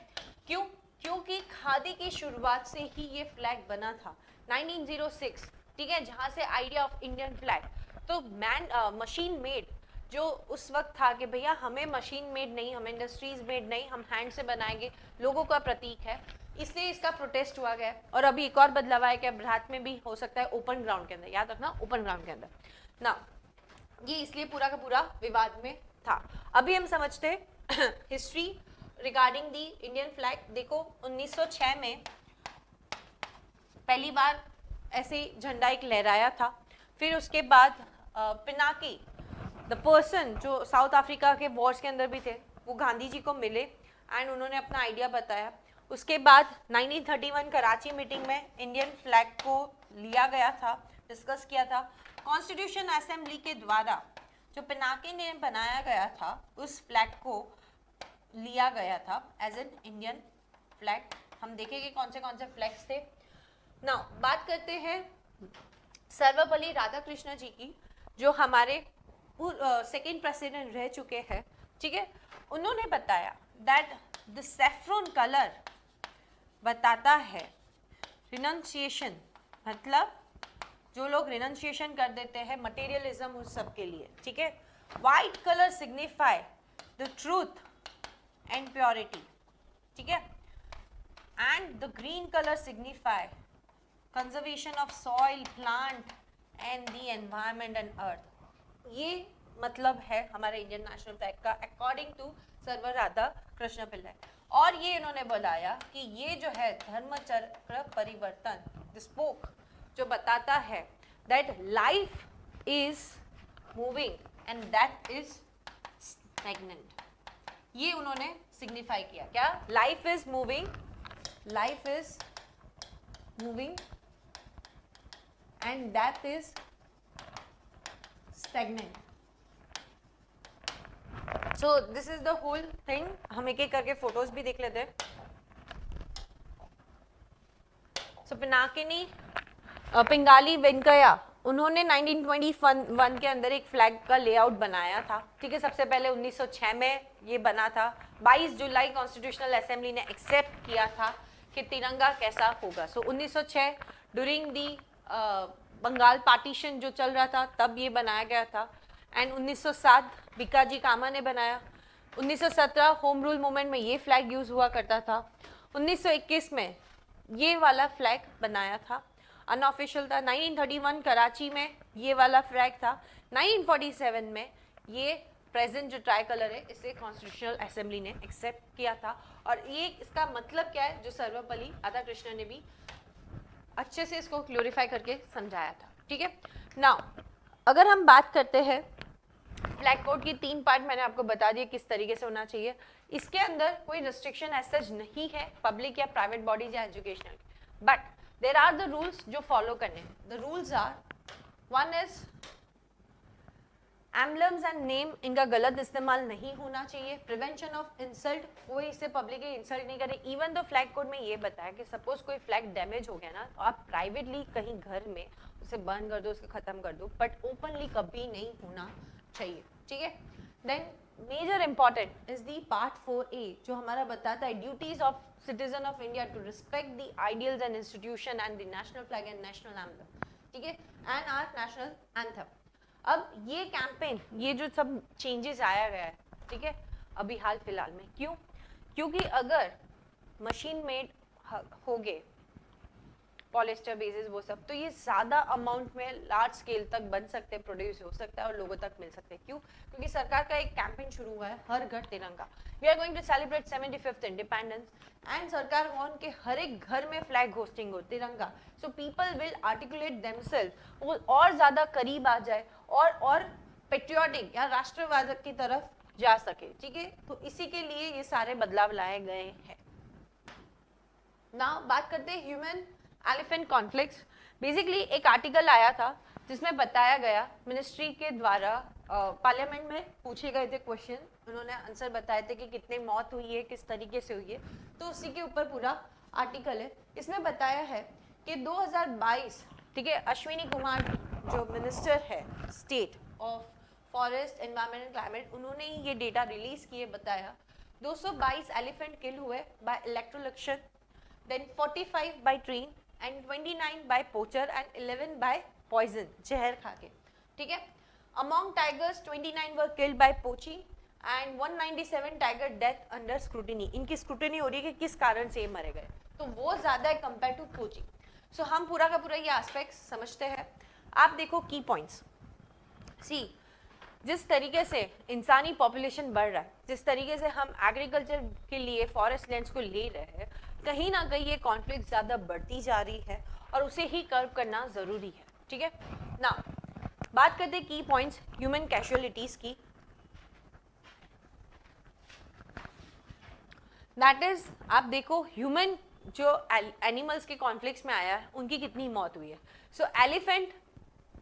क्यों? क्योंकि खादी की शुरुआत से ही ये फ्लैग बना था 1906. ठीक है, जहाँ से आइडिया ऑफ इंडियन फ्लैग. तो मशीन मेड जो उस वक्त था कि भैया हमें मशीन मेड नहीं, हमें इंडस्ट्रीज मेड नहीं, हम हैंड से बनाएंगे, लोगों का प्रतीक है, इसलिए इसका प्रोटेस्ट हुआ गया। और अभी एक और बदलाव आया कि रात में भी हो सकता है ओपन ग्राउंड के अंदर, याद रखना ओपन ग्राउंड के अंदर ना, ये इसलिए पूरा का पूरा विवाद में था। अभी हम समझते हैं history regarding the Indian flag. देखो 1906 में पहली बार ऐसे झंडा एक लहराया था, फिर उसके बाद पिनाकी द पर्सन जो साउथ अफ्रीका के वॉर्स के अंदर भी थे, वो गांधी जी को मिले एंड उन्होंने अपना आइडिया बताया। उसके बाद 1931 कराची मीटिंग में इंडियन फ्लैग को लिया गया था, डिस्कस किया था। कॉन्स्टिट्यूशन असेंबली के द्वारा जो पिनाकी ने बनाया गया था उस फ्लैग को लिया गया था एज एन इंडियन फ्लैग। हम देखेंगे कौन से फ्लैग्स थे। नाउ बात करते हैं सर्वपल्ली राधाकृष्ण जी की, जो हमारे सेकेंड प्रेसिडेंट रह चुके हैं, ठीक है। उन्होंने बताया दैट द सैफ्रॉन कलर बताता है रिनंसिएशन, मतलब जो लोग रिनंसिएशन कर देते हैं मटेरियलिज्म उस सब के लिए, ठीक है। White colour signify the truth and purity, ठीक है, and the green colour signify conservation of soil, plant and the environment and earth. ये मतलब है हमारे इंडियन नेशनल फ्लैग का अकॉर्डिंग टू सर्वर राधा कृष्ण पिल्लाई। और ये इन्होंने बताया कि ये जो है धर्मचक्र परिवर्तन, द स्पोक, जो बताता है that life is moving and that is stagnant. ये उन्होंने सिग्निफाई किया, क्या? Life is moving, life is moving and that is stagnant. So this is the whole thing. हम एक एक करके फोटोज भी देख लेते हैं। So पिनाकिनी पिंगाली वेंकैया, उन्होंने 1921 के अंदर एक फ्लैग का लेआउट बनाया था, ठीक है। सबसे पहले 1906 में ये बना था। 22 जुलाई कॉन्स्टिट्यूशनल असेंबली ने एक्सेप्ट किया था कि तिरंगा कैसा होगा। सो 1906 ड्यूरिंग दी बंगाल पार्टीशन जो चल रहा था तब ये बनाया गया था। एंड 1907 बीकाजी कामा ने बनाया। 1917 होम रूल मूवमेंट में ये फ्लैग यूज हुआ करता था। 1921 में ये वाला फ्लैग बनाया था, अनऑफिशियल था। 1931 कराची में ये वाला फ्लैग था। 1947 में ये प्रेजेंट जो ट्राई कलर है इसे कॉन्स्टिट्यूशनल असेंबली ने एक्सेप्ट किया था। और ये इसका मतलब क्या है, जो सर्वपल्ली राधाकृष्णन ने भी अच्छे से इसको क्लोरीफाई करके समझाया था, ठीक है। नाउ अगर हम बात करते हैं फ्लैग कोड की 3 पार्ट मैंने आपको बता दिए किस तरीके से होना चाहिए। इसके अंदर कोई रिस्ट्रिक्शन एज सच नहीं है पब्लिक या प्राइवेट बॉडीज या educational, but there are the rules जो फॉलो करने हैं। The rules are, one is emblems and name, इनका गलत इस्तेमाल नहीं होना चाहिए। प्रिवेंशन ऑफ इंसल्ट, कोई इसे पब्लिकली इंसल्ट नहीं करे। इवन तो फ्लैग कोड में ये बताया कि सपोज कोई फ्लैग डैमेज हो गया ना, तो आप प्राइवेटली कहीं घर में उसे बर्न कर दो, उसे खत्म कर दो, बट ओपनली कभी नहीं होना चाहिए, ठीक है। Then major important is the part 4A जो हमारा बताता है duties of citizen of India to respect the ideals and institution and the national flag and national anthem, ठीक है, एंड आवर नेशनल एंथम। अब ये कैंपेन, ये जो सब चेंजेस आया गया है, ठीक है, अभी हाल फिलहाल में, क्यों? क्योंकि अगर मशीन मेड हो गए पॉलिस्टर बेसिस वो सब, तो ये ज़्यादा अमाउंट में लार्ज स्केल तक बन सकते हैं, प्रोड्यूस हो सकता है और लोगों तक मिल सकते हैं। क्यों? क्योंकि सरकार का एक कैंपेन शुरू हुआ है, हर घर तिरंगा। We are going to celebrate 75th independence and सरकार वांट के हर एक घर में फ्लैग होस्टिंग हो, तिरंगा। So people will articulate themselves, वो और ज़्यादा करीब आ जाए और पेट्रियोटिक या राष्ट्रवाद की तरफ जा सके, ठीक है। तो इसी के लिए ये सारे बदलाव लाए गए हैं। नाउ बात करते हैं ह्यूमन एलिफेंट कॉन्फ्लिक्ट्स। बेसिकली एक आर्टिकल आया था जिसमें बताया गया, मिनिस्ट्री के द्वारा पार्लियामेंट में पूछे गए थे क्वेश्चन, उन्होंने आंसर बताए थे कि कितने मौत हुई है, किस तरीके से हुई है, तो उसी के ऊपर पूरा आर्टिकल है। इसमें बताया है कि 2022, ठीक है, अश्विनी कुमार जो मिनिस्टर है state of forest, environment and climate, उन्होंने ही ये डेटा रिलीज किए, बताया 222 एलिफेंट किल हुए bye इलेक्ट्रोलक्शन, then 45 by train and 29 by poacher and 11 by poison, जहर खा के, ठीक है। Among tigers 29 were killed by poaching and 197 tiger death under scrutiny. इनकी स्क्रूटिनी हो रही है कि किस कारण से ये मरे गए, तो वो ज्यादा है कंपेयर टू पोचिंग. सो हम पूरा का पूरा ये एस्पेक्ट समझते हैं. आप देखो की पॉइंट्स. सी, जिस तरीके से इंसानी पॉपुलेशन बढ़ रहा है, जिस तरीके से हम एग्रीकल्चर के लिए फॉरेस्ट लैंड्स को ले रहे हैं, कहीं ना कहीं ये कॉन्फ्लिक्ट ज़्यादा बढ़ती जा रही है और उसे ही कर्व करना ज़रूरी है. ठीक है ना. बात करते हैं की पॉइंट्स ह्यूमन कैजुअलिटीज़ की. दैट इज, आप देखो ह्यूमन जो एनिमल्स के कॉन्फ्लिक्ट्स में आया है उनकी कितनी मौत हुई है. सो एलिफेंट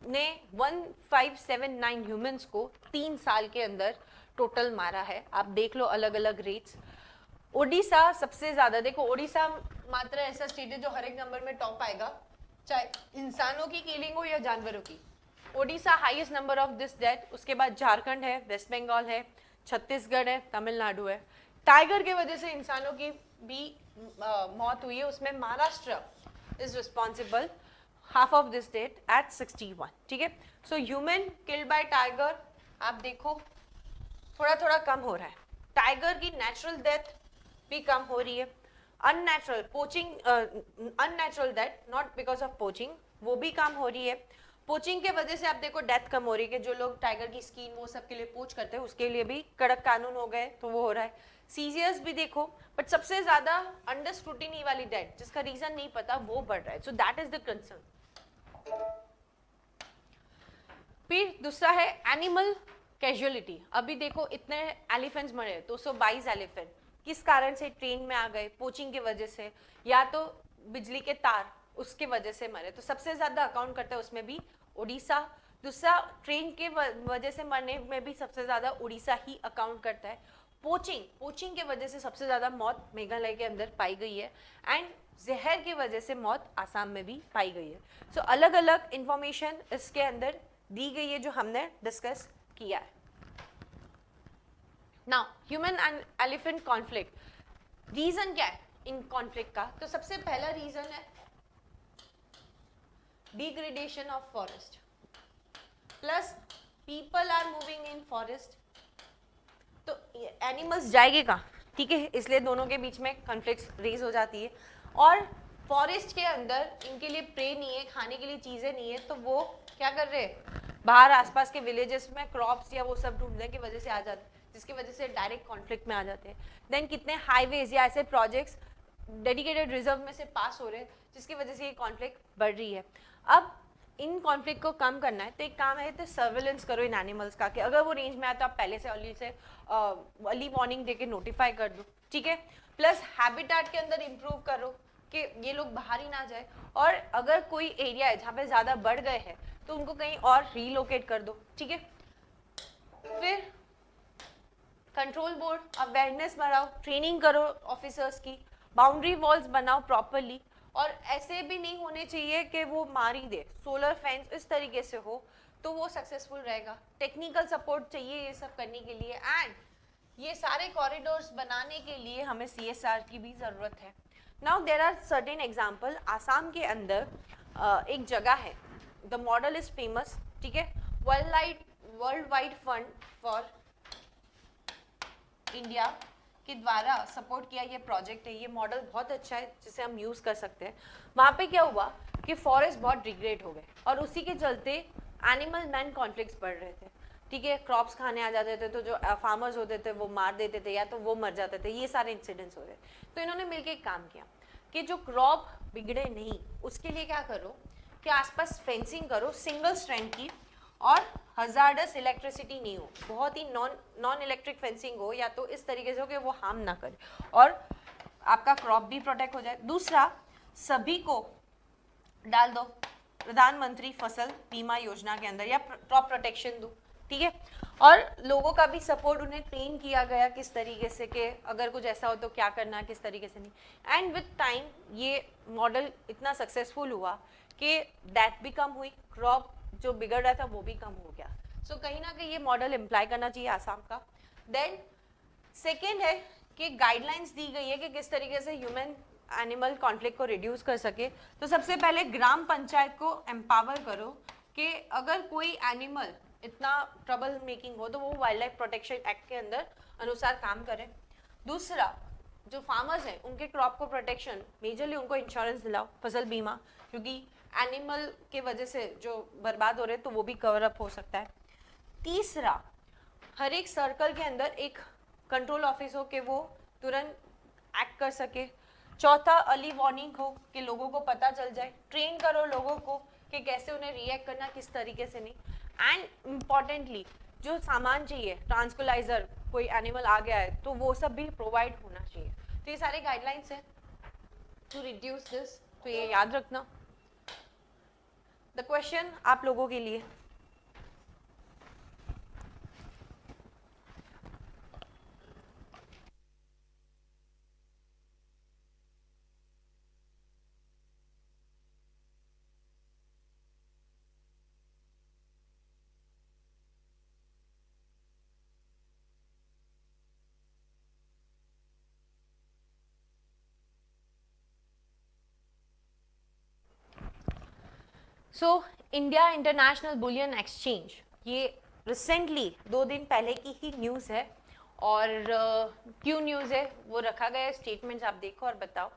ने 1579 ह्यूमंस को 3 साल के अंदर टोटल मारा है. आप देख लो अलग अलग रेट्स. ओडिशा सबसे ज्यादा, देखो ओडिशा मात्र ऐसा स्टेट है जो हर एक नंबर में टॉप आएगा, चाहे इंसानों की किलिंग हो या जानवरों की. Odisha highest number of this death. उसके बाद झारखंड है, वेस्ट बंगाल है, छत्तीसगढ़ है, तमिलनाडु है. टाइगर के वजह से इंसानों की भी मौत हुई है, उसमें Maharashtra is responsible half of this date at 61. ठीक है. So human killed by Tiger आप देखो थोड़ा थोड़ा कम हो रहा है. टाइगर की नेचुरल डेथ भी कम हो रही है. Unnatural poaching, unnatural death not because of poaching, वो भी कम हो रही है. पोचिंग के वजह से आप देखो डेथ कम हो रही है कि जो लोग टाइगर की स्किन वो सब के लिए पोच करते हैं उसके लिए भी कड़क कानून हो गए, तो वो हो रहा है. सीजियस भी देखो, बट सबसे ज्यादा अंडर स्क्रूटिनी वाली डेथ जिसका रीजन नहीं पता वो बढ़ रहा है. So that is the concern. फिर दूसरा है एनिमल कैजुअलिटी. अभी देखो इतने एलिफेंट्स मरे, 222 एलिफेंट किस कारण से ट्रेन में आ गए, पोचिंग की वजह से या तो बिजली के तार उसके वजह से मरे. तो सबसे ज्यादा अकाउंट करता है उसमें भी उड़ीसा. दूसरा ट्रेन के वजह से मरने में भी सबसे ज्यादा उड़ीसा ही अकाउंट करता है. पोचिंग के वजह से सबसे ज्यादा मौत मेघालय के अंदर पाई गई है एंड जहर की वजह से मौत आसाम में भी पाई गई है. सो अलग अलग इंफॉर्मेशन इसके अंदर दी गई है जो हमने डिस्कस किया है. Now human and elephant conflict, reason क्या है इन कॉन्फ्लिक्ट का? तो सबसे पहला रीजन है degradation of forest plus people are moving in forest. तो एनिमल्स जाएंगे कहाँ? ठीक है, इसलिए दोनों के बीच में कॉन्फ्लिक्ट रेज हो जाती है. और फॉरेस्ट के अंदर इनके लिए प्रे नहीं है, खाने के लिए चीजें नहीं है, तो वो क्या कर रहे हैं, बाहर आसपास के विलेजेस में क्रॉप्स या वो सब ढूंढने की वजह से आ जाते हैं, जिसकी वजह से डायरेक्ट कॉन्फ्लिक्ट में आ जाते हैं. देन कितने हाईवेज या ऐसे प्रोजेक्ट्स डेडिकेटेड रिजर्व में से पास हो रहे हैं जिसकी वजह से ये कॉन्फ्लिक्ट बढ़ रही है. अब इन कॉन्फ्लिक्ट को कम करना है तो एक काम है तो सर्वेलेंस करो इन एनिमल्स का, कि अगर वो रेंज में आए तो आप पहले से अर्ली वार्निंग देके नोटिफाई कर दो. ठीक है. प्लस हैबिटेट के अंदर इम्प्रूव करो कि ये लोग बाहर ही ना जाए, और अगर कोई एरिया है जहाँ पे ज़्यादा बढ़ गए हैं तो उनको कहीं और रीलोकेट कर दो. ठीक है. फिर कंट्रोल बोर्ड अवेयरनेस बढ़ाओ, ट्रेनिंग करो ऑफिसर्स की, बाउंड्री वॉल्स बनाओ प्रॉपरली, और ऐसे भी नहीं होने चाहिए कि वो मार ही दे. सोलर फेंस इस तरीके से हो तो वो सक्सेसफुल रहेगा. टेक्निकल सपोर्ट चाहिए ये सब करने के लिए, एंड ये सारे कॉरिडोर्स बनाने के लिए हमें CSR की भी ज़रूरत है. Now there are certain example. Assam के अंदर एक जगह है, द मॉडल इज फेमस. ठीक है. World wide fund for India के द्वारा सपोर्ट किया ये प्रोजेक्ट है. ये मॉडल बहुत अच्छा है जिसे हम यूज़ कर सकते हैं. वहाँ पे क्या हुआ कि फॉरेस्ट बहुत डिग्रेड हो गए और उसी के चलते एनिमल मैन कॉन्फ्लिक्ट्स बढ़ रहे थे. ठीक है. क्रॉप्स खाने आ जाते थे तो जो फार्मर्स होते थे वो मार देते थे या तो वो मर जाते थे. ये सारे इंसिडेंट्स हो रहे. तो इन्होंने मिलकर एक काम किया कि जो क्रॉप बिगड़े नहीं उसके लिए क्या करो कि आसपास फेंसिंग करो सिंगल स्ट्रैंड की, और हजार्डस इलेक्ट्रिसिटी नहीं हो, बहुत ही नॉन इलेक्ट्रिक फेंसिंग हो, या तो इस तरीके से हो कि वो हार्म ना करे और आपका क्रॉप भी प्रोटेक्ट हो जाए. दूसरा, सभी को डाल दो प्रधानमंत्री फसल बीमा योजना के अंदर या क्रॉप प्रोटेक्शन दो. ठीक है. और लोगों का भी सपोर्ट, उन्हें ट्रेन किया गया किस तरीके से कि अगर कुछ ऐसा हो तो क्या करना है, किस तरीके से नहीं. एंड विद टाइम ये मॉडल इतना सक्सेसफुल हुआ कि डेथ भी कम हुई, क्रॉप जो बिगड़ रहा था वो भी कम हो गया. सो कहीं ना कहीं ये मॉडल इम्प्लाई करना चाहिए आसाम का. देन सेकेंड है कि गाइडलाइंस दी गई है कि किस तरीके से ह्यूमन एनिमल कॉन्फ्लिक्ट को रिड्यूस कर सके. तो सबसे पहले ग्राम पंचायत को एम्पावर करो कि अगर कोई एनिमल इतना ट्रबल मेकिंग हो तो वो वाइल्ड लाइफ प्रोटेक्शन एक्ट के अंदर अनुसार काम करें। दूसरा, जो फार्मर्स हैं उनके क्रॉप को प्रोटेक्शन, मेजरली उनको इंश्योरेंस दिलाओ, फसल बीमा, क्योंकि एनिमल के वजह से जो बर्बाद हो रहे हैं तो वो भी कवर अप हो सकता है। तीसरा, हर एक सर्कल के अंदर एक कंट्रोल ऑफिस हो कि वो तुरंत एक्ट कर सके। चौथा, अर्ली वार्निंग हो कि लोगों को पता चल जाए, ट्रेन करो लोगों को कि कैसे उन्हें रिएक्ट करना, किस तरीके से नहीं। एंड इम्पॉर्टेंटली जो सामान चाहिए, ट्रांसकुलाइजर, कोई एनिमल आ गया है तो वो सब भी प्रोवाइड होना चाहिए। तो ये सारे गाइडलाइंस हैं टू रिड्यूस दिस, तो ये याद रखना। द क्वेश्चन आप लोगों के लिए, so India international bullion exchange, ये रिसेंटली 2 दिन पहले की ही न्यूज़ है। और क्यों न्यूज़ है वो रखा गया है, स्टेटमेंट्स आप देखो और बताओ।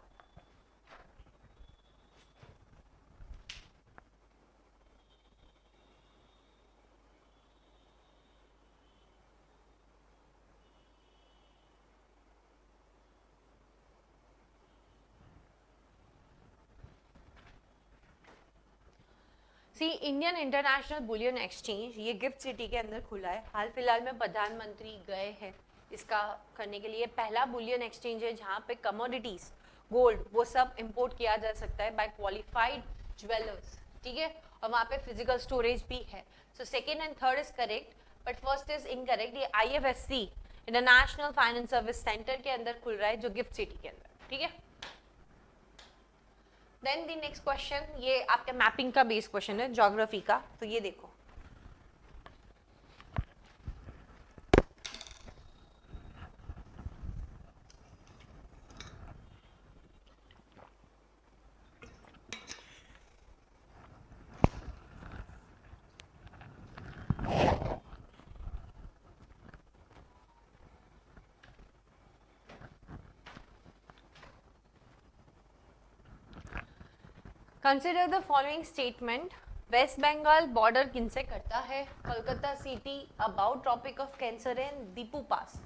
सी, इंडियन इंटरनेशनल बुलियन एक्सचेंज ये गिफ्ट सिटी के अंदर खुला है। हाल फिलहाल में प्रधानमंत्री गए हैं इसका करने के लिए। पहला बुलियन एक्सचेंज है जहाँ पे कमोडिटीज, गोल्ड, वो सब इंपोर्ट किया जा सकता है बाय क्वालिफाइड ज्वेलर्स, ठीक है। और वहाँ पे फिजिकल स्टोरेज भी है। So second and third is correct, but first is incorrect. ये IFSC international finance service centre के अंदर खुल रहा है, जो गिफ्ट सिटी के अंदर, ठीक है। देन द नेक्स्ट क्वेश्चन, ये आपके मैपिंग का बेस क्वेश्चन है, ज्योग्राफी का। तो ये देखो, consider the following statement. West Bengal border किनसे करता है? Kolkata city, about tropic of cancer and Dipu pass.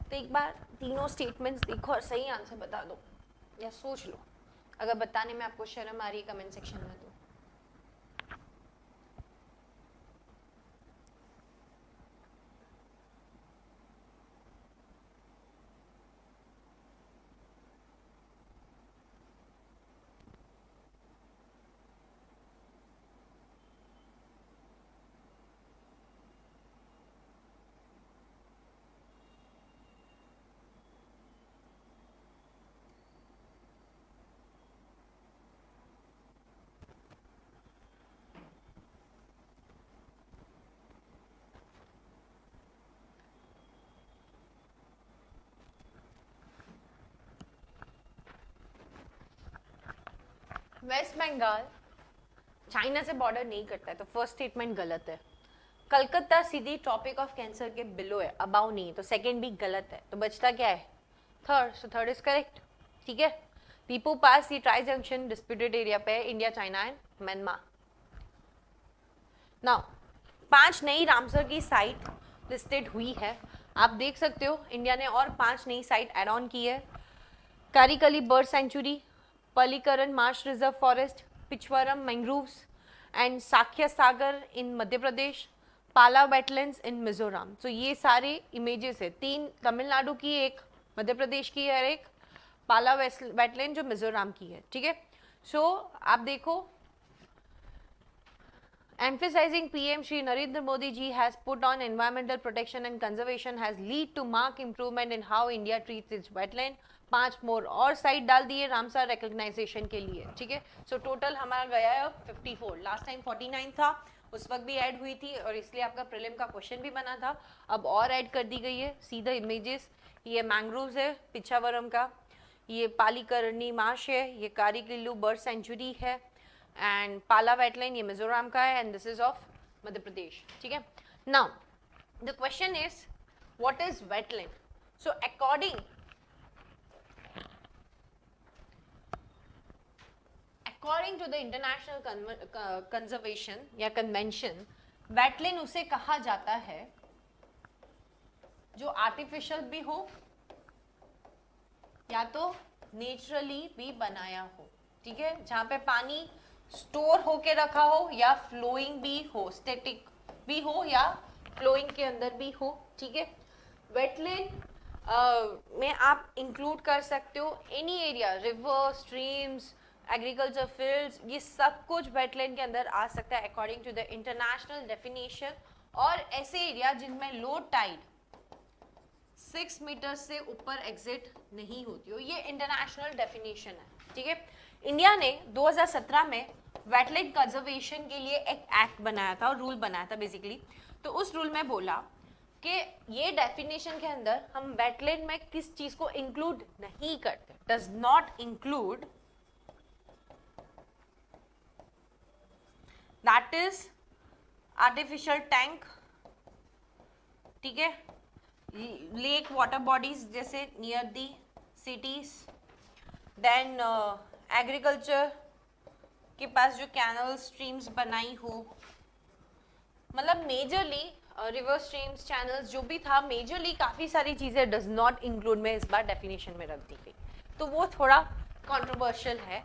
तो एक बार तीनों स्टेटमेंट्स देखो और सही आंसर बता दो या सोच लो। अगर बताने में आपको शर्म आ रही है कमेंट सेक्शन में तो। वेस्ट बंगाल चाइना से बॉर्डर नहीं करता है, तो फर्स्ट स्टेटमेंट गलत है। कलकत्ता सीधी ट्रॉपिक ऑफ कैंसर के बिलो है, अबाउ नहीं है, तो सेकंड भी गलत है। तो बचता क्या है? Third. So third is correct, ठीक है। दीपू पास ये ट्राई जंक्शन डिस्प्यूटेड एरिया पे है, India, China and Myanmar. Now 5 नई रामसर की साइट लिस्टेड हुई है, आप देख सकते हो। इंडिया ने और 5 नई साइट एड ऑन की है। Karikili bird sanctuary, Pallikaranai marsh reserve forest, Pichavaram mangroves and Sakhya Sagar in Madhya Pradesh, Pala wetlands इन मिजोरम। तो ये सारे इमेजेस है, 3 तमिलनाडु की, एक मध्य प्रदेश की और एक पाला वेटलैंड जो मिजोरम की है, ठीक है। सो आप देखो, emphasizing PM Shri Narendra Modi ji has put on environmental protection and conservation has lead to mark improvement in how India treats its wetland। 5 मोर और साइट डाल दिए रामसर रिकॉग्नाइजेशन के लिए, ठीक है। सो टोटल हमारा गया है 54, लास्ट टाइम 49 था, उस वक्त भी ऐड हुई थी और इसलिए आपका प्रीलिम का क्वेश्चन भी बना था। अब और ऐड कर दी गई है। सीधा इमेजेस, ये मैंग्रोव्स है पिछावरम का, ये पालीकरणी मार्श है, ये कारिकिल्लू बर्ड सेंचुरी है एंड पाला वेटलैंड ये मिजोरम का है and this is of Madhya Pradesh, ठीक है। Now the question is, what is wetland? So according to the international conservation या convention, wetland उसे कहा जाता है जो आर्टिफिशियल भी हो या तो नेचुरली भी बनाया हो, ठीक है, जहां पे पानी स्टोर होके रखा हो या फ्लोइंग भी हो, स्टैटिक भी हो या फ्लोइंग के अंदर भी हो, ठीक है। वेटलैंड में आप इंक्लूड कर सकते हो any area, river, streams, agriculture fields, ये सब कुछ वेटलैंड के अंदर आ सकता है according to the international definition. और ऐसे एरिया जिनमें लो टाइड 6 मीटर से ऊपर एग्जिट नहीं होती हो, ये इंटरनेशनल डेफिनेशन है, ठीक है। इंडिया ने 2017 में वेटलैंड कंजर्वेशन के लिए एक एक्ट बनाया था और रूल बनाया था बेसिकली। तो उस रूल में बोला कि ये डेफिनेशन के अंदर हम वेटलैंड में किस चीज को इंक्लूड नहीं करते, does not include, that is artificial tank, ठीक है, लेक, वाटर बॉडीज जैसे near the cities, then agriculture के पास जो कैनल स्ट्रीम्स बनाई हो, मतलब मेजरली रिवर स्ट्रीम्स, चैनल्स जो भी था, मेजरली काफ़ी सारी चीज़ें डज नॉट इंक्लूड में इस बार डेफिनेशन में रख दी गई। तो वो थोड़ा कंट्रोवर्शियल है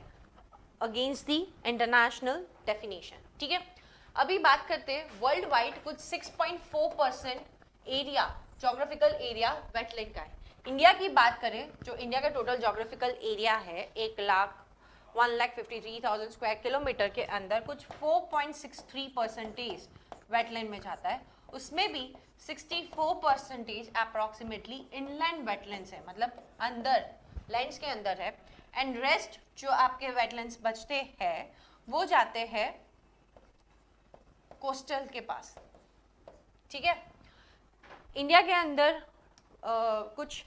अगेंस्ट दी इंटरनेशनल डेफिनेशन, ठीक है। अभी बात करते हैं वर्ल्ड वाइड कुछ 6.4% एरिया, जोग्राफिकल एरिया वेटलैंड का है। इंडिया की बात करें, जो इंडिया का टोटल जोग्राफिकल एरिया है 1,53,000 स्क्वायर किलोमीटर के अंदर कुछ 4.63% वेटलैंड में जाता है। उसमें भी 64% अप्रॉक्सीमेटली इनलैंड वेटलैंड्स है, मतलब अंदर लैंड्स के अंदर है, एंड रेस्ट जो आपके वेटलैंड्स बचते हैं वो जाते हैं कोस्टल के पास, ठीक है। इंडिया के अंदर कुछ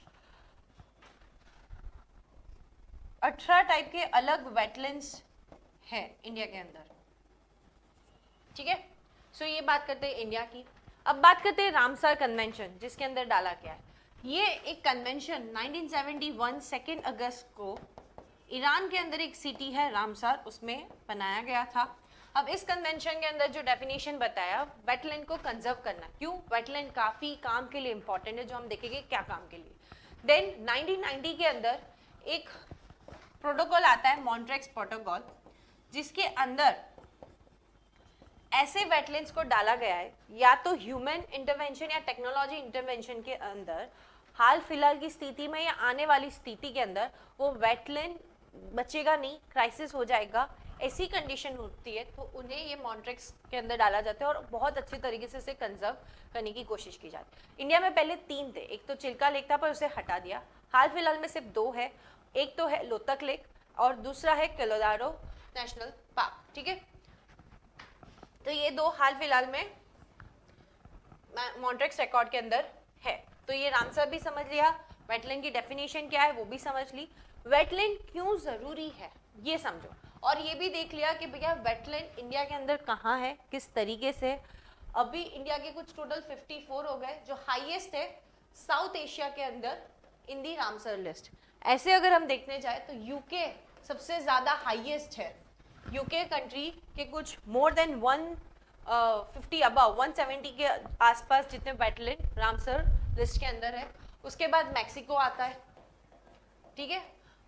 18 टाइप के अलग वेटलैंड्स हैं इंडिया के अंदर, ठीक है। सो ये बात करते हैं इंडिया की। अब बात करते हैं रामसर कन्वेंशन, जिसके अंदर डाला गया है। ये एक कन्वेंशन 1971 2 अगस्त को ईरान के अंदर एक सिटी है रामसर, उसमें बनाया गया था। अब इस कन्वेंशन के अंदर जो डेफिनेशन बताया, वेटलैंड को कंजर्व करना, क्यों, वेटलैंड काफ़ी काम के लिए इंपॉर्टेंट है, जो हम देखेंगे क्या काम के लिए। देन 1990 के अंदर एक प्रोटोकॉल आता है, मॉन्ट्रेक्स प्रोटोकॉल, जिसके अंदर ऐसे वेटलैंड्स को डाला गया है, या तो ह्यूमन इंटरवेंशन या टेक्नोलॉजी इंटरवेंशन के अंदर, हाल फिलहाल की स्थिति में या आने वाली स्थिति के अंदर वो वेटलैंड बचेगा नहीं, क्राइसिस हो जाएगा, ऐसी कंडीशन होती है तो उन्हें ये मॉन्ट्रेक्स के अंदर डाला जाता है और बहुत अच्छे तरीके से इसे कंजर्व करने की कोशिश की जाती है। इंडिया में पहले 3 थे, एक तो चिल्का लेक था पर उसे हटा दिया, हाल फिलहाल में सिर्फ 2 है, एक तो है लोतक लेक और दूसरा है कोलोराडो नेशनल पार्क, ठीक है। तो ये 2 हाल फिलहाल में मॉन्ट्रेक्स रिकॉर्ड के अंदर है। तो ये रामसर भी समझ लिया, वेटलैंड की डेफिनेशन क्या है वो भी समझ ली, वेटलैंड क्यों जरूरी है ये समझो, और ये भी देख लिया कि भैया वेटलैंड इंडिया के अंदर कहाँ है, किस तरीके से। अभी इंडिया के कुछ टोटल 54 हो गए, जो हाईएस्ट है साउथ एशिया के अंदर इन दी रामसर लिस्ट। ऐसे अगर हम देखने जाए तो यूके सबसे ज़्यादा हाईएस्ट है, यूके कंट्री के कुछ मोर देन 150 अबव 170 के आसपास जितने वेटलैंड रामसर लिस्ट के अंदर है। उसके बाद मैक्सिको आता है, ठीक है।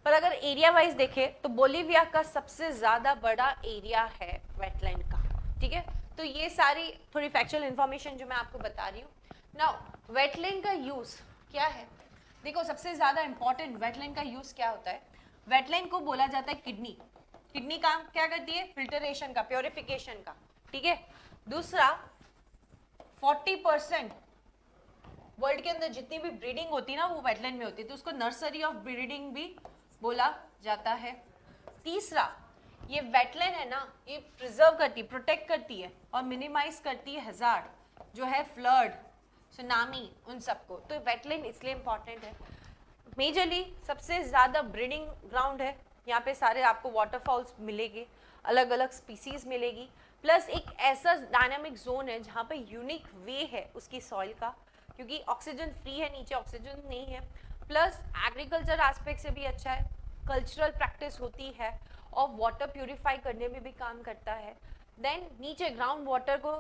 पर अगर एरिया वाइज देखें तो बोलीविया का सबसे ज़्यादा बड़ा एरिया है वेटलैंड का, ठीक है। तो ये सारी थोड़ी फैक्चुअल इंफॉर्मेशन जो मैं आपको बता रही हूँ। नाउ वेटलैंड का यूज़ क्या है, देखो सबसे ज़्यादा इंपॉर्टेंट वेटलैंड का यूज़ क्या होता है। वेटलैंड को बोला जाता है किडनी, किडनी काम क्या करती है, फिल्टरेशन का, प्योरिफिकेशन का, ठीक है। दूसरा 40% वर्ल्ड के अंदर जितनी भी ब्रीडिंग होती है ना वो वेटलैंड में होती है, तो उसको नर्सरी ऑफ ब्रीडिंग भी बोला जाता है। तीसरा, ये वेटलैंड है ना, ये प्रिजर्व करती है, प्रोटेक्ट करती है और मिनिमाइज करती है हजार्ड जो है, फ्लड, सुनामी, उन सबको। तो वेटलैंड इसलिए इंपॉर्टेंट है। मेजरली सबसे ज़्यादा ब्रीडिंग ग्राउंड है, यहाँ पे सारे आपको वाटरफॉल्स मिलेंगे, अलग अलग स्पीसीज मिलेगी, प्लस एक ऐसा डायनामिक जोन है जहाँ पे यूनिक वे है उसकी सॉइल का, क्योंकि ऑक्सीजन फ्री है, नीचे ऑक्सीजन नहीं है, प्लस एग्रीकल्चर एस्पेक्ट से भी अच्छा है, कल्चरल प्रैक्टिस होती है और वाटर प्यूरिफाई करने में भी काम करता है, देन नीचे ग्राउंड वाटर को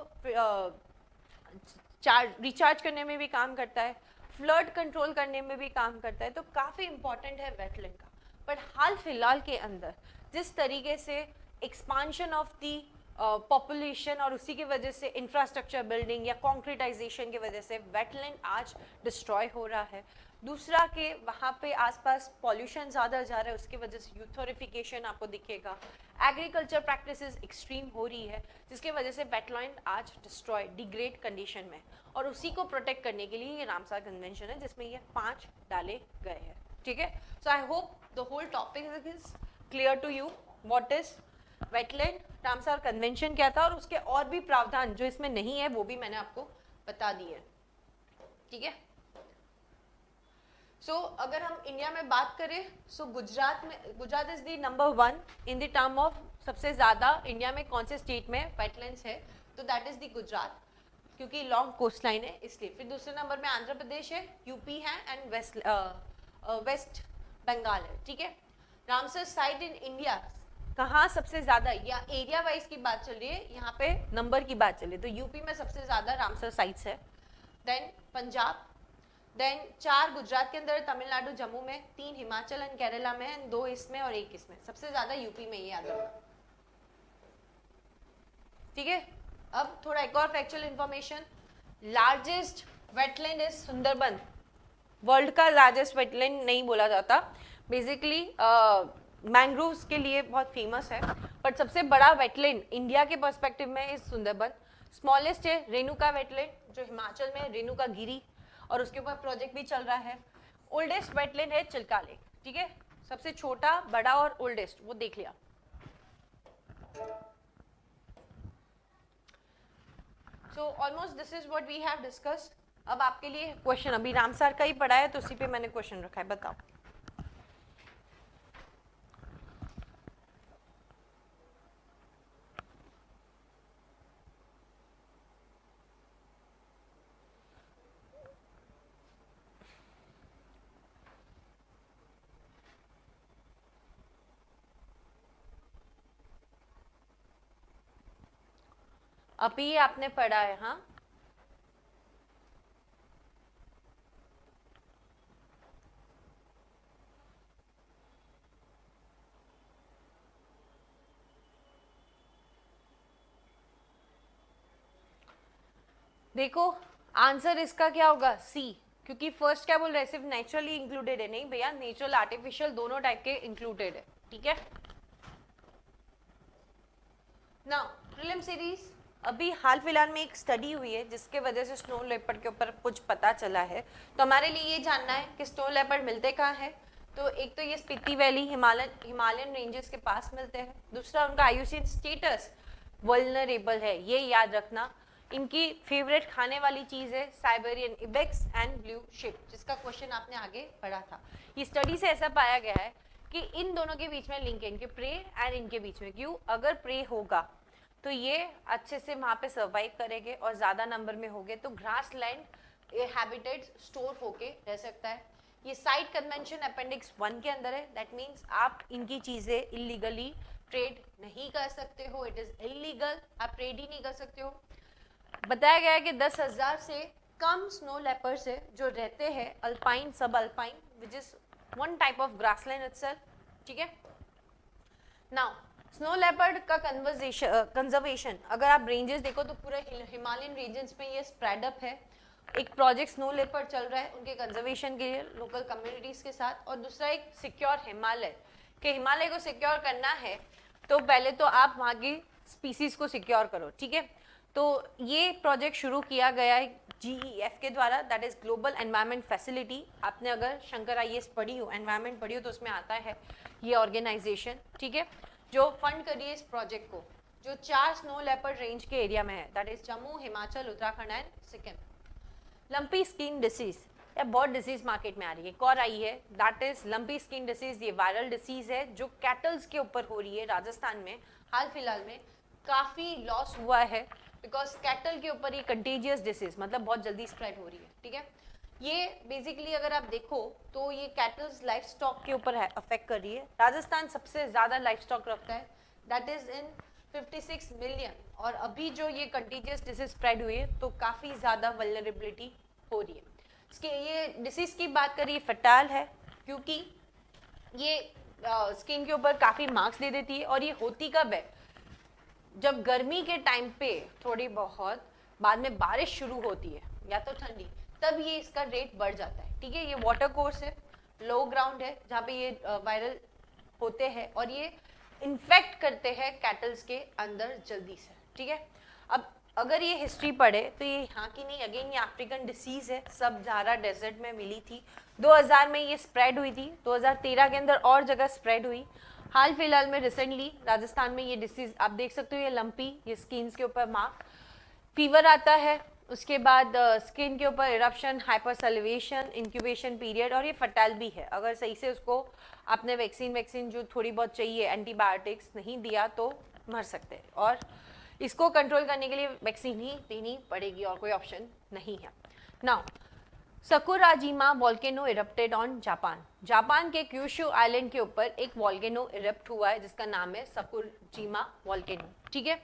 रिचार्ज करने में भी काम करता है, फ्लड कंट्रोल करने में भी काम करता है, तो काफ़ी इंपॉर्टेंट है वेटलैंड का। बट हाल फिलहाल के अंदर जिस तरीके से एक्सपांशन ऑफ दी पॉपुलेशन और उसी की वजह से इंफ्रास्ट्रक्चर बिल्डिंग या कॉन्क्रीटाइजेशन की वजह से वेटलैंड आज डिस्ट्रॉय हो रहा है। दूसरा कि वहाँ पे आसपास पॉल्यूशन ज़्यादा जा रहा है, उसकी वजह से यूथोरिफिकेशन आपको दिखेगा, एग्रीकल्चर प्रैक्टिसेस एक्सट्रीम हो रही है, जिसकी वजह से वेटलैंड आज डिस्ट्रॉय डिग्रेड कंडीशन में, और उसी को प्रोटेक्ट करने के लिए ये रामसार कन्वेंशन है जिसमें ये 5 डाले गए हैं। ठीक है, so I hope the whole topic is clear to you. What is wetland, Ramsar convention क्या था, और उसके और भी प्रावधान जो इसमें नहीं है वो भी मैंने आपको बता दिए। ठीक है, सो अगर हम इंडिया में बात करें, so Gujarat is the number 1 in the term of सबसे ज़्यादा इंडिया में कौन से स्टेट में वेटलैंड्स है, तो दैट इज द गुजरात, क्योंकि लॉन्ग कोस्ट लाइन है इसलिए। फिर दूसरे नंबर में आंध्र प्रदेश है, यूपी है, एंड वेस्ट बंगाल है। ठीक है, रामसर साइट इन इंडिया कहाँ सबसे ज़्यादा, या एरिया वाइज की बात चल रही है, यहाँ पे नंबर की बात चल रही है, तो यूपी में सबसे ज़्यादा रामसर साइट्स है, देन पंजाब, देन 4 गुजरात के अंदर, तमिलनाडु जम्मू में, 3 हिमाचल एंड केरला में, एंड 2 इसमें और 1 इसमें, सबसे ज़्यादा यूपी में, ये याद रखना। ठीक है, अब थोड़ा एक और factual information, largest wetland is Sundarban. World का लार्जेस्ट वेटलैंड नहीं बोला जाता, बेसिकली मैंग्रोव्स के लिए बहुत फेमस है, बट सबसे बड़ा वेटलैंड इंडिया के पर्सपेक्टिव में इज सुंदरबन। स्मॉलेस्ट है रेणुका वेटलैंड जो हिमाचल में, रेणुका गिरी, और उसके ऊपर प्रोजेक्ट भी चल रहा है। ओल्डेस्ट वेटलैंड है चिल्का लेक। ठीक है, सबसे छोटा, बड़ा और ओल्डेस्ट वो देख लिया। So almost this is what we have discussed. अब आपके लिए क्वेश्चन, अभी रामसार का ही पढ़ा है तो उसी पे मैंने क्वेश्चन रखा है, बताओ। अभी आपने पढ़ा है, हाँ? देखो आंसर इसका क्या होगा, सी, क्योंकि फर्स्ट क्या बोल रहे हैं, सिर्फ नेचुरली इंक्लूडेड है, नहीं भैया, नेचुरल आर्टिफिशियल दोनों टाइप के इंक्लूडेड है। ठीक है, नाउ प्रीलिम सीरीज, अभी हाल फिलहाल में एक स्टडी हुई है जिसके वजह से स्नो लेपर्ड के ऊपर कुछ पता चला है, तो हमारे लिए ये जानना है कि स्नो लेपर्ड मिलते कहाँ हैं। तो एक तो ये स्पीति वैली हिमालयन रेंजेस के पास मिलते हैं, दूसरा उनका आईयूसीएन स्टेटस वल्नरेबल है, ये याद रखना। इनकी फेवरेट खाने वाली चीज़ है Siberian ibex and blue ship, जिसका क्वेश्चन आपने आगे पढ़ा था। ये स्टडी से ऐसा पाया गया है कि इन दोनों के बीच में लिंक है, इनके प्रे एंड इनके बीच में। क्यों? अगर प्रे होगा तो ये अच्छे से वहाँ पे सर्वाइव करेंगे, और ज़्यादा नंबर में होंगे तो ग्रास लैंड हैबिटेट स्टोर होके रह सकता है। ये साइट कन्वेंशन अपेंडिक्स 1 के अंदर है, दैट मीन्स आप इनकी चीज़ें इलीगली ट्रेड नहीं कर सकते हो, इट इज़ इलीगल, आप ट्रेड ही नहीं कर सकते हो। बताया गया है कि 10,000 से कम स्नो लेपर्ड्स है जो रहते हैं अल्पाइन, सब alpine, which is one type of grassland itself. ठीक है, नाउ स्नो लेपर्ड का कंजर्वेशन अगर आप रेंजेस देखो तो पूरे हिमालयन रीजन्स में ये स्प्रेड अप है। एक प्रोजेक्ट स्नो लेपर्ड चल रहा है उनके कंजर्वेशन के लिए लोकल कम्युनिटीज के साथ, और दूसरा एक सिक्योर हिमालय, कि हिमालय को सिक्योर करना है तो पहले तो आप वहाँ की स्पीसीज को सिक्योर करो। ठीक है, तो ये प्रोजेक्ट शुरू किया गया है GEF के द्वारा, that is global environment facility. आपने अगर शंकर IAS पढ़ी हो, एनवायरनमेंट पढ़ी हो, तो उसमें आता है ये ऑर्गेनाइजेशन। ठीक है, जो फंड करिए इस प्रोजेक्ट को, जो 4 स्नो लेपर्ड रेंज के एरिया में है, that is Jammu, Himachal, Uttarakhand and Sikkim. Lumpy skin disease, या बहुत डिसीज मार्केट में आ रही है, एक और आई है, that is lumpy skin disease. ये वायरल डिसीज है जो कैटल्स के ऊपर हो रही है राजस्थान में हाल फिलहाल में। काफ़ी लॉस हुआ है, बिकॉज कैटल के ऊपर ये कंटेजियस डिसीज मतलब बहुत जल्दी स्प्रेड हो रही है, ठीक है। ये बेसिकली अगर आप देखो तो ये कैटल्स लाइफ स्टॉक के ऊपर अफेक्ट कर रही है। राजस्थान सबसे ज़्यादा लाइफ स्टॉक रखता है, दैट इज़ इन 56 मिलियन, और अभी जो ये कंटेजियस डिसीज स्प्रेड हुई है तो काफ़ी ज़्यादा वल्नरेबिलिटी हो रही है। इसके ये डिसीज़ की बात करिए फटाल है, क्योंकि ये स्किन के ऊपर काफ़ी मार्क्स दे देती है, और ये होती कब है, जब गर्मी के टाइम पे थोड़ी बहुत बाद में बारिश शुरू होती है या तो ठंडी, तब ये इसका रेट बढ़ जाता है, ठीक है। ये वाटर कोर्स है, लो ग्राउंड है, जहाँ पे ये वायरल होते हैं और ये इन्फेक्ट करते हैं कैटल्स के अंदर जल्दी से, ठीक है। अब अगर ये हिस्ट्री पढ़े तो ये यहाँ की नहीं, अगेन ये अफ्रीकन डिसीज है, सब सहारा डेजर्ट में मिली थी, 2000 में ये स्प्रेड हुई थी, 2013 के अंदर और जगह स्प्रेड हुई। हाल फिलहाल में रिसेंटली राजस्थान में ये डिसीज आप देख सकते हो, ये लंपी, ये स्किन्स के ऊपर मार्क, फीवर आता है, उसके बाद स्किन के ऊपर इरप्शन, हाइपरसल्वेशन, इंक्यूबेशन पीरियड, और ये फटाइल भी है। अगर सही से उसको आपने वैक्सीन जो थोड़ी बहुत चाहिए एंटीबायोटिक्स नहीं दिया तो मर सकते हैं, और इसको कंट्रोल करने के लिए वैक्सीन ही देनी पड़ेगी और कोई ऑप्शन नहीं है। Now Sakurajima volcano erupted on Japan. Japan के क्यूशु आइलैंड के ऊपर एक वॉल्केनो इरप्ट हुआ है जिसका नाम है सकुराजिमा वॉल्केनो, ठीक है।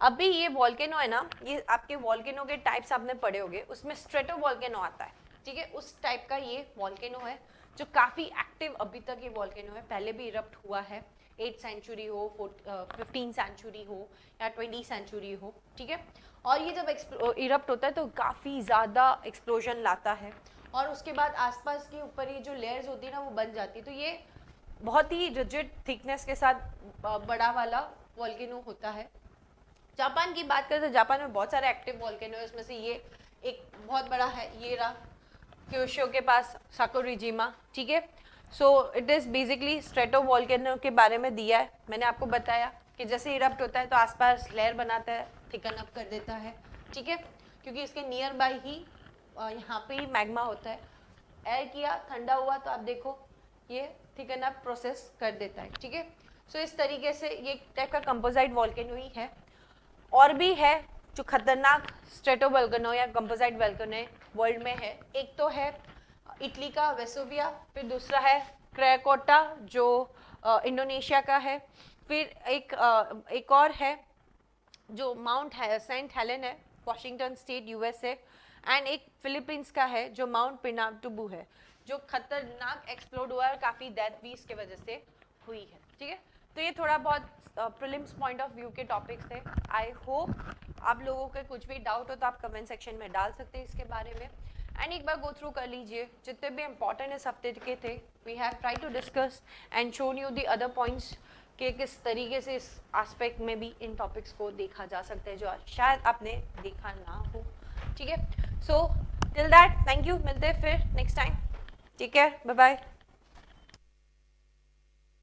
अभी ये वॉल्केनो है ना, ये आपके वॉल्केनो के टाइप्स आपने पढ़े होंगे, उसमें स्ट्रेटो वॉल्केनो आता है, ठीक है, उस टाइप का ये वॉल्केनो है जो काफ़ी एक्टिव अभी तक ये वॉल्केनो है, पहले भी इरप्ट हुआ है, 8th सेंचुरी हो, 15th सेंचुरी हो या 20th सेंचुरी हो, ठीक है। और ये जब इरप्ट होता है तो काफ़ी ज़्यादा एक्सप्लोजन लाता है, और उसके बाद आसपास के ऊपर ये जो लेयर्स होती है ना वो बन जाती है, तो ये बहुत ही रिजिड थिकनेस के साथ बड़ा वाला वॉल्केनो होता है। जापान की बात करें तो जापान में बहुत सारे एक्टिव वॉल्केनो है, उसमें से ये एक बहुत बड़ा है, ये रहा क्यूशो के पास सकुराजिमा, ठीक है। So it is basically strato volcano के बारे में दिया है, मैंने आपको बताया कि जैसे इरप्ट होता है तो आसपास लेयर बनाता है, थिकन अप कर देता है, ठीक है, क्योंकि इसके नियर बाय ही यहाँ पे ही मैग्मा होता है, एयर किया ठंडा हुआ तो आप देखो ये थिकन अप प्रोसेस कर देता है, ठीक है। सो इस तरीके से ये टाइप का कंपोजाइट वॉल्केनो ही है। और भी है जो खतरनाक स्ट्रेटो वॉल्केनो या कंपोजाइट वॉल्केनो वर्ल्ड में है, एक तो है इटली का वेसुविया, फिर दूसरा है क्रेकोटा जो इंडोनेशिया का है, फिर एक और है जो माउंट सेंट हेलेन है, वॉशिंगटन स्टेट यूएसए, एंड एक फिलीपींस का है जो माउंट पिनाटुबू है, जो खतरनाक एक्सप्लोड हुआ है, काफ़ी डेथ भी इसके वजह से हुई है, ठीक है। तो ये थोड़ा बहुत प्रीलिम्स पॉइंट ऑफ व्यू के टॉपिक्स थे। आई होप आप लोगों के कुछ भी डाउट हो तो आप कमेंट सेक्शन में डाल सकते हैं इसके बारे में, एंड एक बार गो थ्रू कर लीजिए जितने भी इंपॉर्टेंट इस हफ्ते के थे। We have try to discuss and shown you the other points कि किस तरीके से इस एस्पेक्ट में भी इन टॉपिक्स को देखा जा सकता है जो शायद आपने देखा ना हो, ठीक है। So till that thank you, मिलते हैं फिर next time, take care, bye bye.